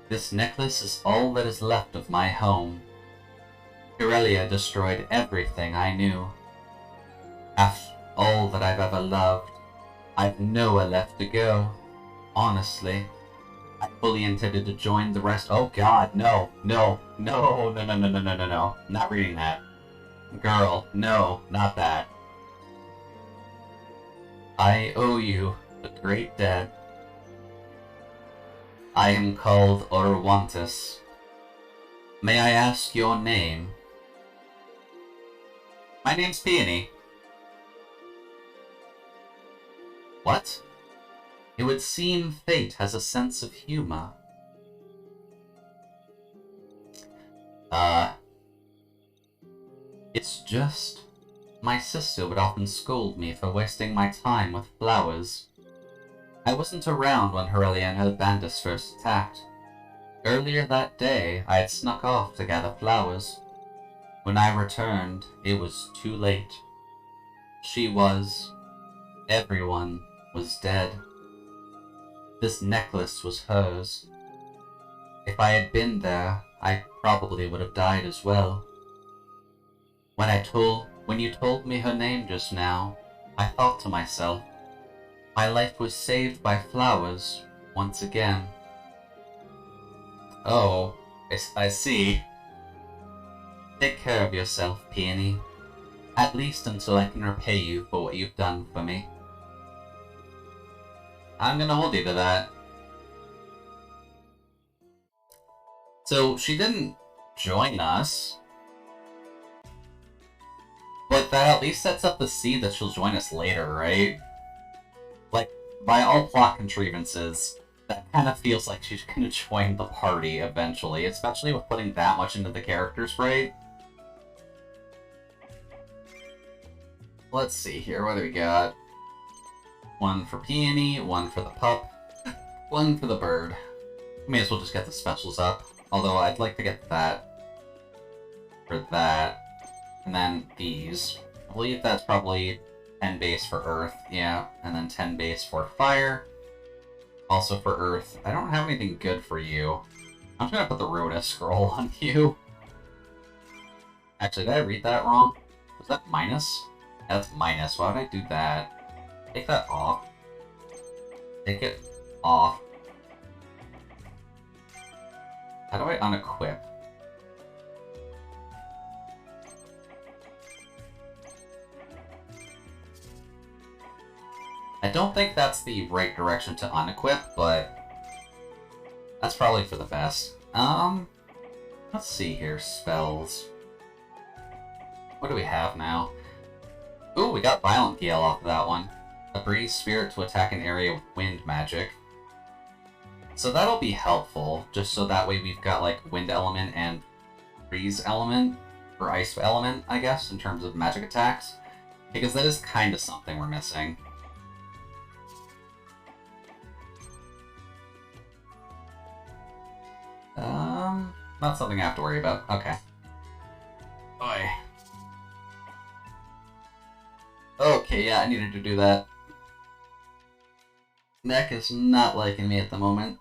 This necklace is all that is left of my home. Aurelia destroyed everything I knew. After all that I've ever loved, I've nowhere left to go. Honestly, I fully intended to join the rest. Oh god, no, no, no, no, no, no, no, no, no, no. Not reading that. Girl, no, not that. I owe you the great debt. I am called Orowantis. May I ask your name? My name's Peony. What? It would seem fate has a sense of humor. It's just... my sister would often scold me for wasting my time with flowers. I wasn't around when Aurelia and her bandits first attacked. Earlier that day, I had snuck off to gather flowers. When I returned, it was too late. She was... everyone was dead. This necklace was hers. If I had been there, I probably would have died as well. When you told me her name just now, I thought to myself, my life was saved by flowers once again. Oh, I see. Take care of yourself, Peony. At least until I can repay you for what you've done for me. I'm gonna hold you to that. So, she didn't join us. But that at least sets up the seed that she'll join us later, right? Like, by all plot contrivances, that kind of feels like she's gonna join the party eventually, especially with putting that much into the characters, right? Let's see here, what do we got? One for Peony, one for the pup, one for the bird. May as well just get the specials up. Although I'd like to get that for that. And then these. I believe that's probably 10 base for Earth, yeah. And then 10 base for Fire. Also for Earth. I don't have anything good for you. I'm just gonna put the Rhoda scroll on you. Actually, did I read that wrong? Was that minus? Yeah, that's minus. Why would I do that? Take that off. Take it off. How do I unequip? I don't think that's the right direction to unequip, but that's probably for the best. Let's see here. Spells. What do we have now? Ooh, we got Violent Gale off of that one. A breeze spirit to attack an area with wind magic. So that'll be helpful, just so that way we've got like wind element and breeze element, or ice element, I guess, in terms of magic attacks. Because that is kind of something we're missing. Not something I have to worry about. Okay. Oi. Okay, yeah, I needed to do that. Neck is not liking me at the moment.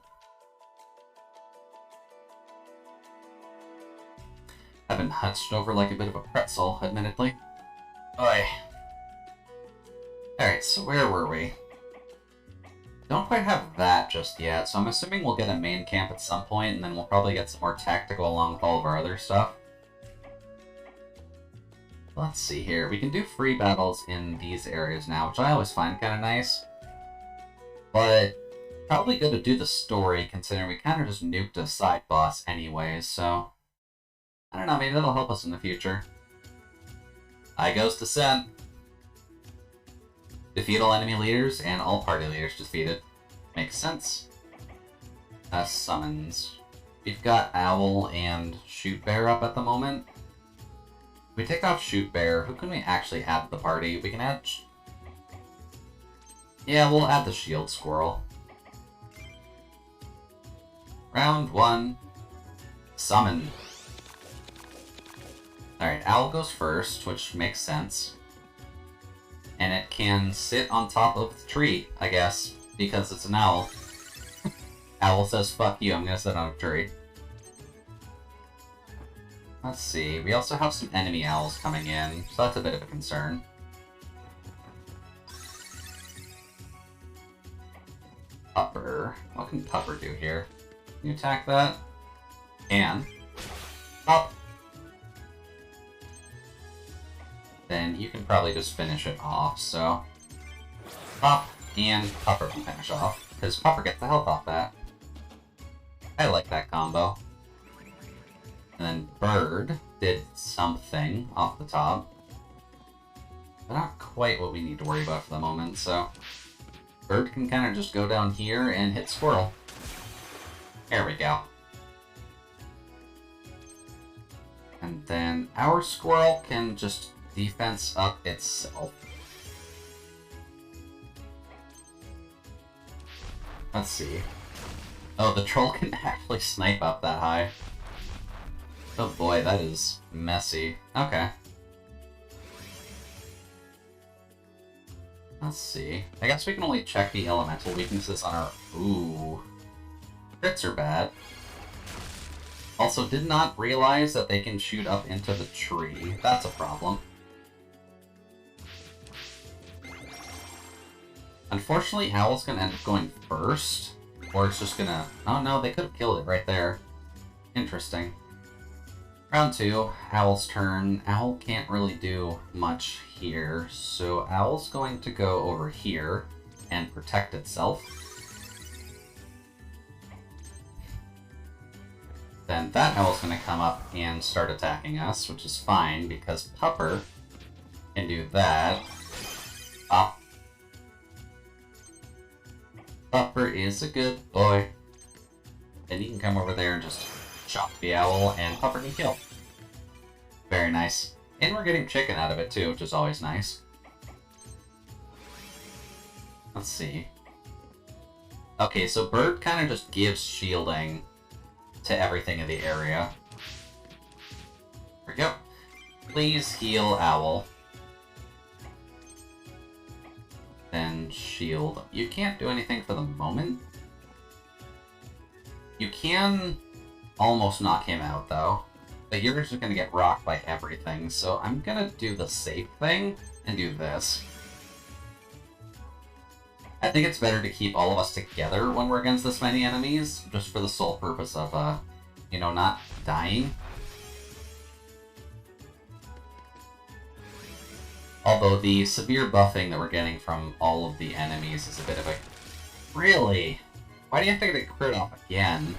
I've been hunched over like a bit of a pretzel, admittedly. Oi. Alright, so where were we? Don't quite have that just yet, so I'm assuming we'll get a main camp at some point, and then we'll probably get some more tactical along with all of our other stuff. Let's see here. We can do free battles in these areas now, which I always find kind of nice. But probably good to do the story, considering we kind of just nuked a side boss anyways, so I don't know, maybe that'll help us in the future. I goes to Sen. Defeat all enemy leaders and all party leaders defeated. Makes sense. Summons. We've got Owl and Shoot Bear up at the moment. If we take off Shoot Bear, who can we actually add to the party? We can add... Yeah, we'll add the Shield Squirrel. Round 1. Summon. Alright, Owl goes first, which makes sense. And it can sit on top of the tree, I guess, because it's an owl. Owl says, fuck you, I'm gonna sit on a tree. Let's see, we also have some enemy owls coming in, so that's a bit of a concern. Pupper. What can Pupper do here? Can you attack that? And up. Then you can probably just finish it off, so... Pop and Pupper can finish off, because Pupper gets the health off that. I like that combo. And then Bird did something off the top. But not quite what we need to worry about for the moment, so... Bird can kind of just go down here and hit Squirrel. There we go. And then our Squirrel can just defense up itself. Let's see. Oh, the troll can actually snipe up that high. Oh boy, that is messy. Okay. Let's see. I guess we can only check the elemental weaknesses on our... Ooh. Crits are bad. Also, did not realize that they can shoot up into the tree. That's a problem. Unfortunately, Owl's gonna end up going first. Or it's just gonna... Oh no, they could have killed it right there. Interesting. Round 2, Owl's turn. Owl can't really do much here, so Owl's going to go over here and protect itself. Then that Owl's going to come up and start attacking us, which is fine, because Pupper can do that. Ah. Pupper is a good boy. And you can come over there and just chop the owl, and Pupper can kill. Very nice. And we're getting chicken out of it too, which is always nice. Let's see. Okay, so Bird kind of just gives shielding to everything in the area. There we go. Please heal Owl. Then shield. You can't do anything for the moment. You can almost knock him out, though. But you're just gonna get rocked by everything, so I'm gonna do the safe thing and do this. I think it's better to keep all of us together when we're against this many enemies, just for the sole purpose of, you know, not dying. Although the severe buffing that we're getting from all of the enemies is a bit of a... Really? Why do you have to get a crit off again?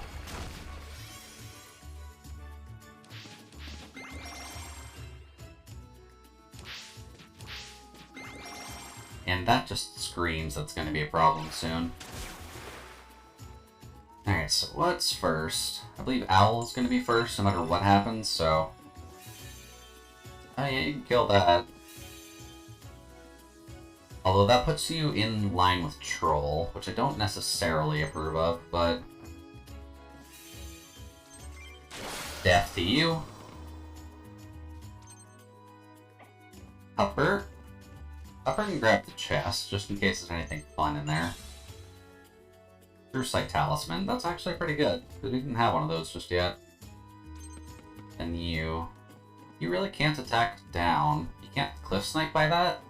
And that just screams that's going to be a problem soon. Alright, so what's first? I believe Owl is going to be first no matter what happens, so... Oh yeah, you can kill that. Although that puts you in line with Troll, which I don't necessarily approve of, but... Death to you. Pupper. Pupper can grab the chest, just in case there's anything fun in there. True Sight Talisman. That's actually pretty good, because we didn't have one of those just yet. And you... You really can't attack down. You can't cliff snipe by that?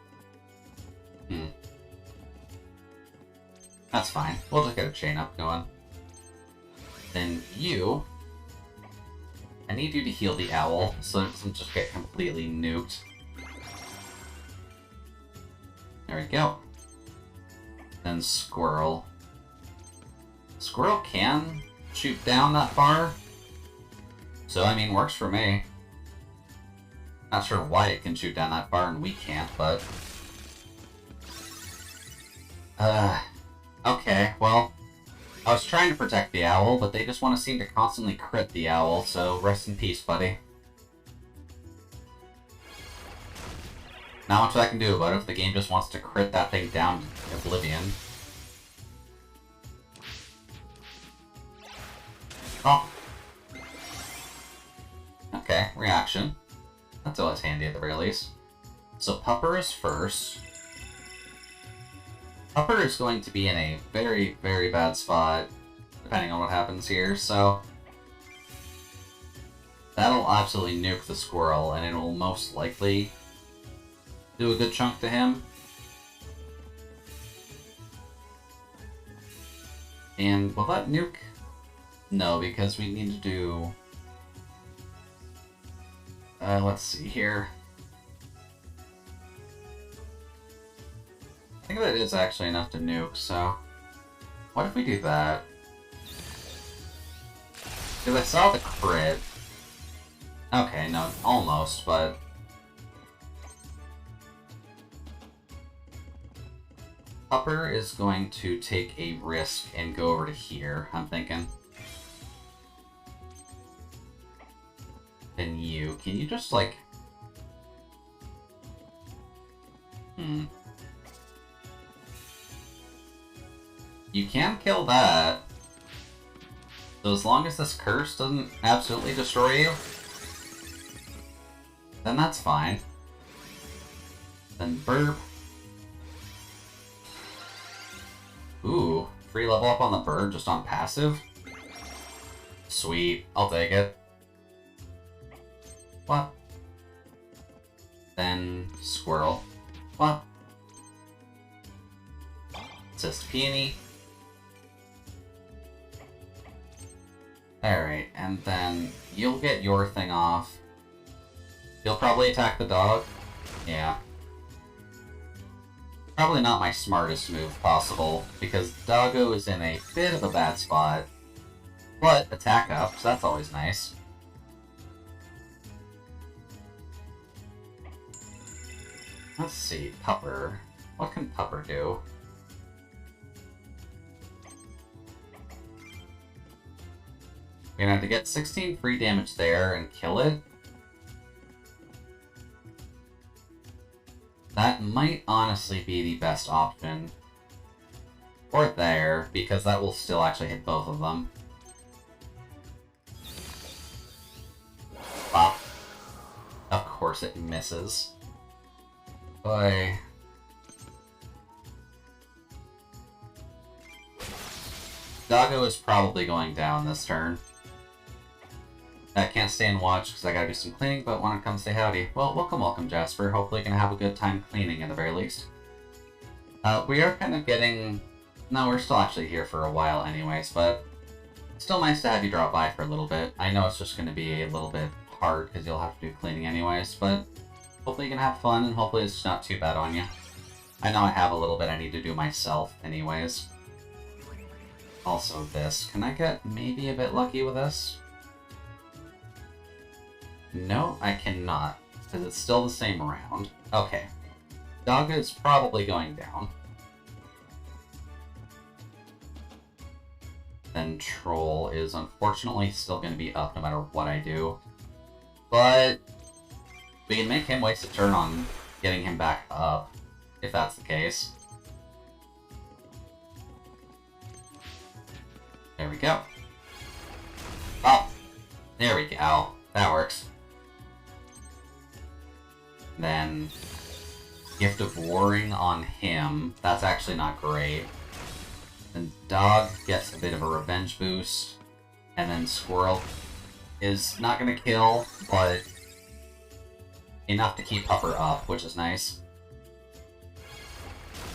That's fine. We'll just get a chain up going. Then you... I need you to heal the owl, so it doesn't just get completely nuked. There we go. Then Squirrel. Squirrel can shoot down that far. So, I mean, works for me. Not sure why it can shoot down that far and we can't, but... Okay, well... I was trying to protect the owl, but they just want to seem to constantly crit the owl, so rest in peace, buddy. Not much I can do about it if the game just wants to crit that thing down to oblivion. Oh. Okay, reaction. That's always handy at the very least. So Pupper is first. Pupper is going to be in a very, very bad spot, depending on what happens here, so... That'll absolutely nuke the squirrel, and it will most likely do a good chunk to him. And will that nuke? No, because we need to do... let's see here. I think that is actually enough to nuke, so... What if we do that? Because I saw the crit. Okay, no, almost, but... Pupper is going to take a risk and go over to here, I'm thinking. Then you, can you just, like... You can kill that. So as long as this curse doesn't absolutely destroy you, then that's fine. Then burp. Ooh, free level up on the bird just on passive? Sweet, I'll take it. What? Then squirrel. What? Assist peony. Alright, and then you'll get your thing off. You'll probably attack the dog. Yeah. Probably not my smartest move possible, because Doggo is in a bit of a bad spot. But attack up, so that's always nice. Let's see, Pupper. What can Pupper do? We're gonna have to get 16 free damage there and kill it. That might honestly be the best option. Or there, because that will still actually hit both of them. Wow. Of course it misses. Boy. Doggo is probably going down this turn. I can't stay and watch because I gotta do some cleaning, but want to come say howdy. Well, welcome, Jasper. Hopefully you can have a good time cleaning at the very least. We are kind of getting... No, we're still actually here for a while anyways, but... Still nice to have you drop by for a little bit. I know it's just going to be a little bit hard because you'll have to do cleaning anyways, but... Hopefully you can have fun, and hopefully it's not too bad on you. I know I have a little bit I need to do myself anyways. Also this. Can I get maybe a bit lucky with this? No, I cannot, because it's still the same round. Okay. Doggo is probably going down. Then Troll is unfortunately still going to be up no matter what I do. But we can make him waste a turn on getting him back up, if that's the case. There we go. Oh, there we go. That works. Then Gift of Warring on him. That's actually not great. Then Dog gets a bit of a revenge boost. And then Squirrel is not going to kill, but enough to keep Pupper up, which is nice.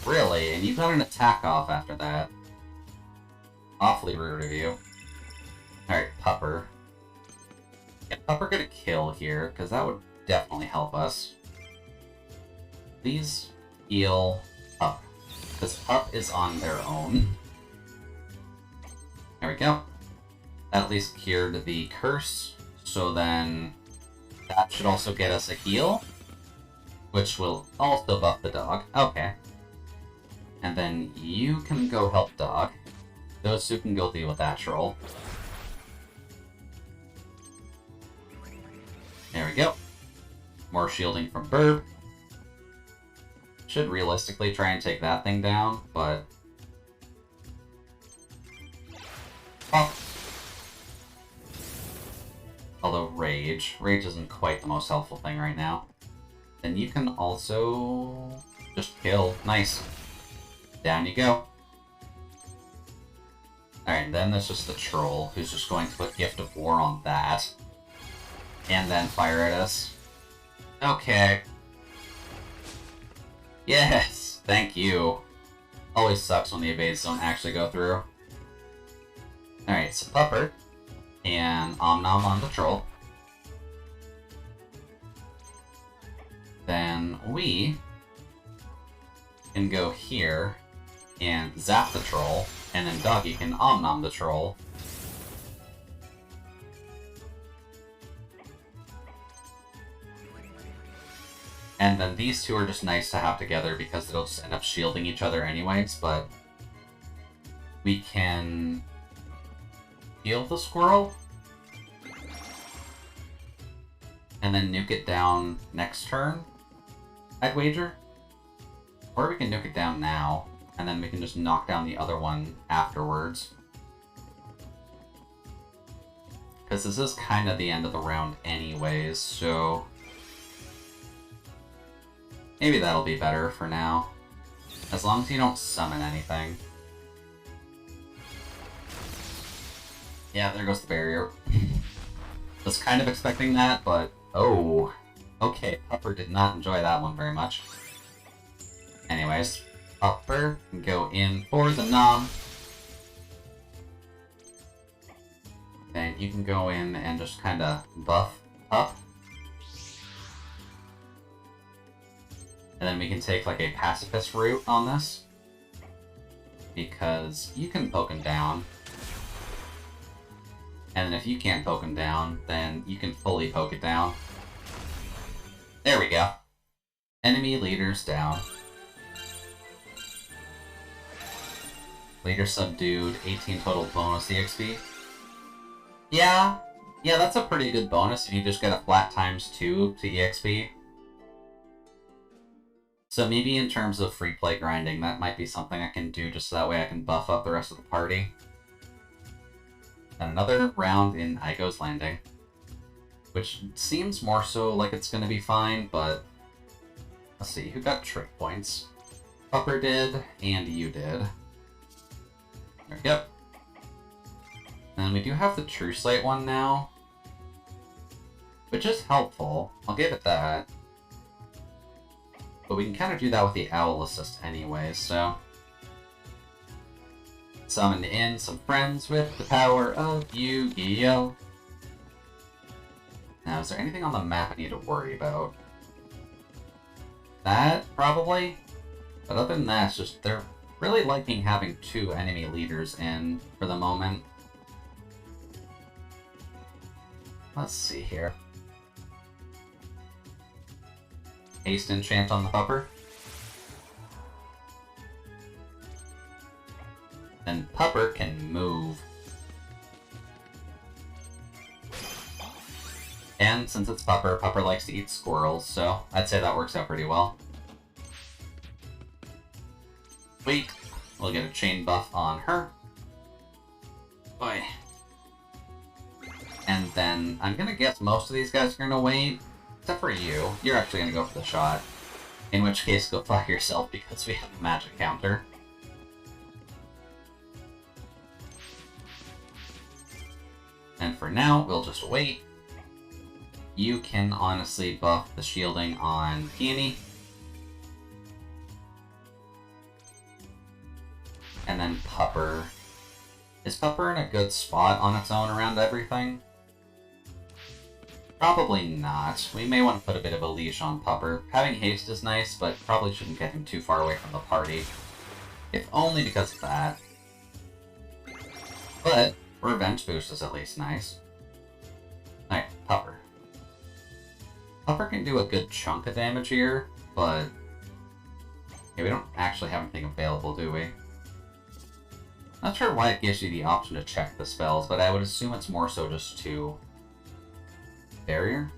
Really? And you got an attack off after that. Awfully rude of you. Alright, Pupper. Yeah, Pupper get a kill here, because that would definitely help us. Please heal Pup, because Pup is on their own. There we go. That at least cured the curse, so then that should also get us a heal, which will also buff the dog. Okay. And then you can go help Dog. Those two can go deal with that troll. There we go. More shielding from Burb. Should realistically try and take that thing down, but... Oh. Although Rage. Rage isn't quite the most helpful thing right now. Then you can also... just kill. Nice. Down you go. Alright, then there's just the troll, who's just going to put Gift of War on that. And then fire at us. Okay. Yes! Thank you. Always sucks when the evades don't actually go through. Alright, so Pupper. And Om Nom on the troll. Then we can go here and zap the troll. And then Doggy can Om Nom the troll. And then these two are just nice to have together because they'll just end up shielding each other anyways, but we can heal the squirrel and then nuke it down next turn, I'd wager. Or we can nuke it down now, and then we can just knock down the other one afterwards. Because this is kind of the end of the round anyways, so... maybe that'll be better for now. As long as you don't summon anything. Yeah, there goes the barrier. Was kind of expecting that, but... oh. Okay, Pupper did not enjoy that one very much. Anyways, Pupper can go in for the Nom. then you can go in and just kind of buff up. And then we can take like a pacifist route on this, because you can poke him down. And then if you can't poke him down, then you can fully poke it down. There we go. Enemy leaders down. Leader subdued, 18 total bonus EXP. Yeah, that's a pretty good bonus if you just get a flat ×2 to EXP. So maybe in terms of free play grinding, that might be something I can do just so that way I can buff up the rest of the party. And another round in Igo's Landing, which seems more so like it's going to be fine, but let's see, who got trick points? Upper did, and you did. There we go. And we do have the True Slate one now, which is helpful. I'll give it that. But we can kind of do that with the Owl Assist anyway, so... Summon in some friends with the power of Yu-Gi-Oh! Now, is there anything on the map I need to worry about? That, probably? But other than that, it's just they're really liking having 2 enemy leaders in for the moment. Let's see here. Haste enchant on the pupper. Then pupper can move. And since it's pupper, pupper likes to eat squirrels, so I'd say that works out pretty well. Wait, we'll get a chain buff on her. Boy. And then I'm gonna guess most of these guys are gonna wait. Except for you. You're actually gonna go for the shot. In which case, go fuck yourself because we have a magic counter. And for now, we'll just wait. You can honestly buff the shielding on Peony. And then Pupper. Is Pupper in a good spot on its own around everything? Probably not. We may want to put a bit of a leash on Pupper. Having haste is nice, but probably shouldn't get him too far away from the party. If only because of that. But Revenge Boost is at least nice. Alright, Pupper. Pupper can do a good chunk of damage here, but... yeah, we don't actually have anything available, do we? Not sure why it gives you the option to check the spells, but I would assume it's more so just to... barrier?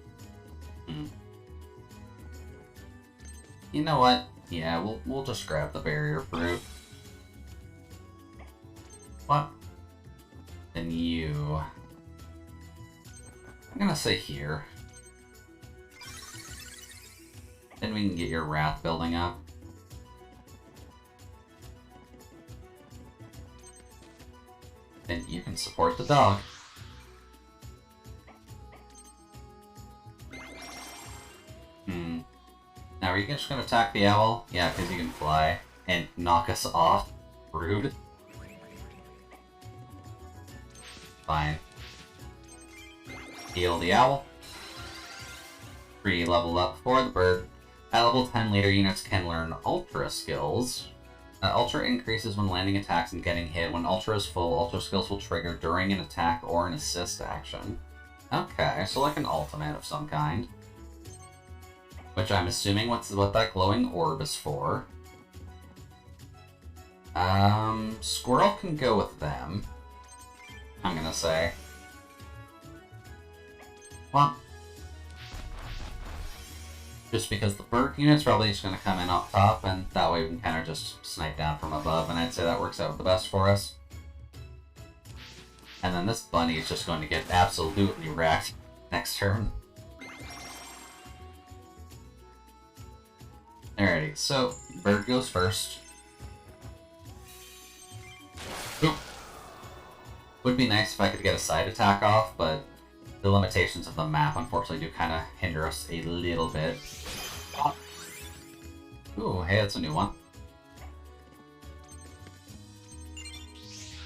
You know what? Yeah, we'll just grab the barrier fruit. What? Then you... I'm gonna say here. Then we can get your wrath building up. Then you can support the dog. Now, are you just gonna attack the owl? Yeah, because you can fly and knock us off. Rude. Fine. Heal the owl. Free level up for the bird. At level 10, later units can learn Ultra skills. Ultra increases when landing attacks and getting hit. When Ultra is full, Ultra skills will trigger during an attack or an assist action. Okay, so like an ultimate of some kind. Which I'm assuming what that glowing orb is for. Squirrel can go with them. I'm gonna say. Well, just because the bird unit's probably just gonna come in up top, and that way we can kind of just snipe down from above, and I'd say that works out the best for us. And then this bunny is just going to get absolutely wrecked next turn. Alrighty, so bird goes first. Oop. Would be nice if I could get a side attack off, but the limitations of the map unfortunately do kind of hinder us a little bit. Ooh, hey, that's a new one.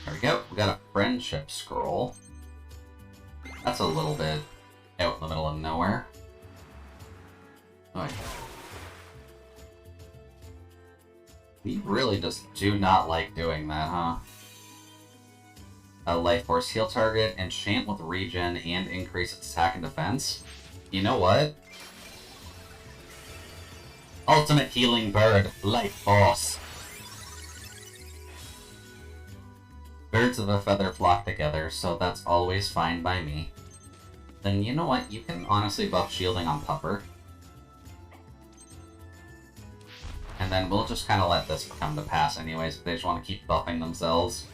There we go, we got a friendship scroll. That's a little bit out in the middle of nowhere. Oh, you really just do not like doing that, huh? A Life Force heal target, enchant with regen, and increase its attack and defense. You know what? Ultimate healing bird, Life Force. Birds of a feather flock together, so that's always fine by me. Then you know what? You can honestly buff shielding on Pupper. And then we'll just kind of let this come to pass anyways, if they just want to keep buffing themselves.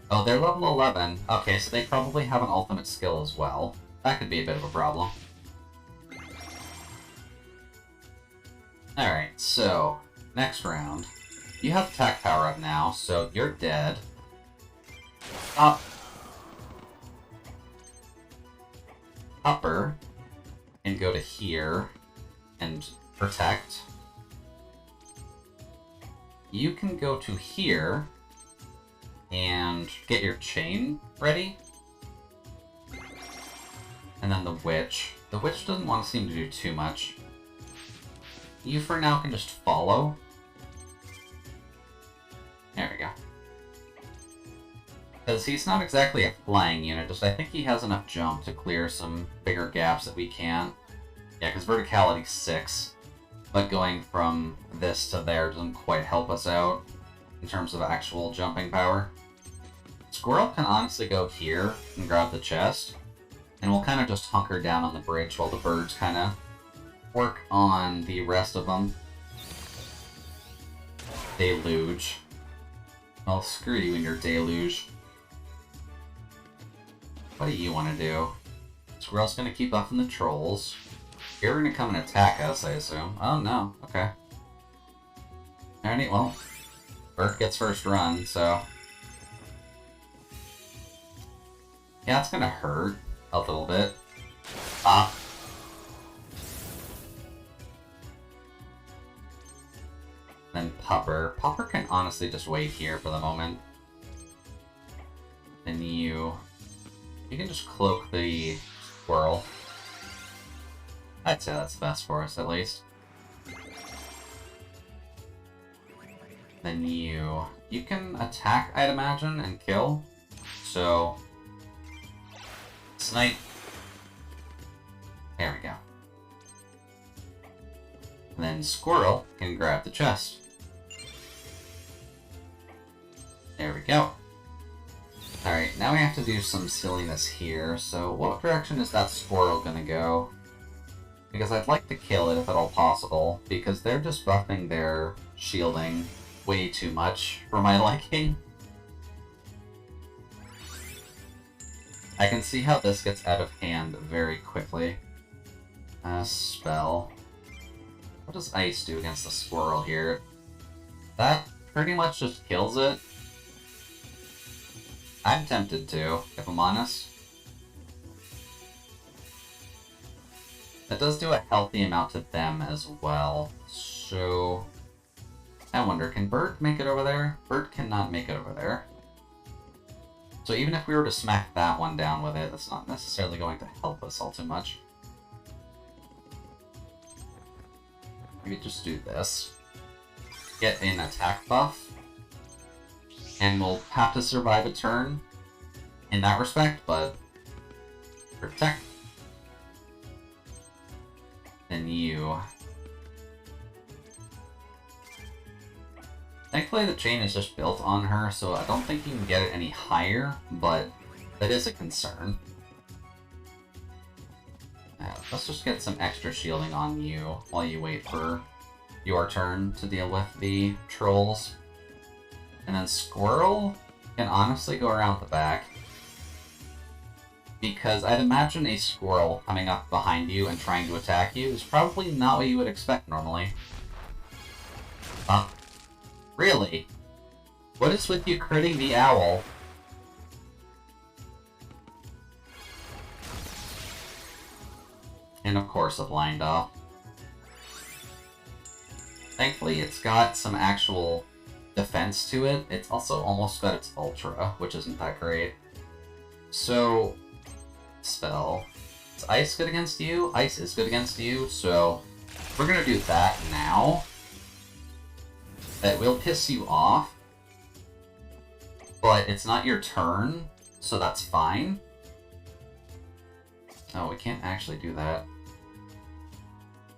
Oh, they're level 11. Okay, so they probably have an ultimate skill as well. That could be a bit of a problem. Alright, so, next round. You have attack power up now, so you're dead. Up. Upper. And go to here. And protect. You can go to here. And get your chain ready. And then the witch. The witch doesn't want to seem to do too much. You for now can just follow. There we go. Because he's not exactly a flying unit, just I think he has enough jump to clear some bigger gaps that we can't. Yeah, because verticality's 6. But going from this to there doesn't quite help us out in terms of actual jumping power. Squirrel can honestly go here and grab the chest. And we'll kind of just hunker down on the bridge while the birds kind of work on the rest of them. Deluge. Well, screw you and your deluge. What do you want to do? Squirrel's going to keep buffing the trolls. You're going to come and attack us, I assume. Oh, no. Okay. Alrighty, well, Bert gets first run, so... Yeah, it's going to hurt a little bit. Ah. Then Pupper. Pupper can honestly just wait here for the moment. Then you can just cloak the squirrel. I'd say that's best for us, at least. Then you can attack, I'd imagine, and kill. So, snipe. There we go. And then Squirrel can grab the chest. There we go. Alright, now we have to do some silliness here. So what direction is that squirrel gonna go? Because I'd like to kill it if at all possible, because they're just buffing their shielding way too much for my liking. I can see how this gets out of hand very quickly. Spell. What does ice do against the squirrel here? That pretty much just kills it. I'm tempted to, if I'm honest. That does do a healthy amount to them as well. So, I wonder, can Bert make it over there? Bert cannot make it over there. So even if we were to smack that one down with it, that's not necessarily going to help us all too much. Maybe just do this. Get an attack buff. And we'll have to survive a turn in that respect, but protect. Then you. Thankfully the chain is just built on her, so I don't think you can get it any higher, but that is a concern. Let's just get some extra shielding on you while you wait for your turn to deal with the trolls. And then Squirrel can honestly go around the back. Because I'd imagine a squirrel coming up behind you and trying to attack you is probably not what you would expect normally. Really? What is with you critting the owl? And of course a blind off. Thankfully it's got some actual defense to it. It's also almost got its ultra, which isn't that great. So spell. Is ice good against you? Ice is good against you, so we're gonna do that now. That will piss you off, but it's not your turn, so that's fine. Oh, we can't actually do that.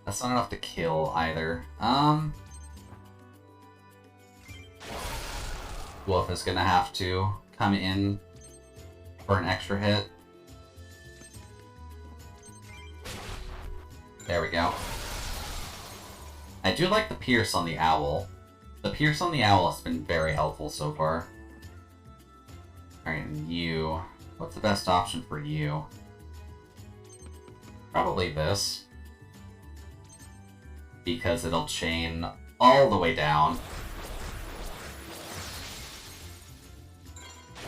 That's not enough to kill either. Wolf is gonna have to come in for an extra hit. There we go. I do like the Pierce on the Owl. The Pierce on the Owl has been very helpful so far. Alright, and you. What's the best option for you? Probably this. Because it'll chain all the way down.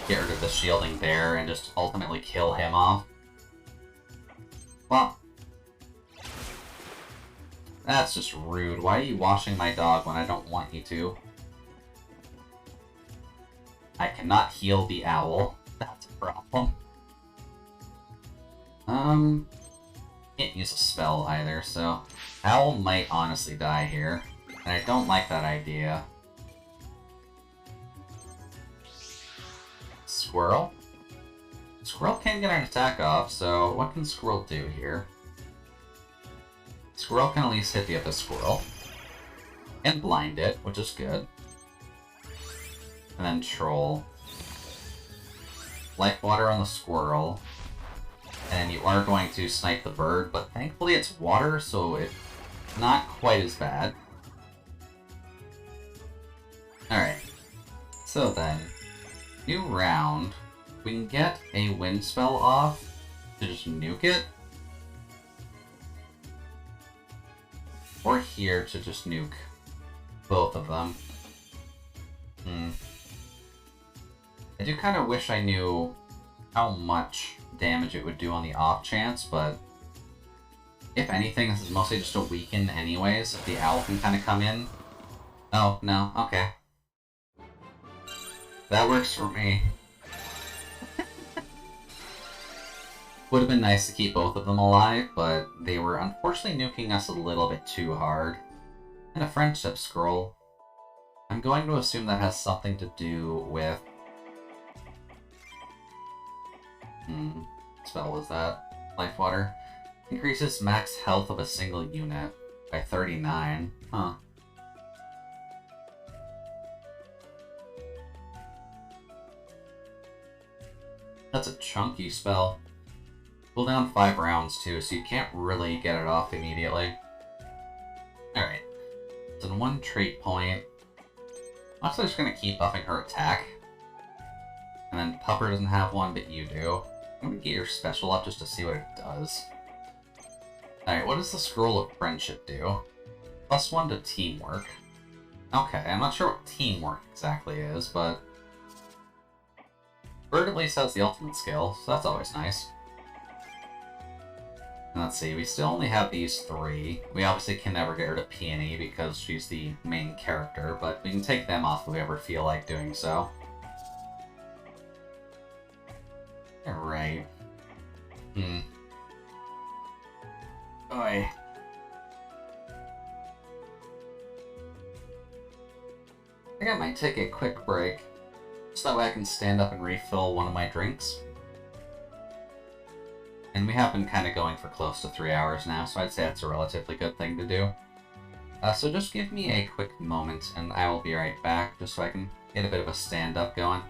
Get rid of the shielding there and just ultimately kill him off. Well, that's just rude. Why are you washing my dog when I don't want you to? I cannot heal the owl. That's a problem. Can't use a spell either, so owl might honestly die here. And I don't like that idea. Squirrel? Squirrel can't get an attack off, so what can Squirrel do here? Squirrel can at least hit the other squirrel. And blind it, which is good. And then Troll. Life Water on the squirrel. And you are going to snipe the bird, but thankfully it's water, so it's not quite as bad. Alright. So then, new round. We can get a wind spell off to just nuke it. Or here to just nuke both of them. I do kind of wish I knew how much damage it would do on the off chance, but if anything, this is mostly just a weaken anyways, if the owl can kind of come in. Oh, no, okay. That works for me. Would have been nice to keep both of them alive, but they were unfortunately nuking us a little bit too hard. And a friendship scroll. I'm going to assume that has something to do with... what spell was that? Life Water. Increases max health of a single unit by 39. Huh. That's a chunky spell. Cooldown 5 rounds too, so you can't really get it off immediately. Alright. So in 1 trait point. I'm actually just gonna keep buffing her attack. And then Pupper doesn't have one, but you do. I'm gonna get your special up just to see what it does. Alright, what does the Scroll of Friendship do? +1 to teamwork. Okay, I'm not sure what teamwork exactly is, but... Bird at least has the ultimate skill, so that's always nice. And let's see, we still only have these 3. We obviously can never get rid of Peony because she's the main character, but we can take them off if we ever feel like doing so. Alright. Oi. I think I might take a quick break, so that way I can stand up and refill one of my drinks. And we have been kind of going for close to 3 hours now, so I'd say that's a relatively good thing to do. So just give me a quick moment, and I will be right back, just so I can get a bit of a stand-up going.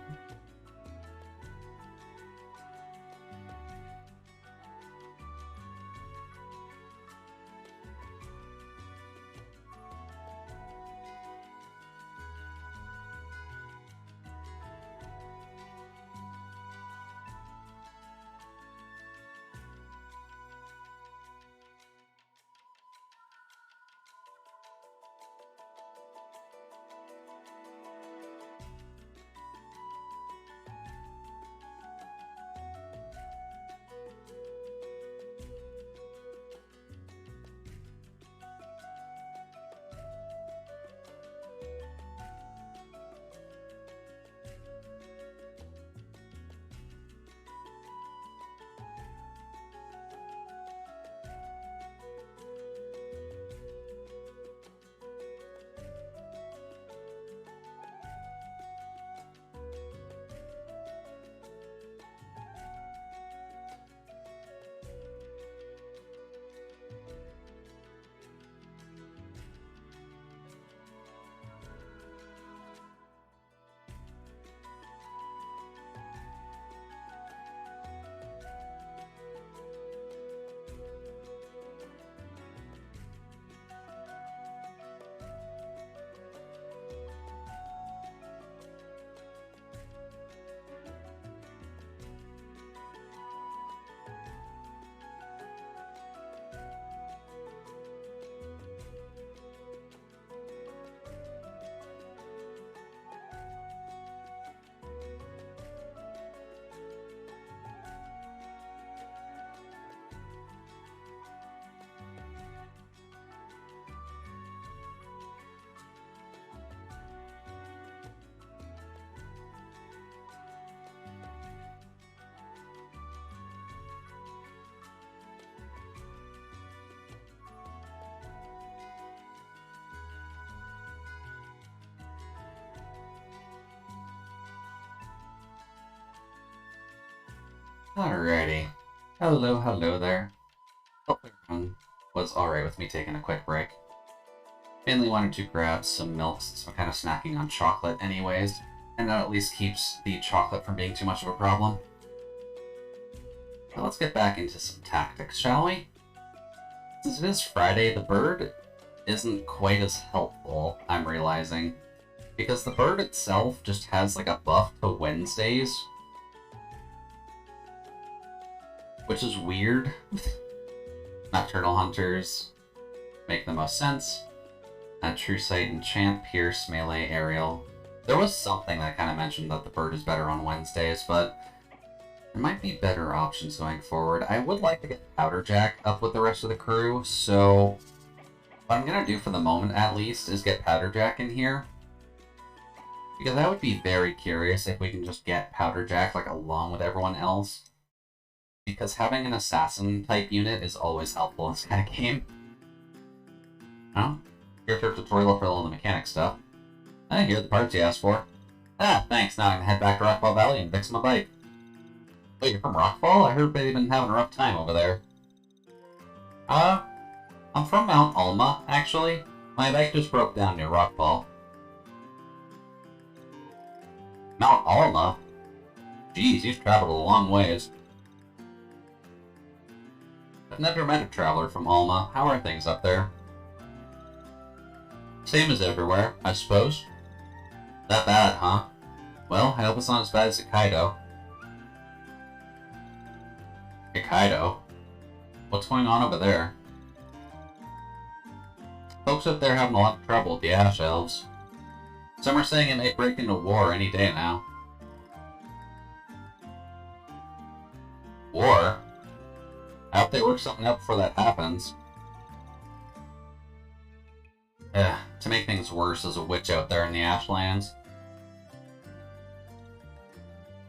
Alrighty. Hello there. Hope everyone was alright with me taking a quick break. Mainly wanted to grab some milk since I'm kind of snacking on chocolate anyways, and that at least keeps the chocolate from being too much of a problem. But let's get back into some tactics, shall we? Since it is Friday, the bird isn't quite as helpful, I'm realizing. Because the bird itself just has like a buff to Wednesdays. Which is weird. Nocturnal Hunters make the most sense. True Sight, Enchant, Pierce, Melee, Aerial. There was something that kind of mentioned that the bird is better on Wednesdays, but there might be better options going forward. I would like to get Powderjack up with the rest of the crew, so what I'm going to do for the moment, at least, is get Powderjack in here. Because I would be very curious if we can just get Powderjack, like, along with everyone else. Because having an assassin-type unit is always helpful in this kind of game. Oh? Character tutorial for all the mechanic stuff. I hear the parts you asked for. Ah, thanks. Now I can head back to Rockfall Valley and fix my bike. Wait, you're from Rockfall? I heard they've been having a rough time over there. I'm from Mount Alma, actually. My bike just broke down near Rockfall. Mount Alma? Jeez, you've traveled a long ways. I've never met a traveler from Alma. How are things up there? Same as everywhere, I suppose. That bad, huh? Well, I hope it's not as bad as Hokkaido. Hokkaido? What's going on over there? Folks up there having a lot of trouble with the Ash Elves. Some are saying it may break into war any day now. War? I hope they work something out before that happens. To make things worse, there's a witch out there in the Ashlands.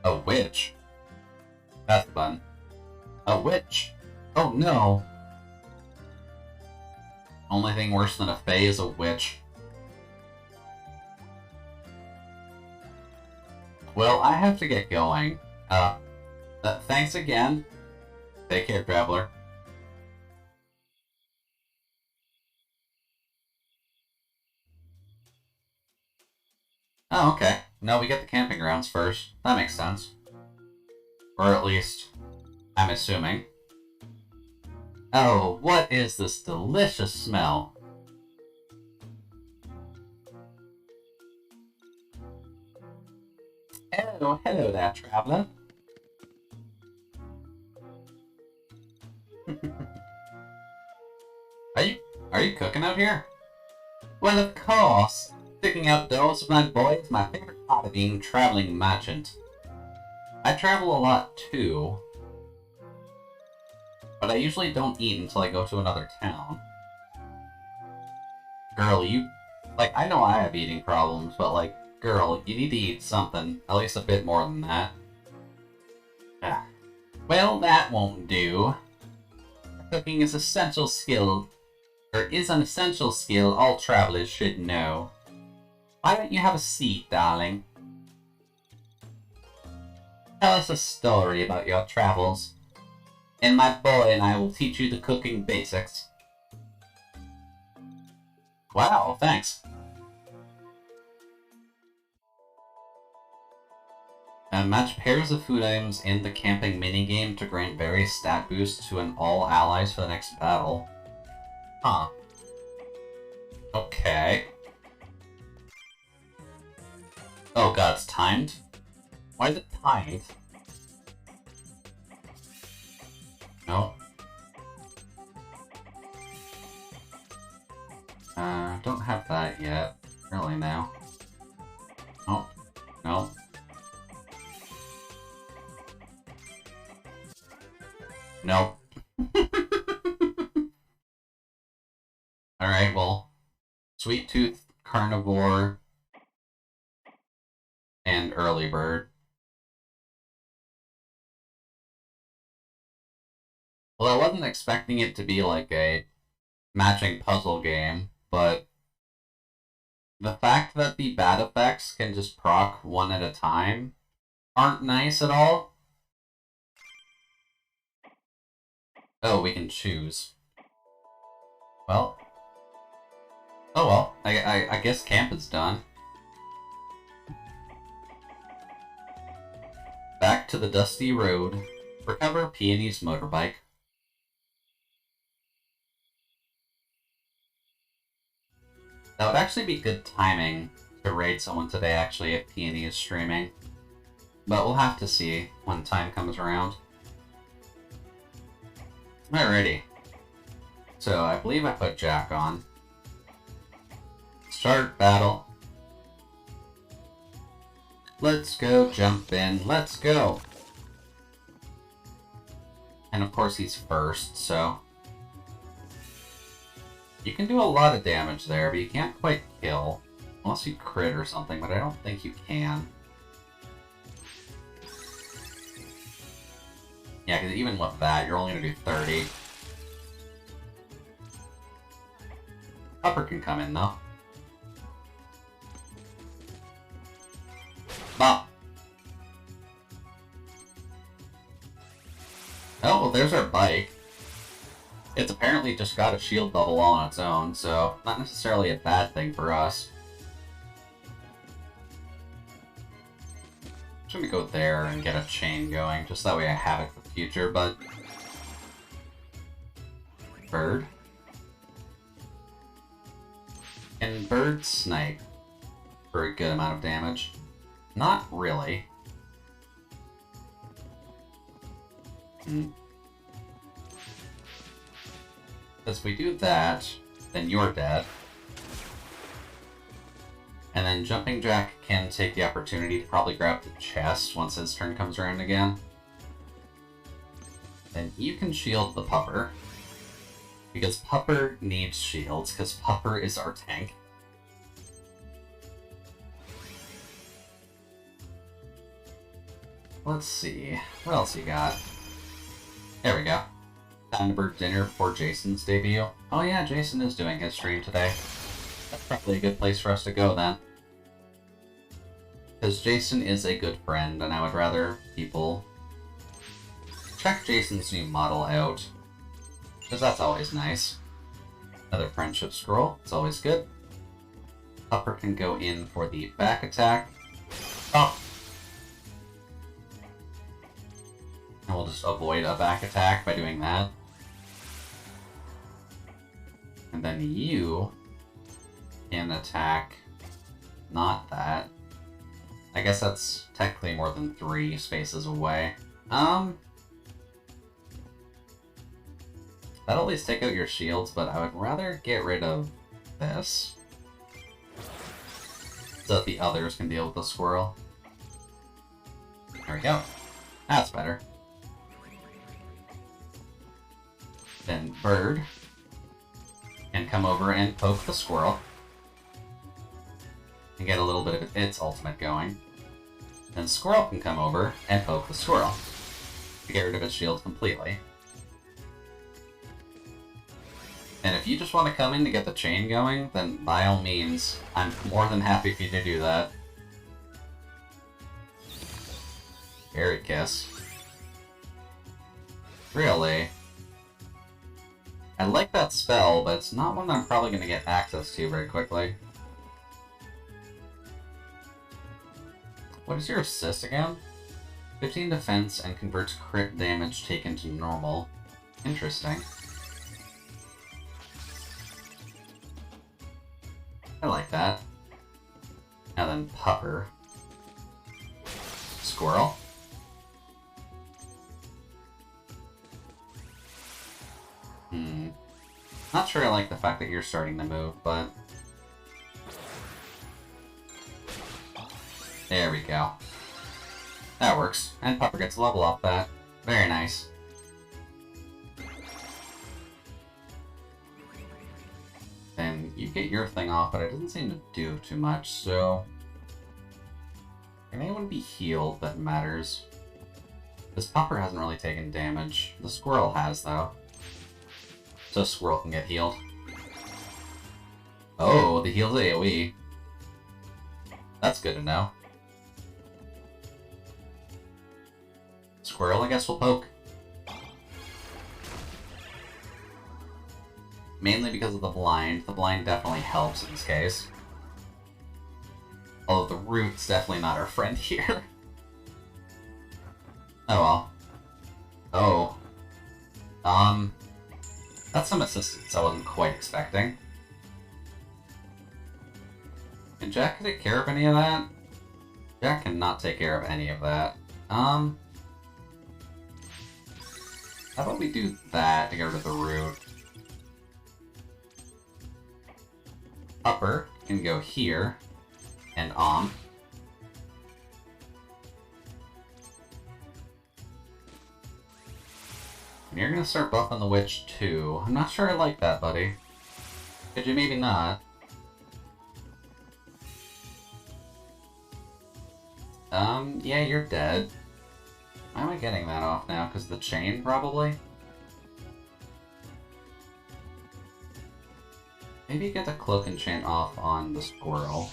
A witch? That's fun. A witch? Oh no! Only thing worse than a fae is a witch. Well, I have to get going. Thanks again. Take care, traveler. Oh, okay. No, we get the camping grounds first. That makes sense. Or at least, I'm assuming. Oh, what is this delicious smell? Oh, hello there, traveler. Are you cooking out here? Well, of course. Sticking outdoors with my boy is my favorite part of being a traveling merchant. I travel a lot too, but I usually don't eat until I go to another town. Girl, I know I have eating problems, but girl, you need to eat something, at least a bit more than that. Well, that won't do. Cooking is essential skill, or is an essential skill all travelers should know. Why don't you have a seat, darling? Tell us a story about your travels, and my boy and I will teach you the cooking basics. Wow, thanks. Match pairs of food items in the camping minigame to grant various stat boosts to all allies for the next battle. Huh. Okay. Oh god, it's timed? Why is it timed? No. Don't have that yet. Really now. Oh. No. Nope. Alright, well. Sweet Tooth, Carnivore, and Early Bird. Well, I wasn't expecting it to be like a matching puzzle game, but the fact that the bad effects can just proc one at a time aren't nice at all. Oh, we can choose. Well. Oh well, I guess camp is done. Back to the dusty road. Recover Peony's motorbike. That would actually be good timing to raid someone today, actually, if Peony is streaming. But we'll have to see when time comes around. Alrighty. So, I believe I put Jack on. Start battle. Let's go, jump in, let's go! And of course he's first, so... You can do a lot of damage there, but you can't quite kill. Unless you crit or something, but I don't think you can. Yeah, because even with that, you're only going to do 30. Upper can come in, though. Bop! Oh, well, there's our bike. It's apparently just got a shield bubble all on its own, so not necessarily a bad thing for us. I'm just gonna go there and get a chain going, just that way I have it for the future, but... Bird? Can Bird snipe for a good amount of damage? Not really. If we do that, then you're dead. And then Jumping Jack can take the opportunity to probably grab the chest once his turn comes around again. Then you can shield the Pupper. Because Pupper needs shields, because Pupper is our tank. Let's see, what else you got? There we go. Thunderbird dinner before Jason's debut. Oh yeah, Jason is doing his stream today. That's probably a good place for us to go then. Because Jason is a good friend, and I would rather people check Jason's new model out. Because that's always nice. Another friendship scroll, it's always good. Upper can go in for the back attack. Oh! And we'll just avoid a back attack by doing that. And then you can attack not that. I guess that's technically more than 3 spaces away. That'll at least take out your shields, but I would rather get rid of this. So that the others can deal with the squirrel. There we go. That's better. Then Bird can come over and poke the squirrel. And get a little bit of its ultimate going. Then Squirrel can come over and poke the squirrel. To get rid of its shield completely. And if you just want to come in to get the chain going, then by all means, I'm more than happy for you to do that. Fairy Kiss. Really? I like that spell, but it's not one that I'm probably going to get access to very quickly. What is your assist again? 15 defense and converts crit damage taken to normal. Interesting. I like that. And then Pupper. Squirrel. Not sure I like the fact that you're starting the move, but... There we go. That works. And Pupper gets a level off that. Very nice. Then you get your thing off, but it doesn't seem to do too much, so... Can anyone be healed that matters? This Pupper hasn't really taken damage. The squirrel has, though. So Squirrel can get healed. Oh, the heal's AoE. That's good to know. Squirrel, I guess, will poke. mainly because of the blind. The blind definitely helps in this case. Although the root's definitely not our friend here. Oh well. Oh. That's some assistance I wasn't quite expecting. Can Jack take care of any of that? Jack cannot take care of any of that. How about we do that to get rid of the root? Upper can go here, and And you're gonna start buffing the witch too. I'm not sure I like that, buddy. Could you maybe not? Yeah, you're dead. Why am I getting that off now? Because the chain, probably? Maybe get the cloak and chain off on the squirrel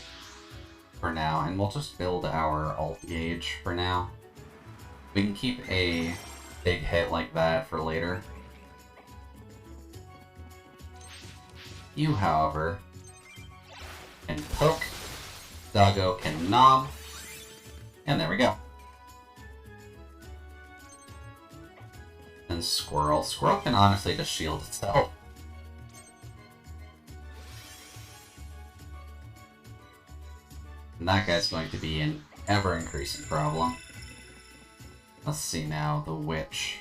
for now, and we'll just build our alt gauge for now. We can keep a big hit like that for later. You, however, can poke, Doggo can nom, and there we go. And Squirrel. Squirrel can honestly just shield itself. And that guy's going to be an ever-increasing problem. Let's see now, the witch.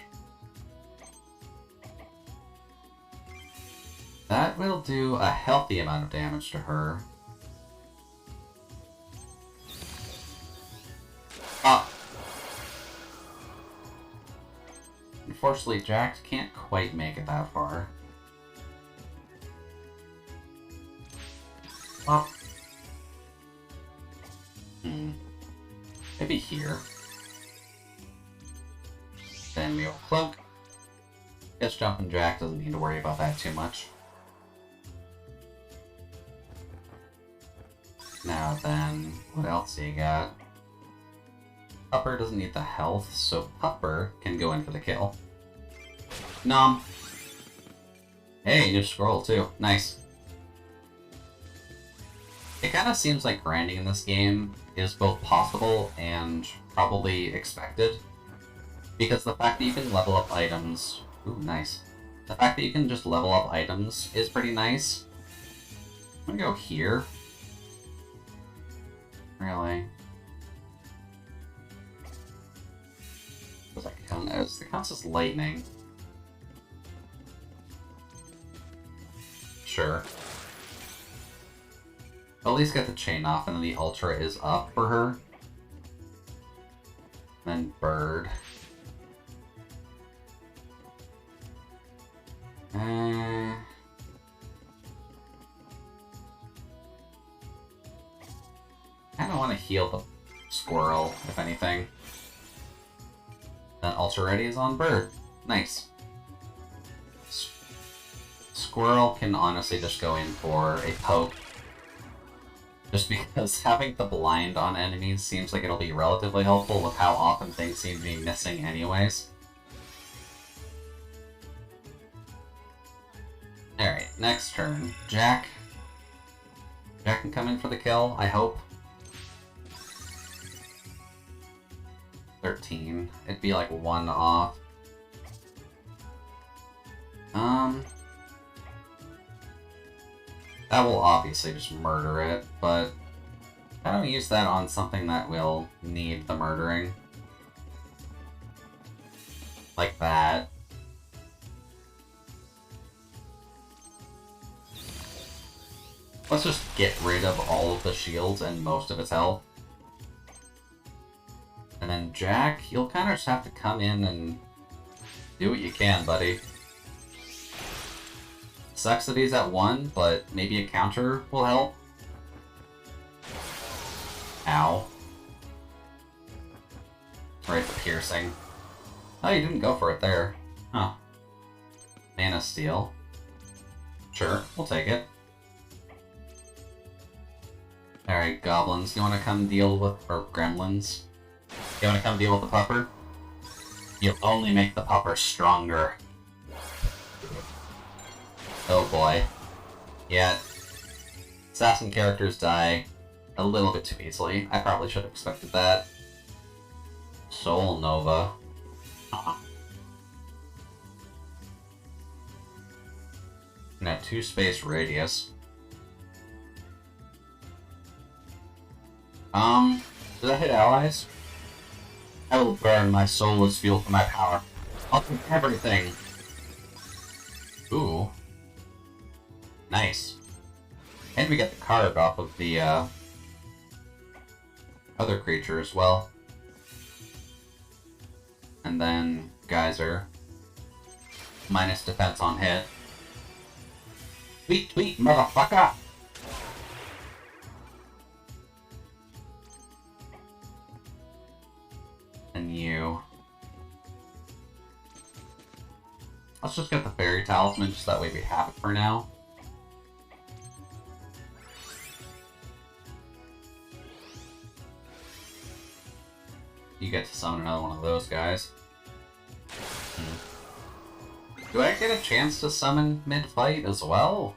That will do a healthy amount of damage to her. Ah! Unfortunately, Jax can't quite make it that far. Oh. Maybe here. Then we'll cloak. Guess Jumpin' Jack doesn't need to worry about that too much. Now then, what else do you got? Pupper doesn't need the health, so Pupper can go in for the kill. Nom. Hey, new scroll too. Nice. It kind of seems like grinding in this game is both possible and probably expected. Because the fact that you can level up items... Ooh, nice. The fact that you can just level up items is pretty nice. I'm gonna go here. Really? What does that count as? It counts as lightning. Sure. At least get the chain off, and then the Ultra is up for her. Then Bird. I kinda want to heal the Squirrel, if anything. Then Ultra Ready is on Bird. Nice. Squirrel can honestly just go in for a poke. Just because having the blind on enemies seems like it'll be relatively helpful with how often things seem to be missing anyways. Alright, next turn. Jack. Jack can come in for the kill, I hope. 13. It'd be like 1 off. That will obviously just murder it, but I don't use that on something that will need the murdering. Like that. Let's just get rid of all of the shields and most of its health. And then Jack, you'll kind of just have to come in and do what you can, buddy. Sucks that he's at 1, but maybe a counter will help. Ow. Right, the piercing. Oh, you didn't go for it there. Huh. Mana Steel. Sure, we'll take it. Alright, goblins, you wanna come deal with... or gremlins? You wanna come deal with the pupper? You'll only make the pupper stronger. Oh boy. Yeah. Assassin characters die a little bit too easily. I probably should have expected that. Soul Nova. And a 2-space radius. Does that hit allies? I will burn my soul as fuel for my power. I'll do everything. Ooh. Nice. And we get the card off of the, other creature as well. And then Geyser. Minus defense on hit. Tweet, tweet, motherfucker! And you. Let's just get the Fairy Talisman, just that way we have it for now. You get to summon another one of those guys. Do I get a chance to summon mid-fight as well?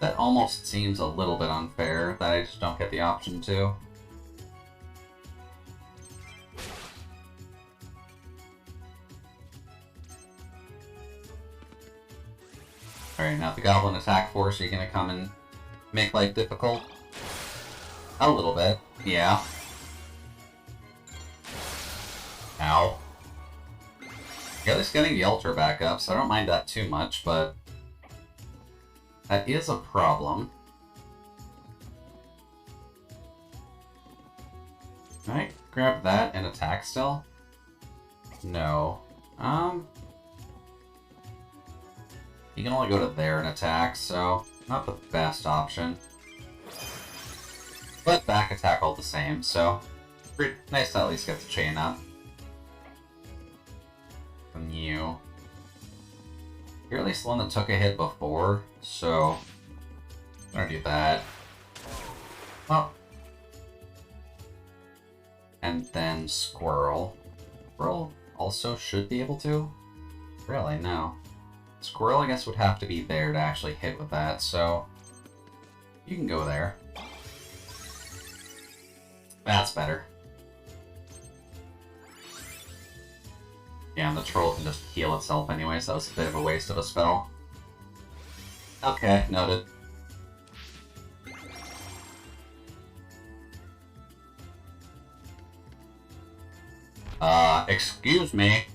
That almost seems a little bit unfair, that I just don't get the option to. Alright, now the Goblin attack force, are you gonna come and make life difficult? A little bit, yeah. Ow. You're at least getting the Ultra back up, so I don't mind that too much, but that is a problem. Can I grab that and attack still? No. You can only go to there and attack, so not the best option. But back attack all the same, so pretty nice to at least get the chain up. From you. You're at least the one that took a hit before, so I'm gonna do that. Well. And then Squirrel. Squirrel also should be able to? Really, no. Squirrel, I guess, would have to be there to actually hit with that, so you can go there. That's better. Yeah, and the troll can just heal itself anyways. That was a bit of a waste of a spell. Okay, noted. Excuse me.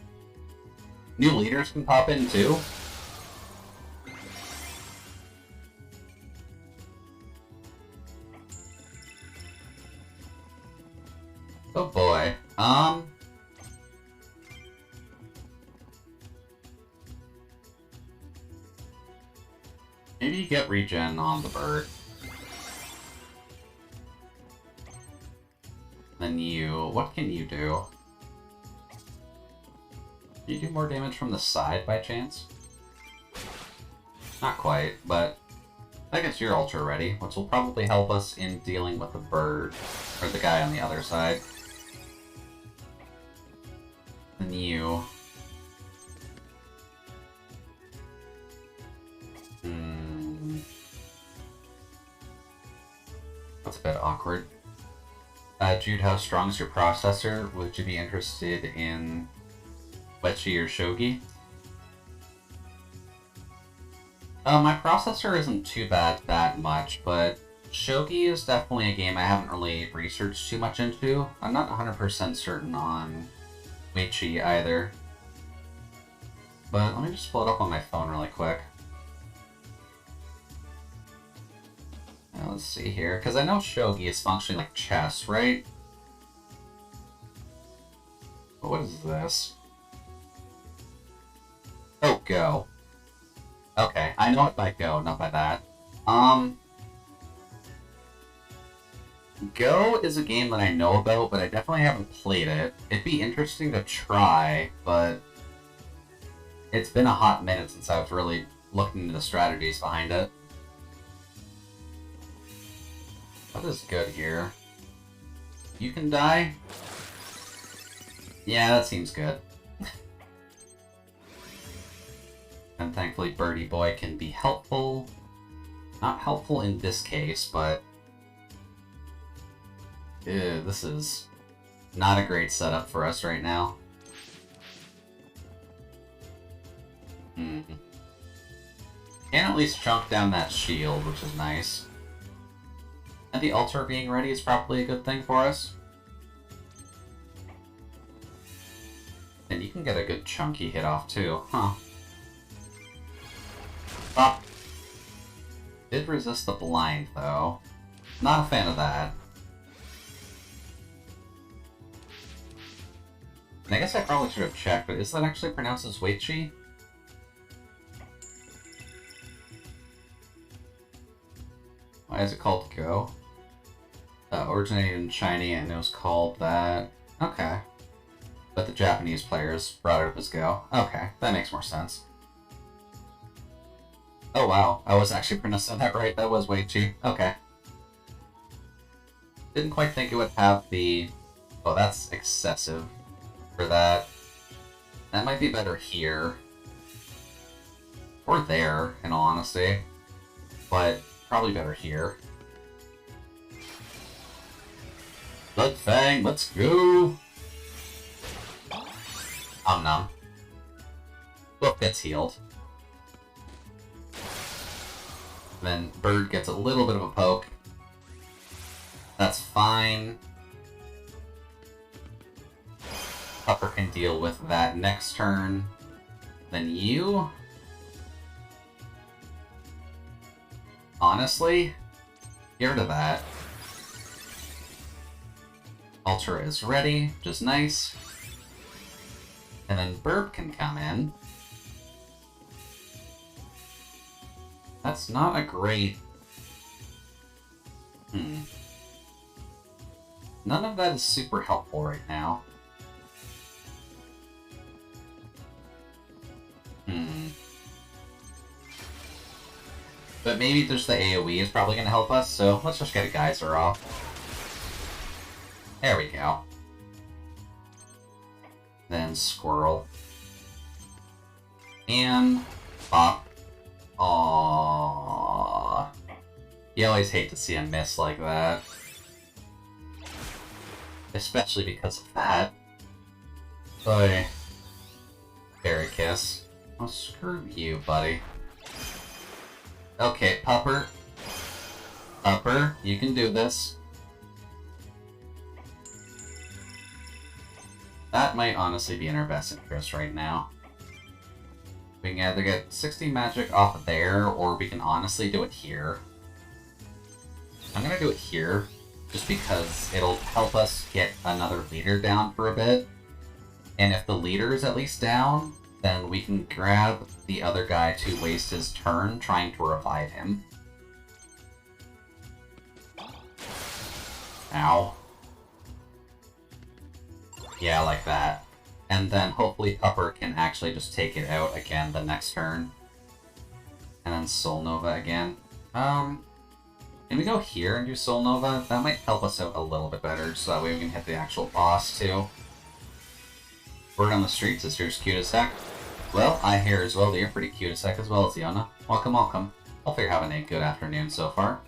New leaders can pop in too? Oh boy. Maybe you get regen on the bird. Then you... what can you do? Do you do more damage from the side by chance? Not quite, but I guess you're ultra ready, which will probably help us in dealing with the bird, or the guy on the other side. Then you... That's a bit awkward. Jude, how strong is your processor? Would you be interested in Wechi or Shogi? My processor isn't too bad that much, but Shogi is definitely a game I haven't really researched too much into. I'm not 100% certain on Wechi either. But let me just pull it up on my phone really quick. Now, let's see here, because I know Shogi is functioning like chess, right? But what is this? Oh, Go. Okay, I know it by Go, not by that. Go is a game that I know about, but I definitely haven't played it. It'd be interesting to try, but it's been a hot minute since I've really looked into the strategies behind it. What is good here? You can die? Yeah, that seems good. And thankfully Birdie Boy can be helpful. Not helpful in this case, but... Ew, this is not a great setup for us right now. Can at least chunk down that shield, which is nice. And the Ultra being ready is probably a good thing for us. And you can get a good chunky hit off too, huh? Ah. Did resist the blind though. Not a fan of that. And I guess I probably should have checked, but is that actually pronounced as Weichi? Why is it called Go? Originated in China and it was called that. Okay. But the Japanese players brought it up as Go. Okay, that makes more sense. Oh wow, I was actually pronouncing that right. That was Weichi. Okay. Didn't quite think it would have the... Oh, that's excessive for that. That might be better here. Or there, in all honesty. But probably better here. Blood Fang, let's go! Nom. Book gets healed. Then Bird gets a little bit of a poke. That's fine. Pupper can deal with that next turn. Then you... Honestly, get rid of that. Ultra is ready, which is nice. And then Burp can come in. That's not a great... None of that is super helpful right now. But maybe just the AoE is probably going to help us, so let's just get a Geyser off. There we go. Then Squirrel. And... Pop. Aww. You always hate to see a miss like that. Especially because of that. Boy. Fairy Kiss. Oh, screw you, buddy. Okay, Pupper. Pupper, you can do this. That might honestly be in our best interest right now. We can either get 60 magic off of there, or we can honestly do it here. I'm gonna do it here, just because it'll help us get another leader down for a bit. And if the leader is at least down, then we can grab the other guy to waste his turn trying to revive him. Ow. Yeah, like that. And then hopefully Pupper can actually just take it out again the next turn. And then Soul Nova again. Can we go here and do Soul Nova? That might help us out a little bit better, so that way we can hit the actual boss too. Word on the streets is yours cute as heck. Well, I hear as well that you're pretty cute as heck as well as Yona. Welcome, welcome. Hope you're having a good afternoon so far.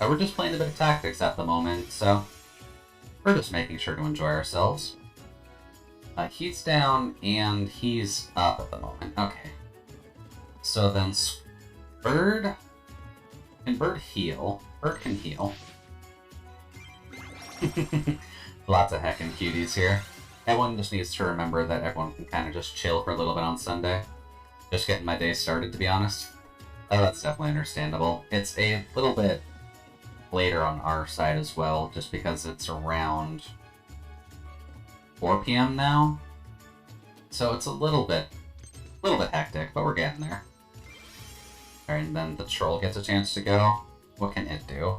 We're just playing a bit of tactics at the moment, so we're just making sure to enjoy ourselves. He's down and he's up at the moment. Okay. So then Bird... Can Bird heal? Bird can heal. Lots of heckin' cuties here. Everyone just needs to remember that everyone can kind of just chill for a little bit on Sunday. Just getting my day started, to be honest. Oh, that's definitely understandable. It's a little bit later on our side as well, just because it's around 4 PM now. So it's a little bit hectic, but we're getting there. Alright, and then the troll gets a chance to go. What can it do?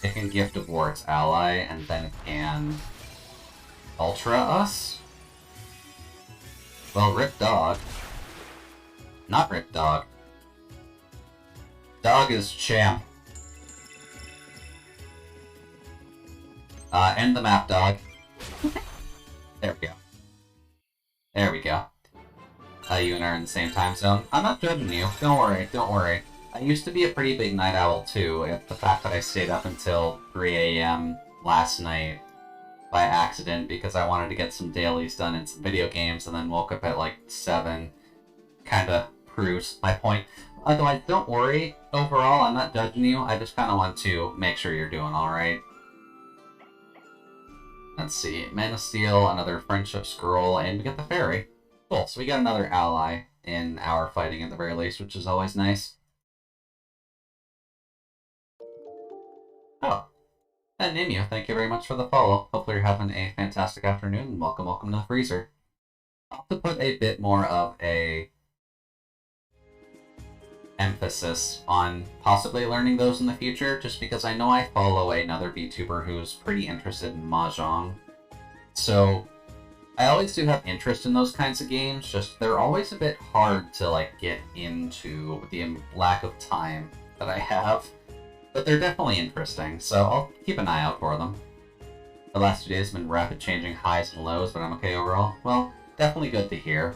It can gift of war its ally, and then it can Ultra us? Well, Rip Dog. Not Rip Dog. Dog is champ. End the map, dog. There we go. There we go. you and I are in the same time zone. I'm not judging you. Don't worry, don't worry. I used to be a pretty big night owl too, and the fact that I stayed up until 3 a.m. last night by accident because I wanted to get some dailies done in some video games and then woke up at like 7 kind of proves my point. Otherwise, don't worry. Overall, I'm not judging you. I just kind of want to make sure you're doing alright. Let's see. Man of Steel, another Friendship Scroll, and we get the Fairy. Cool, so we got another ally in our fighting at the very least, which is always nice. Oh, and Nimue, thank you very much for the follow. Hopefully you're having a fantastic afternoon, and welcome to the freezer. I'll have to put a bit more of a emphasis on possibly learning those in the future, just because I know I follow another VTuber who's pretty interested in Mahjong. So I always do have interest in those kinds of games, just they're always a bit hard to like get into with the lack of time that I have. But they're definitely interesting, so I'll keep an eye out for them. The last 2 days have been rapid changing highs and lows, but I'm okay overall. Well, definitely good to hear.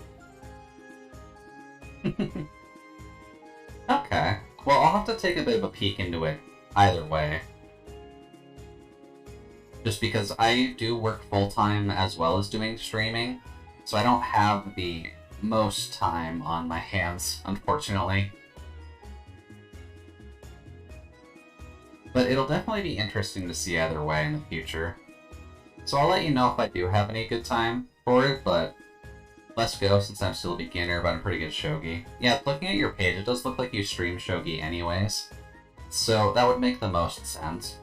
Okay. Well, I'll have to take a bit of a peek into it either way. Just because I do work full-time as well as doing streaming, so I don't have the most time on my hands, unfortunately. But it'll definitely be interesting to see either way in the future. So I'll let you know if I do have any good time for it, but let's go since I'm still a beginner, but I'm pretty good at Shogi. Yeah, looking at your page, it does look like you stream Shogi anyways, so that would make the most sense.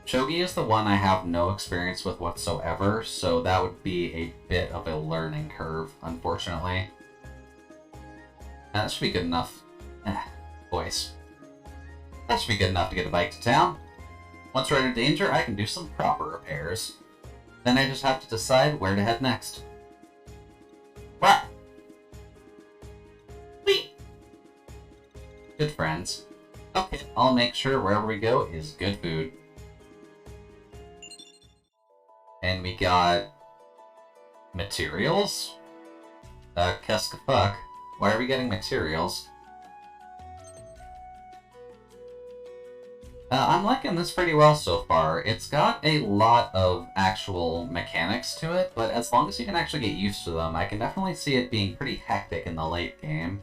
Shogi is the one I have no experience with whatsoever, so that would be a bit of a learning curve, unfortunately. That should be good enough. Voice. That should be good enough to get a bike to town. Once we're in danger, I can do some proper repairs. Then I just have to decide where to head next. What? Whee! Good friends. Okay, I'll make sure wherever we go is good food. And we got materials? Qu'est-ce que fuck? Why are we getting materials? I'm liking this pretty well so far. It's got a lot of actual mechanics to it, but as long as you can actually get used to them, I can definitely see it being pretty hectic in the late game.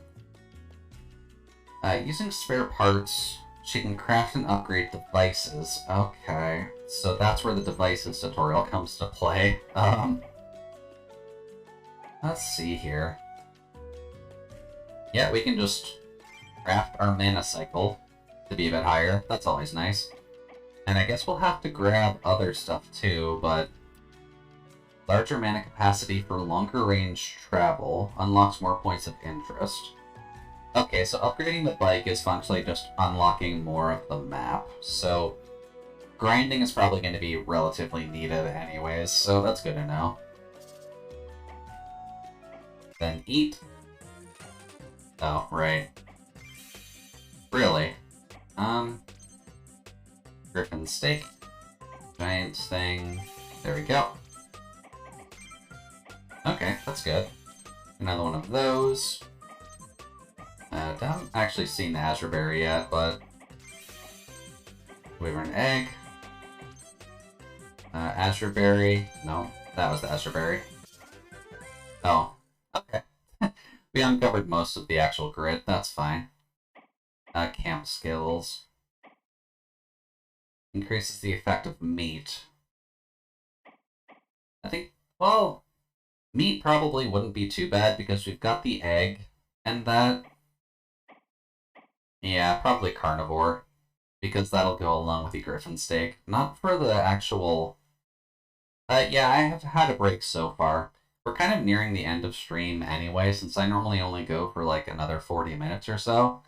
Using spare parts, she can craft and upgrade devices. Okay, so that's where the devices tutorial comes to play. Let's see here. Yeah, we can just craft our mana cycle to be a bit higher. That's always nice. And I guess we'll have to grab other stuff too, but larger mana capacity for longer range travel unlocks more points of interest. Okay, so upgrading the bike is functionally just unlocking more of the map, so grinding is probably going to be relatively needed anyways, so that's good to know. Then eat. Oh, right. Really? Griffin steak. Giant thing. There we go. Okay, that's good. Another one of those. Haven't actually seen the Azure Berry yet, but we were an egg. Azure Berry. No, that was the Azure Berry. Oh, okay. We uncovered most of the actual grid. That's fine. Camp skills. Increases the effect of meat. I think, well, meat probably wouldn't be too bad because we've got the egg and that. Yeah, probably carnivore, because that'll go along with the griffin steak. Not for the actual... yeah, I have had a break so far. We're kind of nearing the end of stream anyway, since I normally only go for like another 40 minutes or so.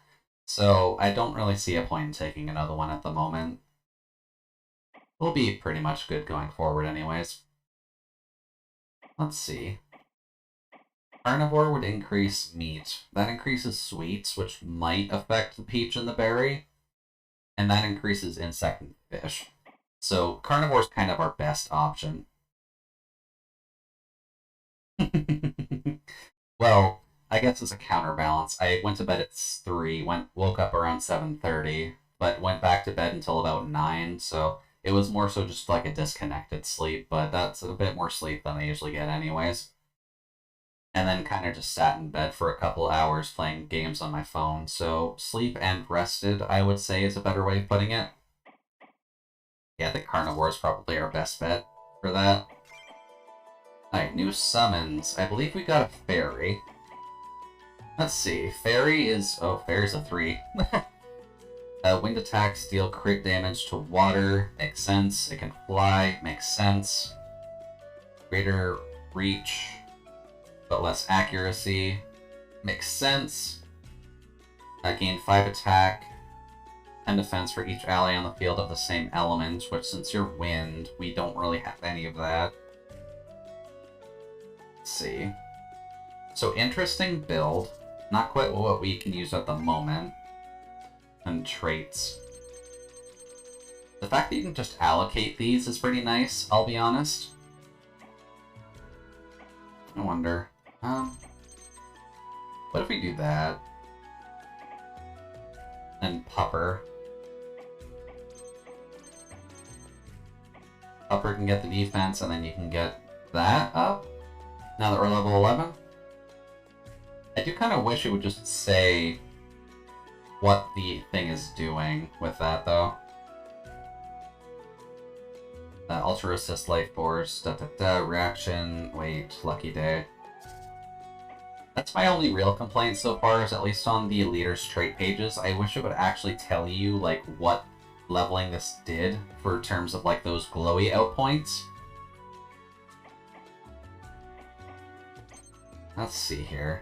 So I don't really see a point in taking another one at the moment. We'll be pretty much good going forward anyways. Let's see. Carnivore would increase meat. That increases sweets, which might affect the peach and the berry. And that increases insect and fish. So carnivore's kind of our best option. Well, I guess as a counterbalance, I went to bed at 3, woke up around 7:30, but went back to bed until about 9, so it was more so just like a disconnected sleep, but that's a bit more sleep than I usually get anyways. And then kind of just sat in bed for a couple hours playing games on my phone, so sleep and rested, I would say, is a better way of putting it. Yeah, the carnivore is probably our best bet for that. Alright, new summons. I believe we got a fairy. Let's see. Fairy is... Oh, fairy's a 3. Winged attacks deal crit damage to water. Makes sense. It can fly. Makes sense. Greater reach, but less accuracy. Makes sense. Gain 5 attack. 10 defense for each ally on the field of the same element, which since you're wind, we don't really have any of that. Let's see. So interesting build. Not quite what we can use at the moment. And traits. The fact that you can just allocate these is pretty nice, I'll be honest. I wonder. What if we do that? And Pupper. Pupper can get the defense, and then you can get that up. Now that we're level 11. I do kind of wish it would just say what the thing is doing with that, though. Ultra Assist Life Force, reaction, wait, Lucky Day. That's my only real complaint so far, is at least on the leader's trait pages. I wish it would actually tell you, like, what leveling this did for terms of, like, those glowy out points. Let's see here.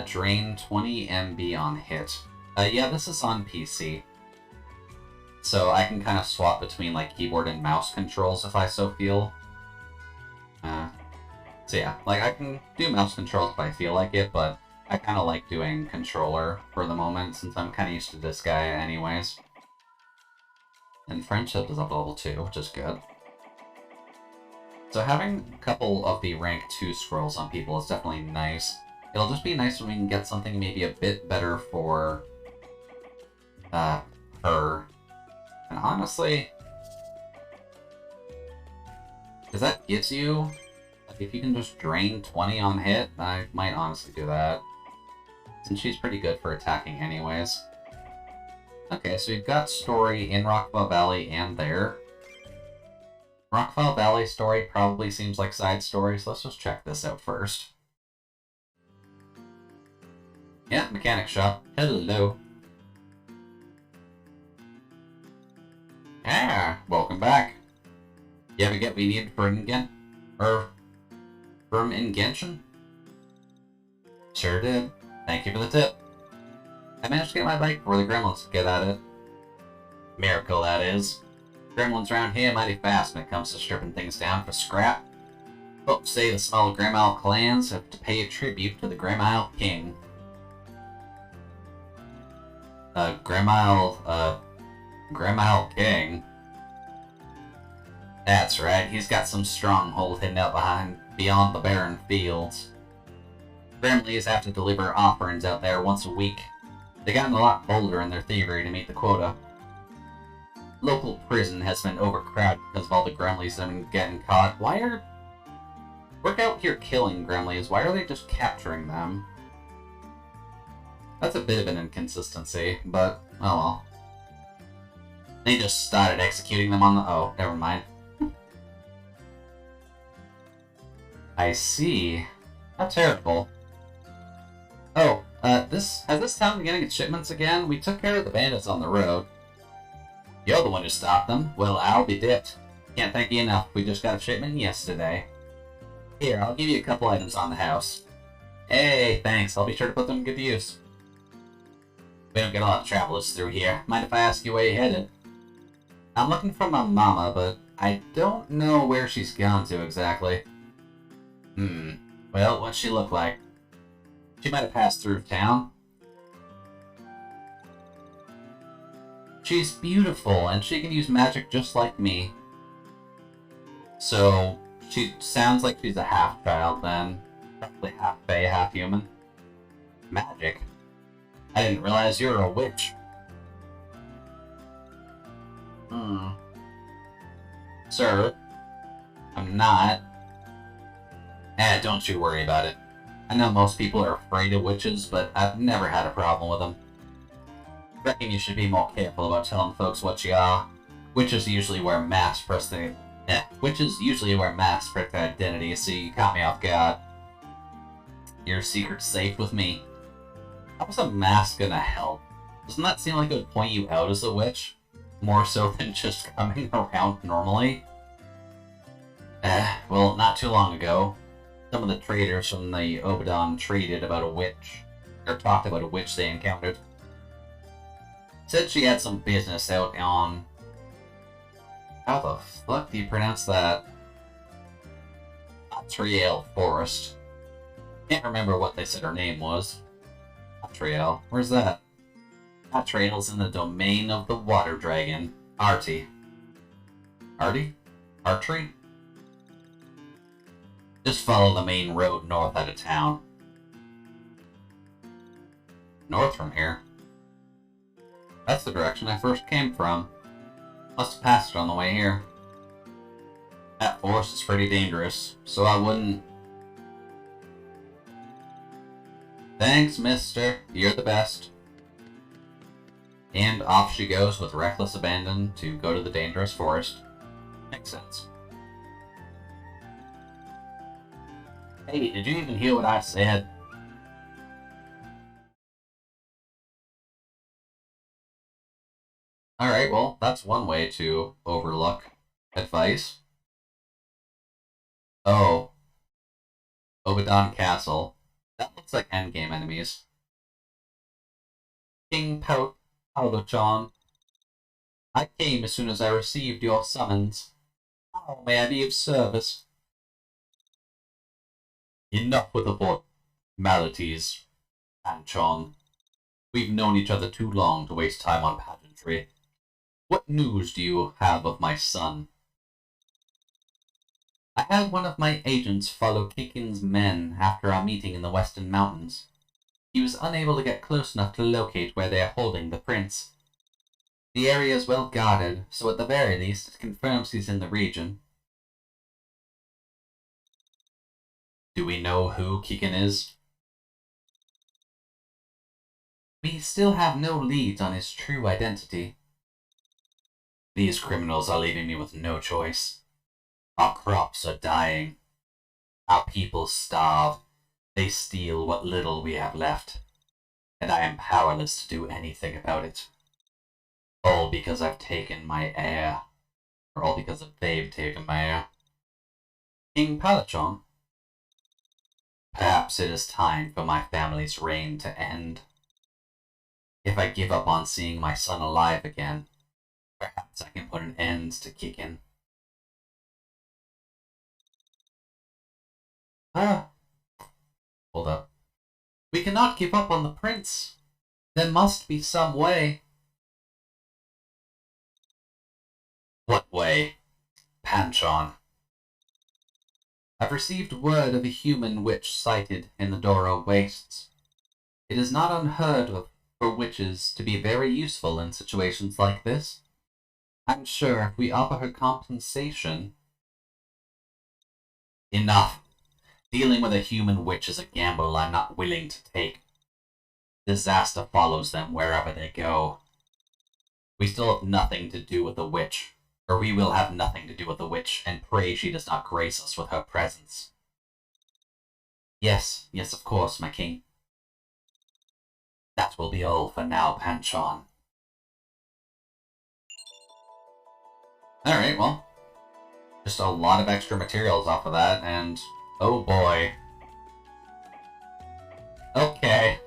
Drain 20 MB on hit. Yeah, this is on PC. So I can kind of swap between, like, keyboard and mouse controls if I so feel. So yeah, like, I can do mouse controls if I feel like it, but I kind of like doing controller for the moment, since I'm kind of used to this guy anyways. And Friendship is up to level 2, which is good. So having a couple of the rank 2 scrolls on people is definitely nice. It'll just be nice when we can get something maybe a bit better for her. And honestly, because that gives you, like, if you can just drain 20 on hit, I might honestly do that. Since she's pretty good for attacking anyways. Okay, so we've got story in Rockfall Valley and there. Rockfall Valley story probably seems like side story, so let's just check this out first. Yeah, mechanic shop. Hello. Ah, welcome back. You ever get what you needed for Ingen? Or from Ingenshin? Sure did. Thank you for the tip. I managed to get my bike before the gremlins could get at it. Miracle, that is. Gremlins around here mighty fast when it comes to stripping things down for scrap. Folks say the small Grimmile clans have to pay a tribute to the Grimmile King. Grimmile King? That's right, he's got some stronghold hidden out beyond the barren fields. Gremlins have to deliver offerings out there once a week. They've gotten a lot bolder in their thievery to meet the quota. Local prison has been overcrowded because of all the Gremlins that have been getting caught. We're out here killing Gremlins, why are they just capturing them? That's a bit of an inconsistency, but oh well. They just started executing them on the... Oh, never mind. I see. How terrible. Oh, has this town been getting its shipments again? We took care of the bandits on the road. You're the one who stopped them. Well, I'll be dipped. Can't thank you enough. We just got a shipment yesterday. Here, I'll give you a couple items on the house. Hey, thanks. I'll be sure to put them to good use. We don't get a lot of travelers through here. Mind if I ask you where you're headed? I'm looking for my mama, but I don't know where she's gone to exactly. Well, what's she look like? She might have passed through town. She's beautiful, and she can use magic just like me. So, she sounds like she's a half-child then. Probably half fae, half human. Magic? I didn't realize you were a witch. Sir, I'm not. Don't you worry about it. I know most people are afraid of witches, but I've never had a problem with them. I reckon you should be more careful about telling folks what you are. Witches usually wear masks for their identity, so you caught me off guard. Your secret's safe with me. How is a mask gonna help? Doesn't that seem like it would point you out as a witch? More so than just coming around normally? Well, not too long ago, some of the traders from the Obadon traded about a witch, or talked about a witch they encountered. Said she had some business out on... How the fuck do you pronounce that? Atriel Forest. Can't remember what they said her name was. Atriel? Where's that? Atriel's in the domain of the water dragon, Artie. Artie? Archery? Just follow the main road north out of town. North from here? That's the direction I first came from. Must have passed it on the way here. That forest is pretty dangerous, so I wouldn't... Thanks, mister. You're the best. And off she goes with reckless abandon to go to the dangerous forest. Makes sense. Hey, did you even hear what I said? Alright, well, that's one way to overlook advice. Oh. Obadon Castle. That looks like endgame enemies. King Paoluchon. I came as soon as I received your summons. How may I be of service? Enough with the formalities, Panchon. We've known each other too long to waste time on pageantry. What news do you have of my son? I had one of my agents follow Kikin's men after our meeting in the Western Mountains. He was unable to get close enough to locate where they are holding the prince. The area is well guarded, so at the very least it confirms he's in the region. Do we know who Kikin is? We still have no leads on his true identity. These criminals are leaving me with no choice. Our crops are dying. Our people starve. They steal what little we have left. And I am powerless to do anything about it. All because I've taken my heir. Or all because they've taken my heir. King Paoluchon? Perhaps it is time for my family's reign to end. If I give up on seeing my son alive again, perhaps I can put an end to Kikin. Hold up. We cannot give up on the prince. There must be some way. What way? Panchon. I've received word of a human witch sighted in the Doro Wastes. It is not unheard of for witches to be very useful in situations like this. I'm sure if we offer her compensation... Enough. Dealing with a human witch is a gamble I'm not willing to take. Disaster follows them wherever they go. We still have nothing to do with the witch. Or we will have nothing to do with the witch, and pray she does not grace us with her presence. Yes, yes, of course, my king. That will be all for now, Panchon. Alright, well, just a lot of extra materials off of that, and oh boy. Okay,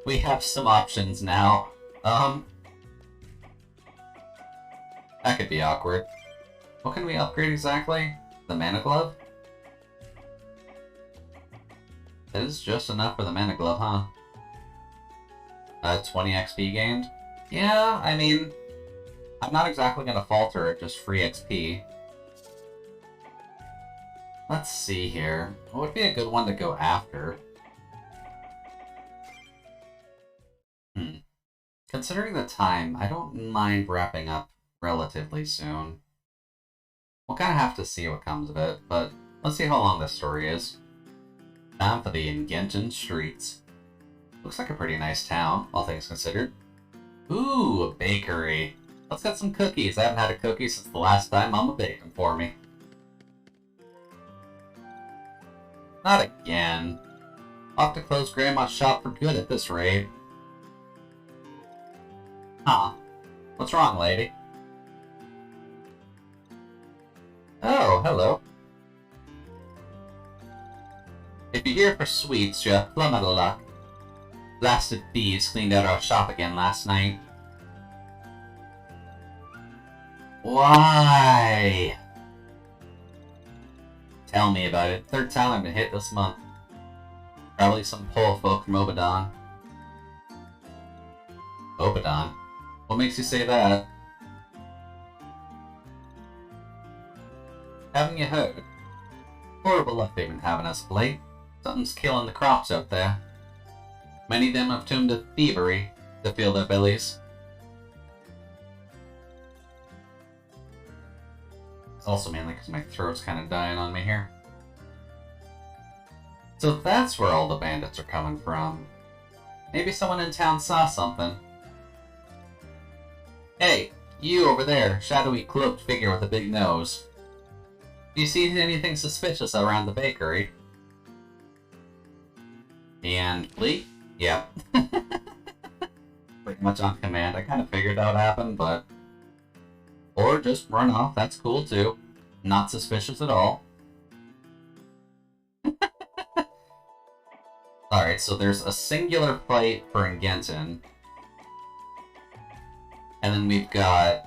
we have some options now. That could be awkward. What can we upgrade exactly? The mana glove? That is just enough for the mana glove, huh? 20 XP gained? Yeah, I mean, I'm not exactly gonna falter at just free XP. let's see here. What would be a good one to go after? Considering the time, I don't mind wrapping up relatively soon. We'll kind of have to see what comes of it, but let's see how long this story is. Time for the Ingenten streets. Looks like a pretty nice town, all things considered. Ooh, a bakery. Let's get some cookies. I haven't had a cookie since the last time Mama baked them for me. Not again. I'll have to close Grandma's shop for good at this rate. Huh. What's wrong, lady? Oh, hello. If you're here for sweets, you're plumb out of luck. Blasted thieves cleaned out our shop again last night. Why? Tell me about it. Third time I've been hit this month. Probably some poor folk from Obadon. Obadon? What makes you say that? Haven't you heard? Horrible luck they've been having us of late. Something's killing the crops out there. Many of them have turned to thievery to fill their bellies. It's also mainly because my throat's kind of dying on me here. So that's where all the bandits are coming from. Maybe someone in town saw something. Hey, you over there, shadowy cloaked figure with a big nose. Do you see anything suspicious around the bakery? And flee? Yep. Pretty much on command. I kind of figured that would happen, but... Or just run off, that's cool too. Not suspicious at all. Alright, so there's a singular fight for Ingenten. And then we've got...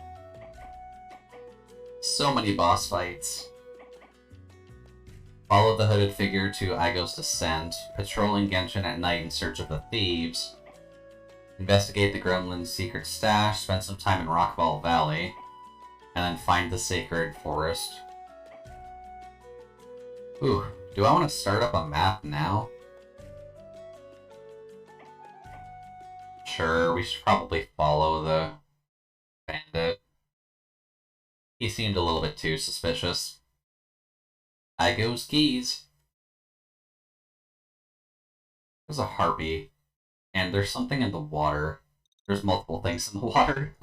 so many boss fights. Follow the hooded figure to Igo's descent, patrolling Genshin at night in search of the thieves, investigate the Gremlin's secret stash, spend some time in Rockball Valley, and then find the sacred forest. Ooh, do I want to start up a map now? Sure, we should probably follow the bandit. He seemed a little bit too suspicious. Igo's keys. There's a harpy. And there's something in the water. There's multiple things in the water.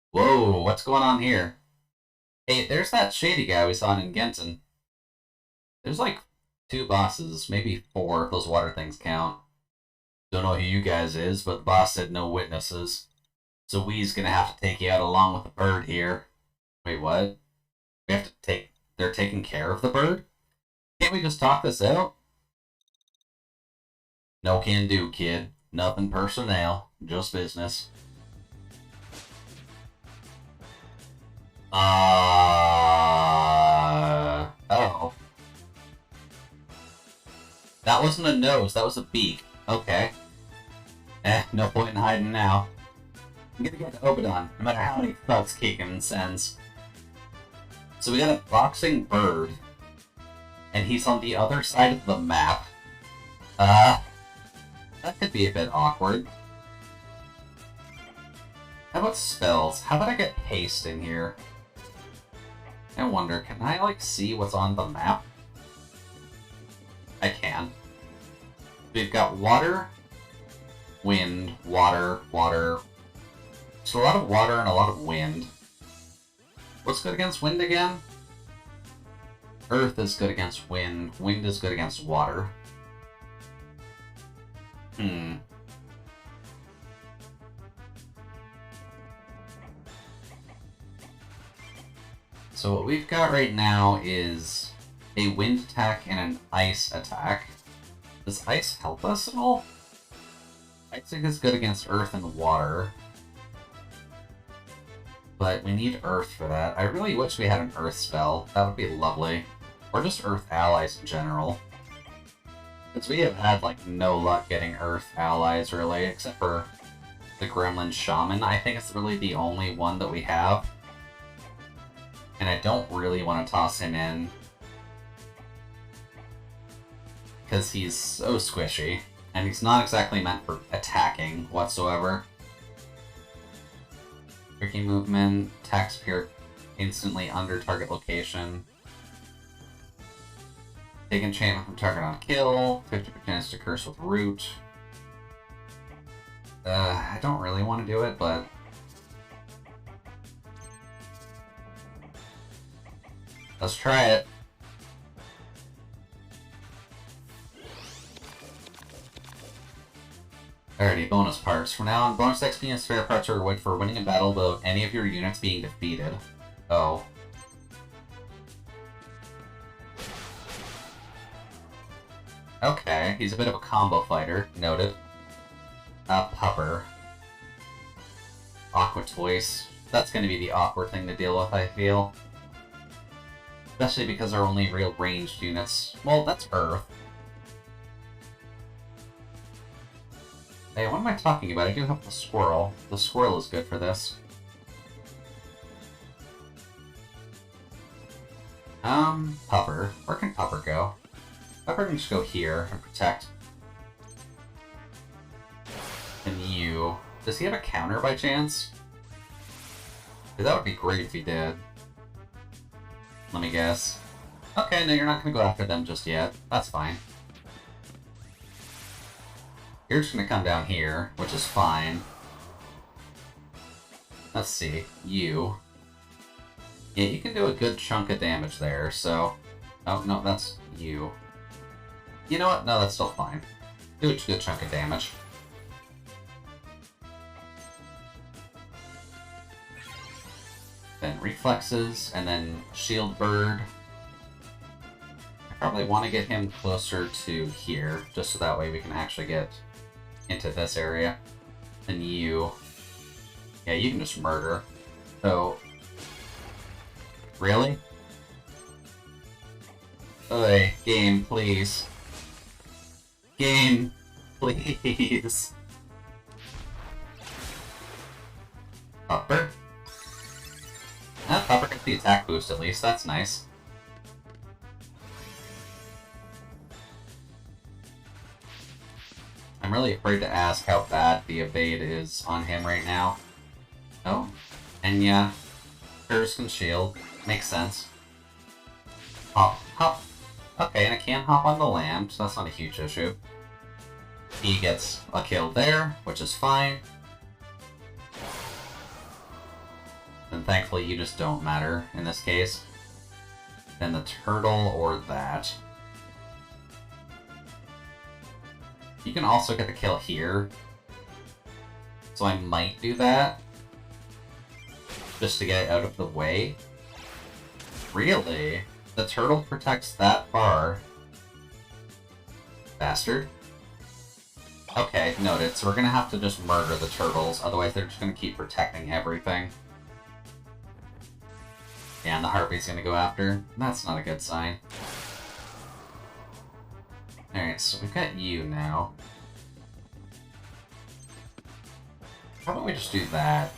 Whoa, what's going on here? Hey, there's that shady guy we saw in Genshin. There's like 2 bosses, maybe 4 if those water things count. Don't know who you guys is, but the boss said no witnesses. So we's gonna have to take you out along with the bird here. Wait, what? We have to take... They're taking care of the bird? Can't we just talk this out? No can do, kid. Nothing personnel. Just business. Oh. That wasn't a nose, that was a beak. Okay. No point in hiding now. I'm gonna get to Obadon, no matter how many thugs Keegan sends. So we got a boxing bird, and he's on the other side of the map. That could be a bit awkward. How about spells? How about I get haste in here? I wonder, can I, like, see what's on the map? I can. We've got water, wind, water, water. So a lot of water and a lot of wind. What's good against wind again? Earth is good against wind. Wind is good against water. So what we've got right now is a wind attack and an ice attack. Does ice help us at all? I think it's good against earth and water. But we need earth for that. I really wish we had an earth spell. That would be lovely. Or just earth allies in general. Because we have had, like, no luck getting earth allies, really, except for the Gremlin Shaman. I think it's really the only one that we have. And I don't really want to toss him in because he's so squishy, and he's not exactly meant for attacking whatsoever. Tricky movement, attacks appear instantly under target location. Take enchantment from target on kill, 50% chance to curse with root. I don't really want to do it, but let's try it. Alrighty, bonus parts. From now on, bonus XP and spare parts are awarded for winning a battle without any of your units being defeated. Oh. Okay, he's a bit of a combo fighter. Noted. Pupper. Aqua Toys. That's gonna be the awkward thing to deal with, I feel. Especially because our only real ranged units... Well, that's Earth. Hey, what am I talking about? I do have the squirrel. The squirrel is good for this. Pupper. Where can Pupper go? Pupper can just go here and protect. And you... Does he have a counter by chance? That would be great if he did. Let me guess. Okay, no, you're not gonna go after them just yet. That's fine. You're just gonna come down here, which is fine. Let's see. You. Yeah, you can do a good chunk of damage there, so... Oh, no, that's you. You know what? No, that's still fine. Do a good chunk of damage. Then reflexes, and then shield bird. I probably want to get him closer to here, just so that way we can actually get into this area. And you... Yeah, you can just murder. So... Really? Oi, game, please. Game, please. Pupper? Pupper gets the attack boost at least, that's nice. I'm really afraid to ask how bad the evade is on him right now. Oh, and yeah, curse can shield, makes sense. Hop, hop. Okay, and I can hop on the lamb, so that's not a huge issue. He gets a kill there, which is fine. And thankfully you just don't matter in this case. Then the turtle or that. You can also get the kill here. So I might do that. Just to get it out of the way. Really? The turtle protects that far. Bastard. Okay, noted. So we're gonna have to just murder the turtles, otherwise they're just gonna keep protecting everything. Yeah, and the harpy's gonna go after. That's not a good sign. Alright, so we've got you now. How about we just do that?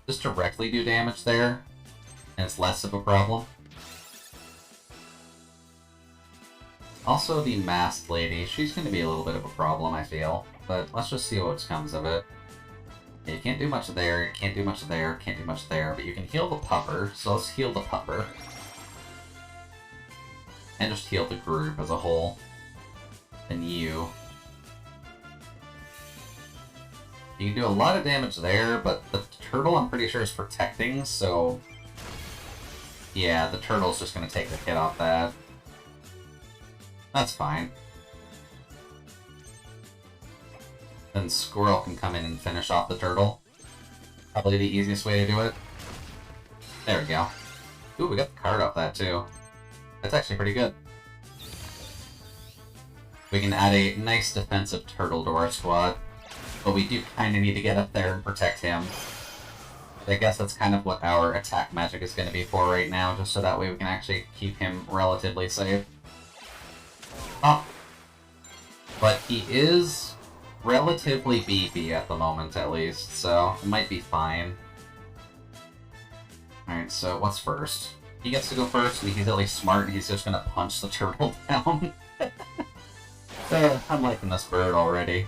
Just directly do damage there, and it's less of a problem. Also, the masked lady, she's gonna be a little bit of a problem, I feel. But let's just see what comes of it. Yeah, you can't do much there, you can't do much there, can't do much there, but you can heal the pupper, so let's heal the pupper. And just heal the group as a whole. Then you. You can do a lot of damage there, but the turtle I'm pretty sure is protecting, so... Yeah, the turtle's just gonna take the hit off that. That's fine. Then Squirrel can come in and finish off the turtle. Probably the easiest way to do it. There we go. Ooh, we got the card off that too. That's actually pretty good. We can add a nice defensive turtle to our squad. But we do kind of need to get up there and protect him. I guess that's kind of what our attack magic is going to be for right now, just so that way we can actually keep him relatively safe. Oh. But he is relatively beefy at the moment, at least, so it might be fine. Alright, so what's first? He gets to go first, and he's at least smart, and he's just going to punch the turtle down. I'm liking this bird already.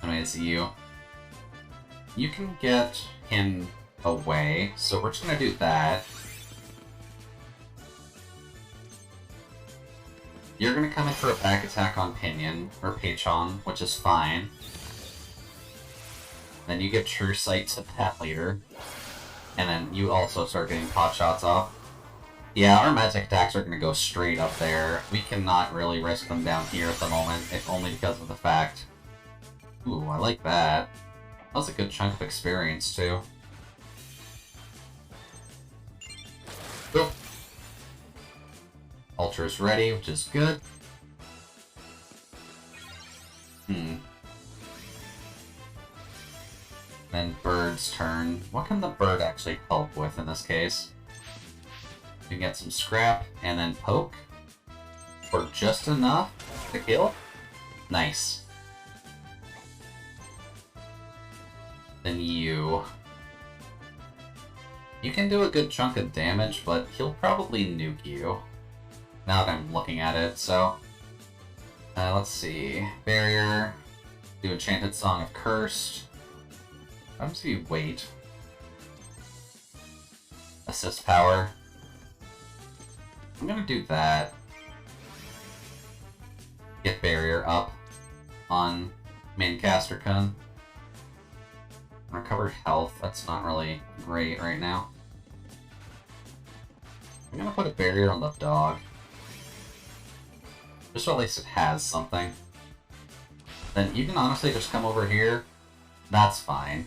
I mean, it's you. You can get him away, so we're just gonna do that. You're gonna come in for a back attack on Pinion, or Pachon, which is fine. Then you get True Sight to Pet Leader. And then you also start getting pot shots off. Yeah, our magic attacks are going to go straight up there. We cannot really risk them down here at the moment, if only because of the fact... Ooh, I like that. That was a good chunk of experience, too. Cool. Ultra's ready, which is good. Then Bird's turn. What can the Bird actually help with in this case? You can get some scrap, and then poke. For just enough to kill. Nice. Then you... You can do a good chunk of damage, but he'll probably nuke you. Now that I'm looking at it, so... let's see. Barrier. Do Enchanted Song of Cursed. How does he wait? Assist power. I'm gonna do that. Get barrier up on main caster Kun. Recover health, that's not really great right now. I'm gonna put a barrier on the dog. Just so at least it has something. Then you can honestly just come over here. That's fine.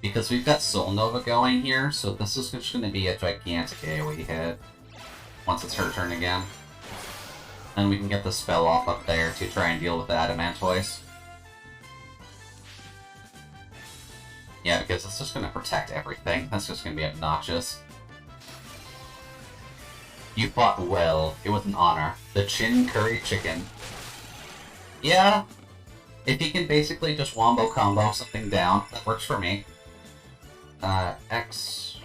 Because we've got Soul Nova going here, so this is just going to be a gigantic AoE hit. Once it's her turn again. Then we can get the spell off up there to try and deal with the Adamantoise. Yeah, because it's just going to protect everything. That's just going to be obnoxious. You fought well. It was an honor. The Chin Curry Chicken. Yeah. If he can basically just wombo combo something down, that works for me. X...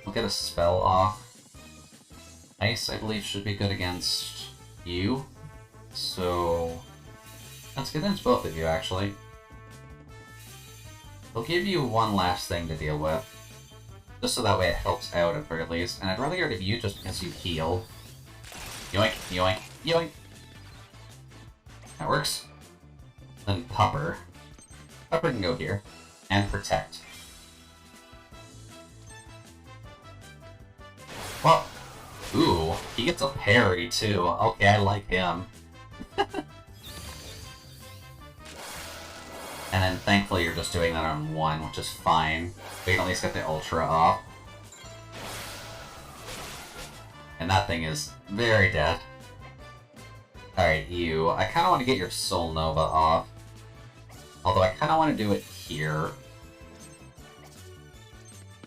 We'll get a spell off. Ice, I believe, should be good against you. So... Let's get into both of you, actually. We'll give you one last thing to deal with. Just so that way it helps out at very least. And I'd rather get rid of you just because you heal. Yoink, yoink, yoink! That works. Then Pupper. Pupper can go here. And Protect. Well, ooh, he gets a parry too. Okay, I like him. And then thankfully you're just doing that on one, which is fine. We can at least get the Ultra off. And that thing is very dead. Alright, you. I kind of want to get your Soul Nova off. Although I kind of want to do it here.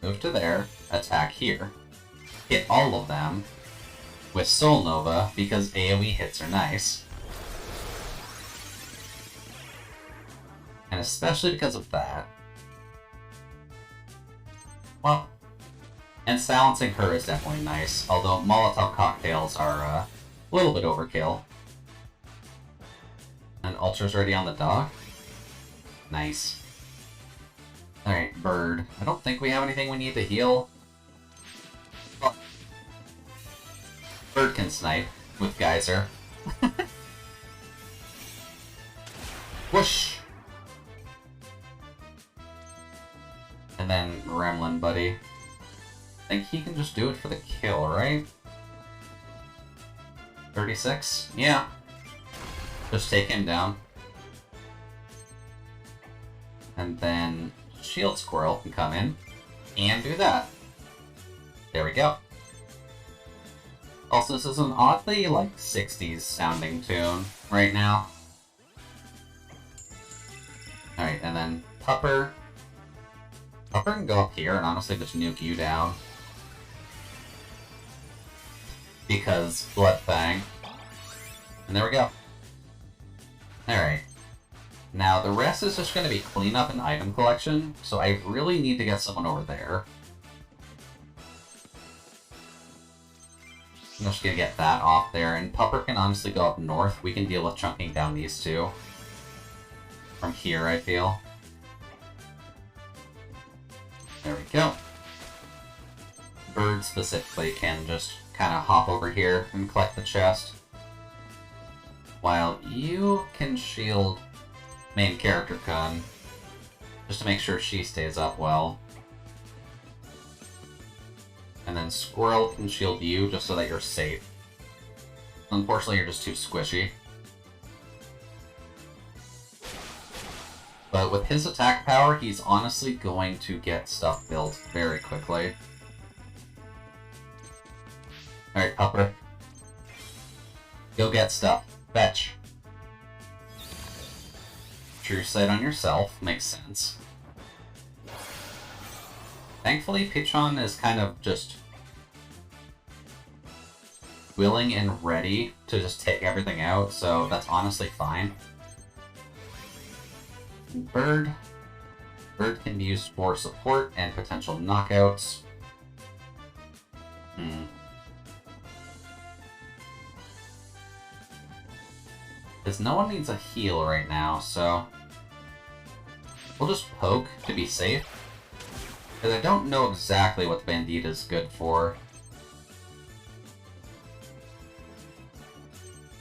Move to there. Attack here. Hit all of them with Soul Nova, because AoE hits are nice. And especially because of that. Well, and silencing her is definitely nice, although Molotov cocktails are a little bit overkill. And Ultra's ready on the dog. Nice. Alright, Bird. I don't think we have anything we need to heal. Well, Bird can snipe with Geyser. Whoosh! And then Gremlin Buddy. I think he can just do it for the kill, right? 36? Yeah. Just take him down. And then Shield Squirrel can come in and do that. There we go. Also, this is an oddly, like, 60s sounding tune right now. Alright, and then Pupper. Pupper can go up here and honestly just nuke you down. Because Blood Fang. And there we go. Alright. Now, the rest is just going to be cleanup and item collection, so I really need to get someone over there. I'm just gonna get that off there, and Pupper can honestly go up north. We can deal with chunking down these two. From here, I feel. There we go. Bird specifically can just kind of hop over here and collect the chest. While you can shield main character Kun, just to make sure she stays up well. And then Squirrel can shield you just so that you're safe. Unfortunately, you're just too squishy. But with his attack power, he's honestly going to get stuff built very quickly. Alright, Pupper. Go get stuff. Fetch. True sight on yourself. Makes sense. Thankfully, Pichon is kind of just willing and ready to just take everything out, so that's honestly fine. Bird. Bird can be used for support and potential knockouts. Because no one needs a heal right now, so we'll just poke to be safe. Because I don't know exactly what Bandita is good for.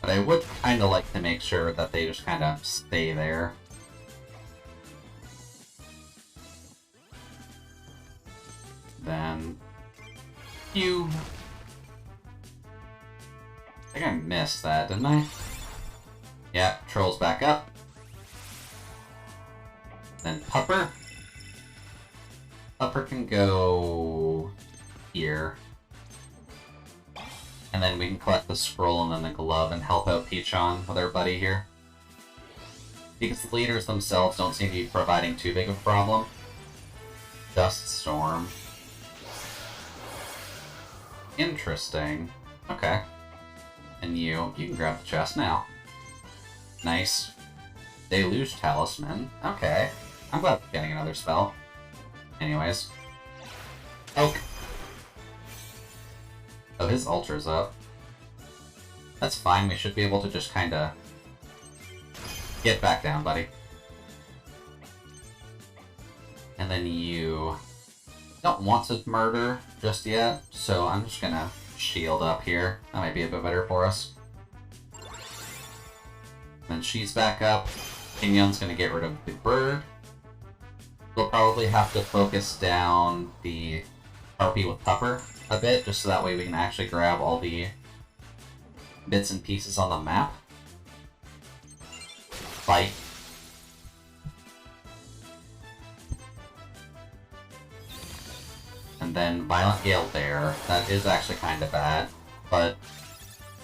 But I would kind of like to make sure that they just kind of stay there. Then you... I think I missed that, didn't I? Yeah, Troll's back up. Then Pupper. Pupper can go here. And then we can collect the scroll and then the glove and help out Pichon with our buddy here. Because the leaders themselves don't seem to be providing too big of a problem. Dust Storm. Interesting. Okay. And you can grab the chest now. Nice. Deluge Talisman. Okay. I'm glad we're getting another spell. Anyways. Poke. Oh, his ultra's up. That's fine, we should be able to just kinda get back down, buddy. And then you don't want to murder just yet, so I'm just gonna shield up here. That might be a bit better for us. Then she's back up. Pingyun's gonna get rid of the bird. We'll probably have to focus down the Harpy with Pupper a bit, just so that way we can actually grab all the bits and pieces on the map. Fight. And then Violent Gale there. That is actually kind of bad, but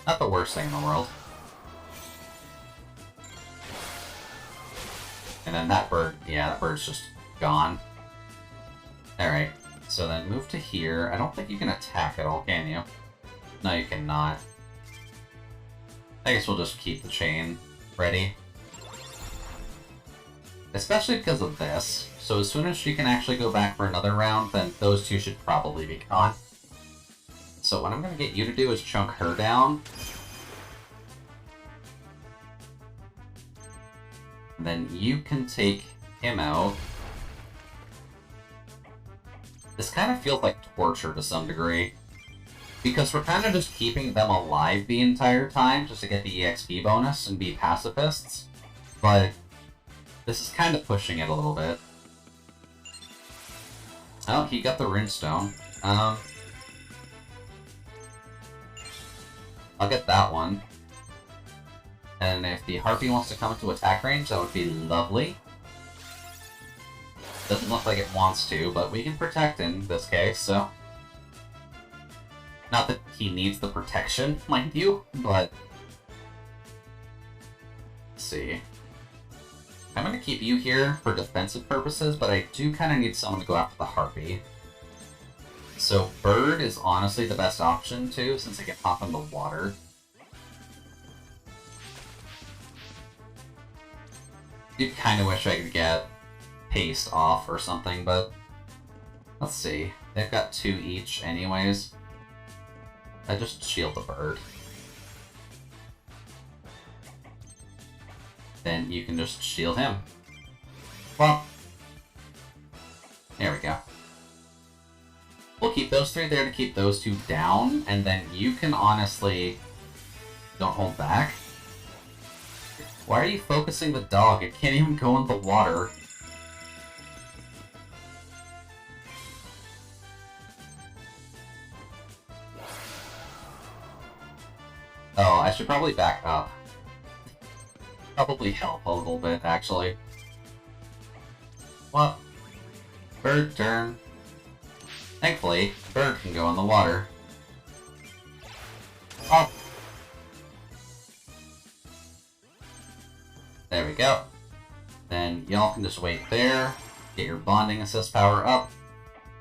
not the worst thing in the world. And then that bird, yeah, that bird's just gone. Alright, so then move to here. I don't think you can attack at all, can you? No, you cannot. I guess we'll just keep the chain ready. Especially because of this. So as soon as she can actually go back for another round, then those two should probably be gone. So what I'm going to get you to do is chunk her down. And then you can take him out. This kind of feels like torture to some degree. Because we're kind of just keeping them alive the entire time just to get the EXP bonus and be pacifists. But this is kind of pushing it a little bit. Oh, he got the runestone. I'll get that one. And if the Harpy wants to come into attack range, that would be lovely. Doesn't look like it wants to, but we can protect in this case, so... Not that he needs the protection, mind you, but... Let's see. I'm going to keep you here for defensive purposes, but I do kind of need someone to go after the Harpy. So Bird is honestly the best option too, since I can hop in the water. I kind of wish I could get Paste off or something, but let's see. They've got 2 each anyways. I just shield the bird. Then you can just shield him. Well, there we go. We'll keep those three there to keep those two down, and then you can honestly... Don't hold back. Why are you focusing the dog? It can't even go in the water. Oh, I should probably back up. Probably help a little bit, actually. What? Bird turn. Thankfully, bird can go in the water. Oh! There we go. Then y'all can just wait there, get your bonding assist power up.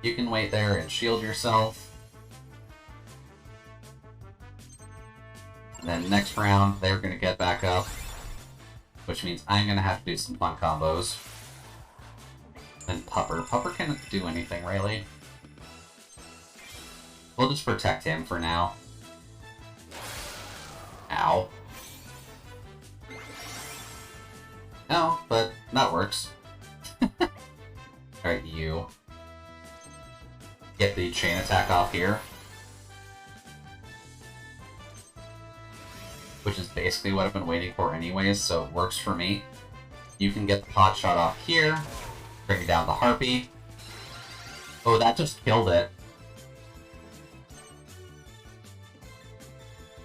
You can wait there and shield yourself. And then next round, they're gonna get back up. Which means I'm gonna have to do some fun combos. Then Pupper. Pupper can't do anything, really. We'll just protect him for now. Ow. No, but that works. Alright, you. Get the chain attack off here. Which is basically what I've been waiting for anyways, so it works for me. You can get the pot shot off here. Bring down the Harpy. Oh, that just killed it.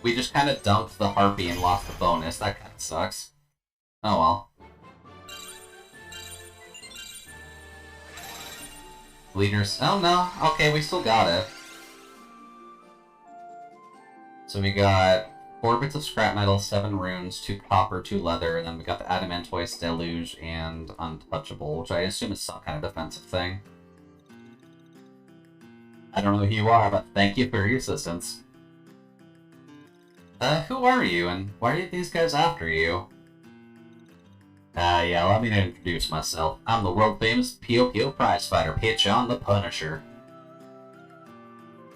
We just kind of dumped the Harpy and lost the bonus. That kind of sucks. Oh well. Leaders. Oh no. Okay, we still got it. So we got 4 bits of scrap metal, 7 runes, 2 copper, 2 leather, and then we got the Adamantoise, Deluge, and Untouchable, which I assume is some kind of defensive thing. I don't know who you are, but thank you for your assistance. Who are you, and why are these guys after you? Yeah, let me introduce myself. I'm the world-famous P.O.P.O. prizefighter, Pitchon the Punisher.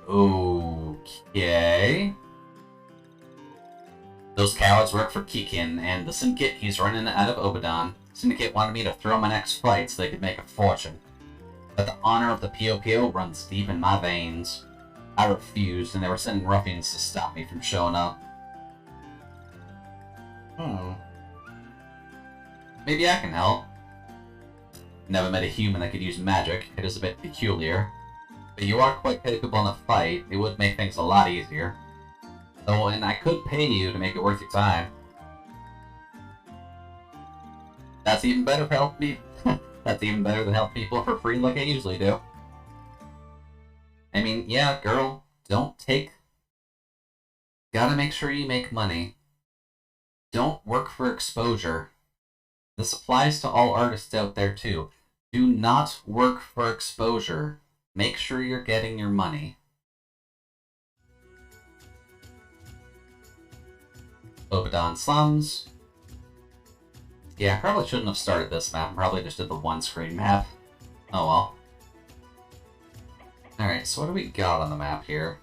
Okay... Those cowards work for Kikin, and the Syndicate he's running out of Obadon. Syndicate wanted me to throw my next fight so they could make a fortune. But the honor of the P.O.P.O. runs deep in my veins. I refused, and they were sending ruffians to stop me from showing up. Maybe I can help. Never met a human that could use magic. It is a bit peculiar. But you are quite capable in a fight. It would make things a lot easier. Oh, and I could pay you to make it worth your time. That's even better for help me. That's even better than help people for free like I usually do. I mean, yeah, girl, don't take... Gotta make sure you make money. Don't work for exposure. This applies to all artists out there too. Do not work for exposure. Make sure you're getting your money. Obadon Slums. Yeah, I probably shouldn't have started this map. I probably just did the one-screen map. Oh well. Alright, so what do we got on the map here?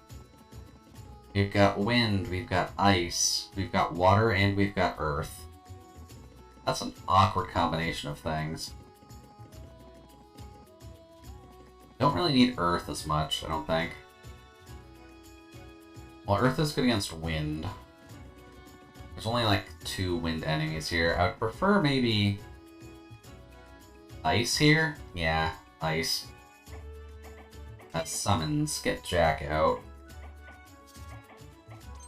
We've got wind, we've got ice, we've got water, and we've got earth. That's an awkward combination of things. Don't really need earth as much, I don't think. Well, earth is good against wind. There's only like 2 wind enemies here. I would prefer maybe ice here. Yeah, ice. That summons. Get Jack out.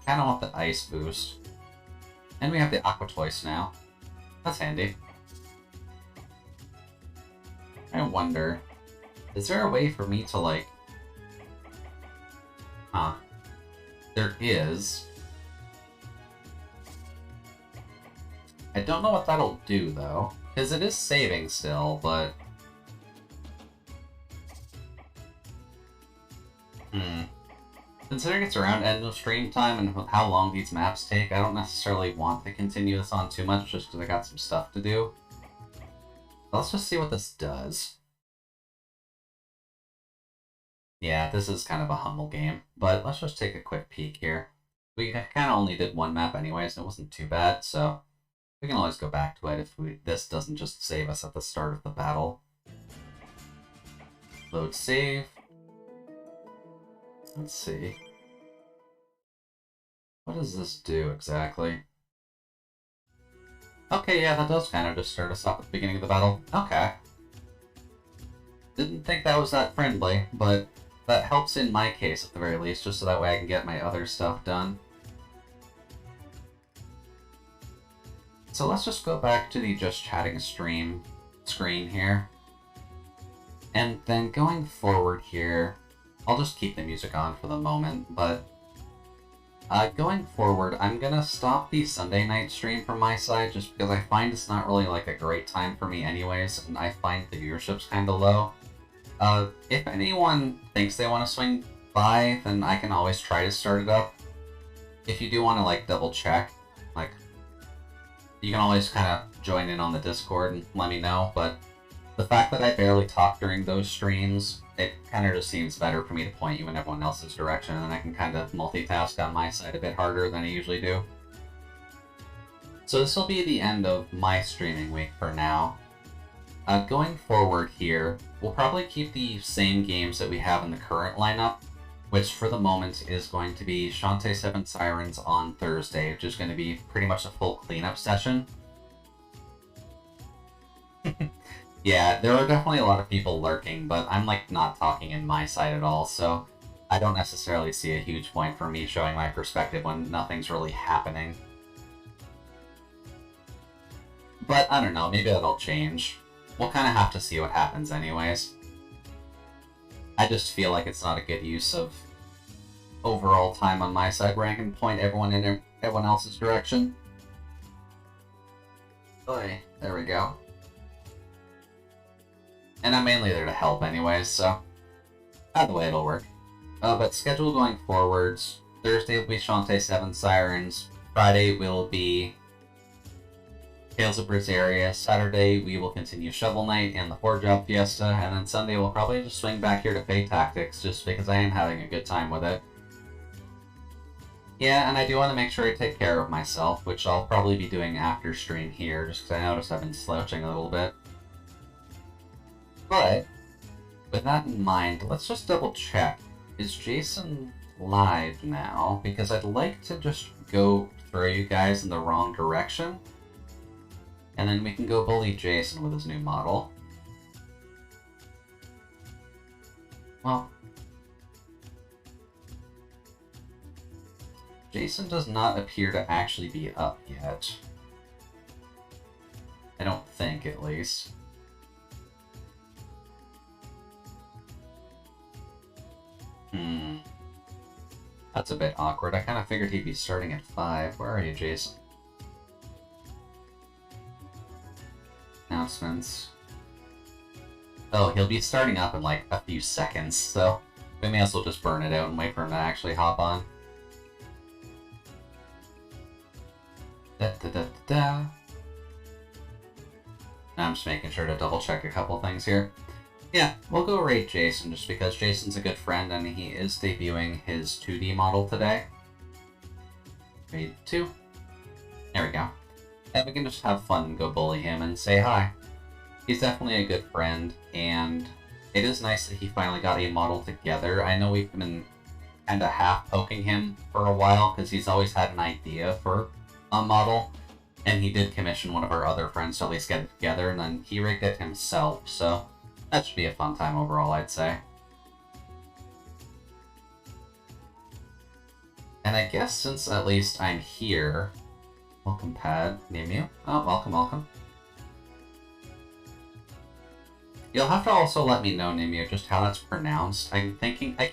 Kinda want the ice boost. And we have the Aqua Toys now. That's handy. I wonder, is there a way for me to like... Huh. There is. I don't know what that'll do, though. Because it is saving still, but... Considering it's around end of stream time and how long these maps take, I don't necessarily want to continue this on too much just because I got some stuff to do. Let's just see what this does. Yeah, this is kind of a humble game, but let's just take a quick peek here. We kind of only did one map anyways, and it wasn't too bad, so we can always go back to it if this doesn't just save us at the start of the battle. Load save. Let's see. What does this do exactly? Okay, yeah, that does kind of just start us off at the beginning of the battle. Okay. Didn't think that was that friendly, but that helps in my case at the very least, just so that way I can get my other stuff done. So let's just go back to the just chatting stream screen here. And then going forward here, I'll just keep the music on for the moment, but going forward, I'm gonna stop the Sunday night stream from my side just because I find it's not really like a great time for me anyways, and I find the viewership's kinda low. If anyone thinks they want to swing by, then I can always try to start it up. If you do want to, like, double check, like, you can always kind of join in on the Discord and let me know, but the fact that I barely talk during those streams, it kind of just seems better for me to point you in everyone else's direction, and then I can kind of multitask on my side a bit harder than I usually do. So this will be the end of my streaming week for now. Going forward here, we'll probably keep the same games that we have in the current lineup, which for the moment is going to be Shantae 7 Sirens on Thursday, which is going to be pretty much a full cleanup session. Yeah, there are definitely a lot of people lurking, but I'm like not talking in my side at all, so I don't necessarily see a huge point for me showing my perspective when nothing's really happening. But I don't know, maybe that'll change. We'll kind of have to see what happens anyways. I just feel like it's not a good use of overall time on my side where I can point everyone in everyone else's direction. Oy, there we go. And I'm mainly there to help anyways, so either way it'll work. But schedule going forwards, Thursday will be Shantae 7 Sirens, Friday will be Tales of Berseria, Saturday we will continue Shovel Knight and the 4-Job Fiesta, and then Sunday we'll probably just swing back here to Fae Tactics, just because I am having a good time with it. Yeah, and I do want to make sure I take care of myself, which I'll probably be doing after stream here, just because I noticed I've been slouching a little bit. But, with that in mind, let's just double check. Is Jason live now? Because I'd like to just go throw you guys in the wrong direction. And then we can go bully Jason with his new model. Well, Jason does not appear to actually be up yet. I don't think, at least. That's a bit awkward. I kind of figured he'd be starting at 5. Where are you, Jason? Announcements. Oh, he'll be starting up in like a few seconds, so we may as well just burn it out and wait for him to actually hop on. Now I'm just making sure to double check a couple things here. Yeah, we'll go raid Jason just because Jason's a good friend and he is debuting his 2D model today. Raid 2. There we go. And we can just have fun and go bully him and say hi. He's definitely a good friend, and it is nice that he finally got a model together. I know we've been kind of half poking him for a while because he's always had an idea for a model, and he did commission one of our other friends to at least get it together, and then he rigged it himself, so that should be a fun time overall, I'd say. And I guess since at least I'm here... Welcome, Pad. Name you? Oh, welcome, welcome. You'll have to also let me know, Nimue, just how that's pronounced. I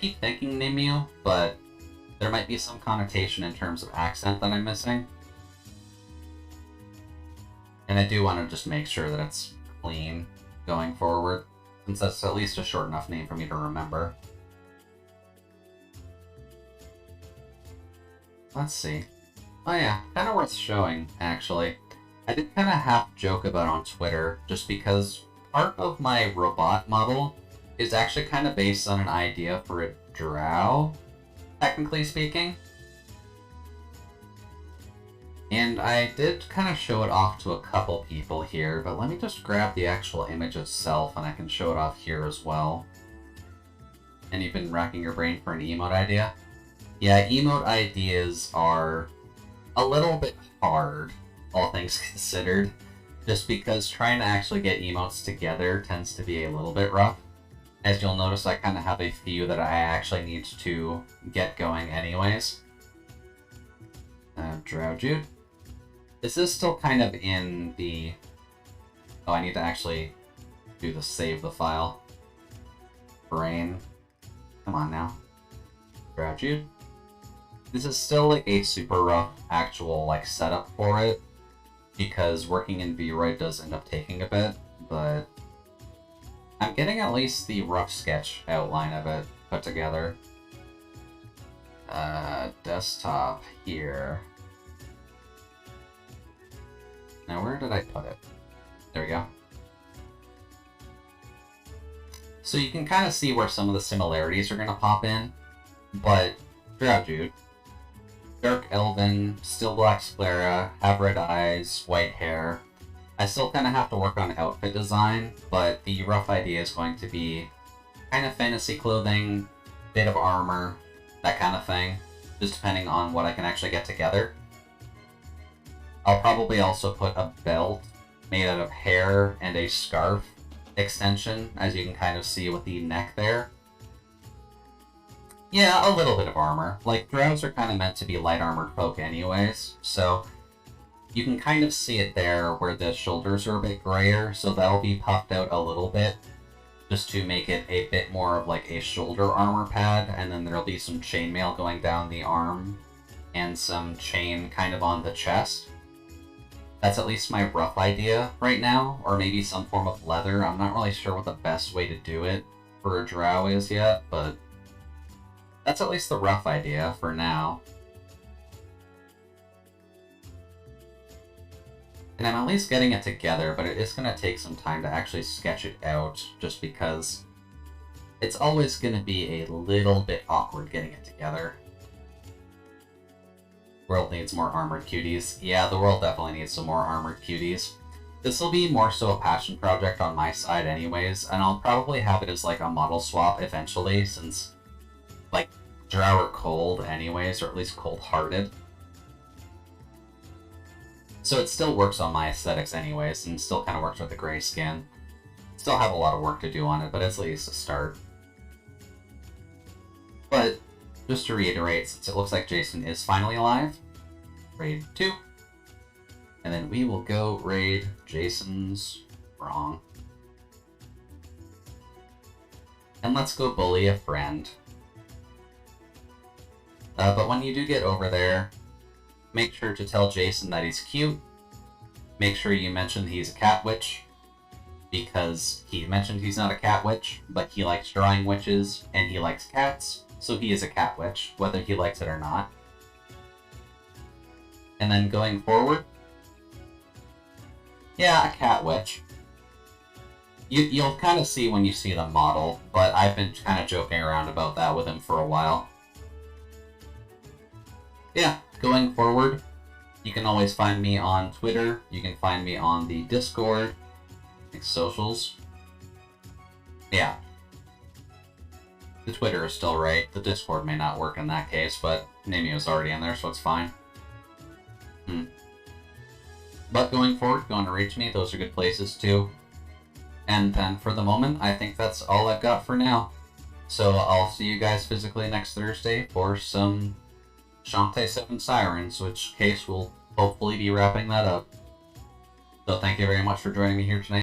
keep thinking Nimue, but there might be some connotation in terms of accent that I'm missing. And I do want to just make sure that it's clean going forward, since that's at least a short enough name for me to remember. Let's see. Oh yeah, kind of worth showing, actually. I did kind of half joke about on Twitter, just because part of my robot model is actually kind of based on an idea for a drow, technically speaking. And I did kind of show it off to a couple people here, but let me just grab the actual image itself and I can show it off here as well. And you've been racking your brain for an emote idea? Yeah, emote ideas are a little bit hard, all things considered, just because trying to actually get emotes together tends to be a little bit rough. As you'll notice, I kind of have a few that I actually need to get going anyways. Drow Jude. This is still kind of in the... Oh, I need to actually do the save the file. Brain. Come on now. Drow Jude. This is still like a super rough actual like setup for it, because working in VRoid does end up taking a bit, but I'm getting at least the rough sketch outline of it put together. Desktop here. Now where did I put it? There we go. So you can kind of see where some of the similarities are going to pop in, but Drow Jude, dark elven, still black sclera, have red eyes, white hair. I still kind of have to work on outfit design, but the rough idea is going to be kind of fantasy clothing, bit of armor, that kind of thing, just depending on what I can actually get together. I'll probably also put a belt made out of hair and a scarf extension, as you can kind of see with the neck there. Yeah, a little bit of armor. Like, drows are kind of meant to be light armored folk anyways, so you can kind of see it there where the shoulders are a bit grayer, so that'll be puffed out a little bit, just to make it a bit more of like a shoulder armor pad, and then there'll be some chainmail going down the arm, and some chain kind of on the chest. That's at least my rough idea right now, or maybe some form of leather. I'm not really sure what the best way to do it for a drow is yet, but that's at least the rough idea for now. And I'm at least getting it together, but it is going to take some time to actually sketch it out, just because it's always going to be a little bit awkward getting it together. World needs more armored cuties. Yeah, the world definitely needs some more armored cuties. This will be more so a passion project on my side anyways, and I'll probably have it as like a model swap eventually, since like drow are cold anyways, or at least cold-hearted. So it still works on my aesthetics anyways, and still kind of works with the gray skin. Still have a lot of work to do on it, but it's at least a start. But just to reiterate, since it looks like Jason is finally alive, raid 2. And then we will go raid Jason's wrong. And let's go bully a friend. But when you do get over there, make sure to tell Jason that he's cute. Make sure you mention he's a cat witch, because he mentioned he's not a cat witch, but he likes drawing witches, and he likes cats. So he is a cat witch, whether he likes it or not. And then going forward, yeah, a cat witch. You'll kind of see when you see the model, but I've been kind of joking around about that with him for a while. Yeah, going forward, you can always find me on Twitter, you can find me on the Discord, like socials. Yeah. The Twitter is still right. The Discord may not work in that case, but Namio is already in there, so it's fine. But going forward, going to reach me, those are good places too. And then for the moment, I think that's all I've got for now. So I'll see you guys physically next Thursday for some Shantae 7 Sirens, which case we'll hopefully be wrapping that up. So thank you very much for joining me here tonight.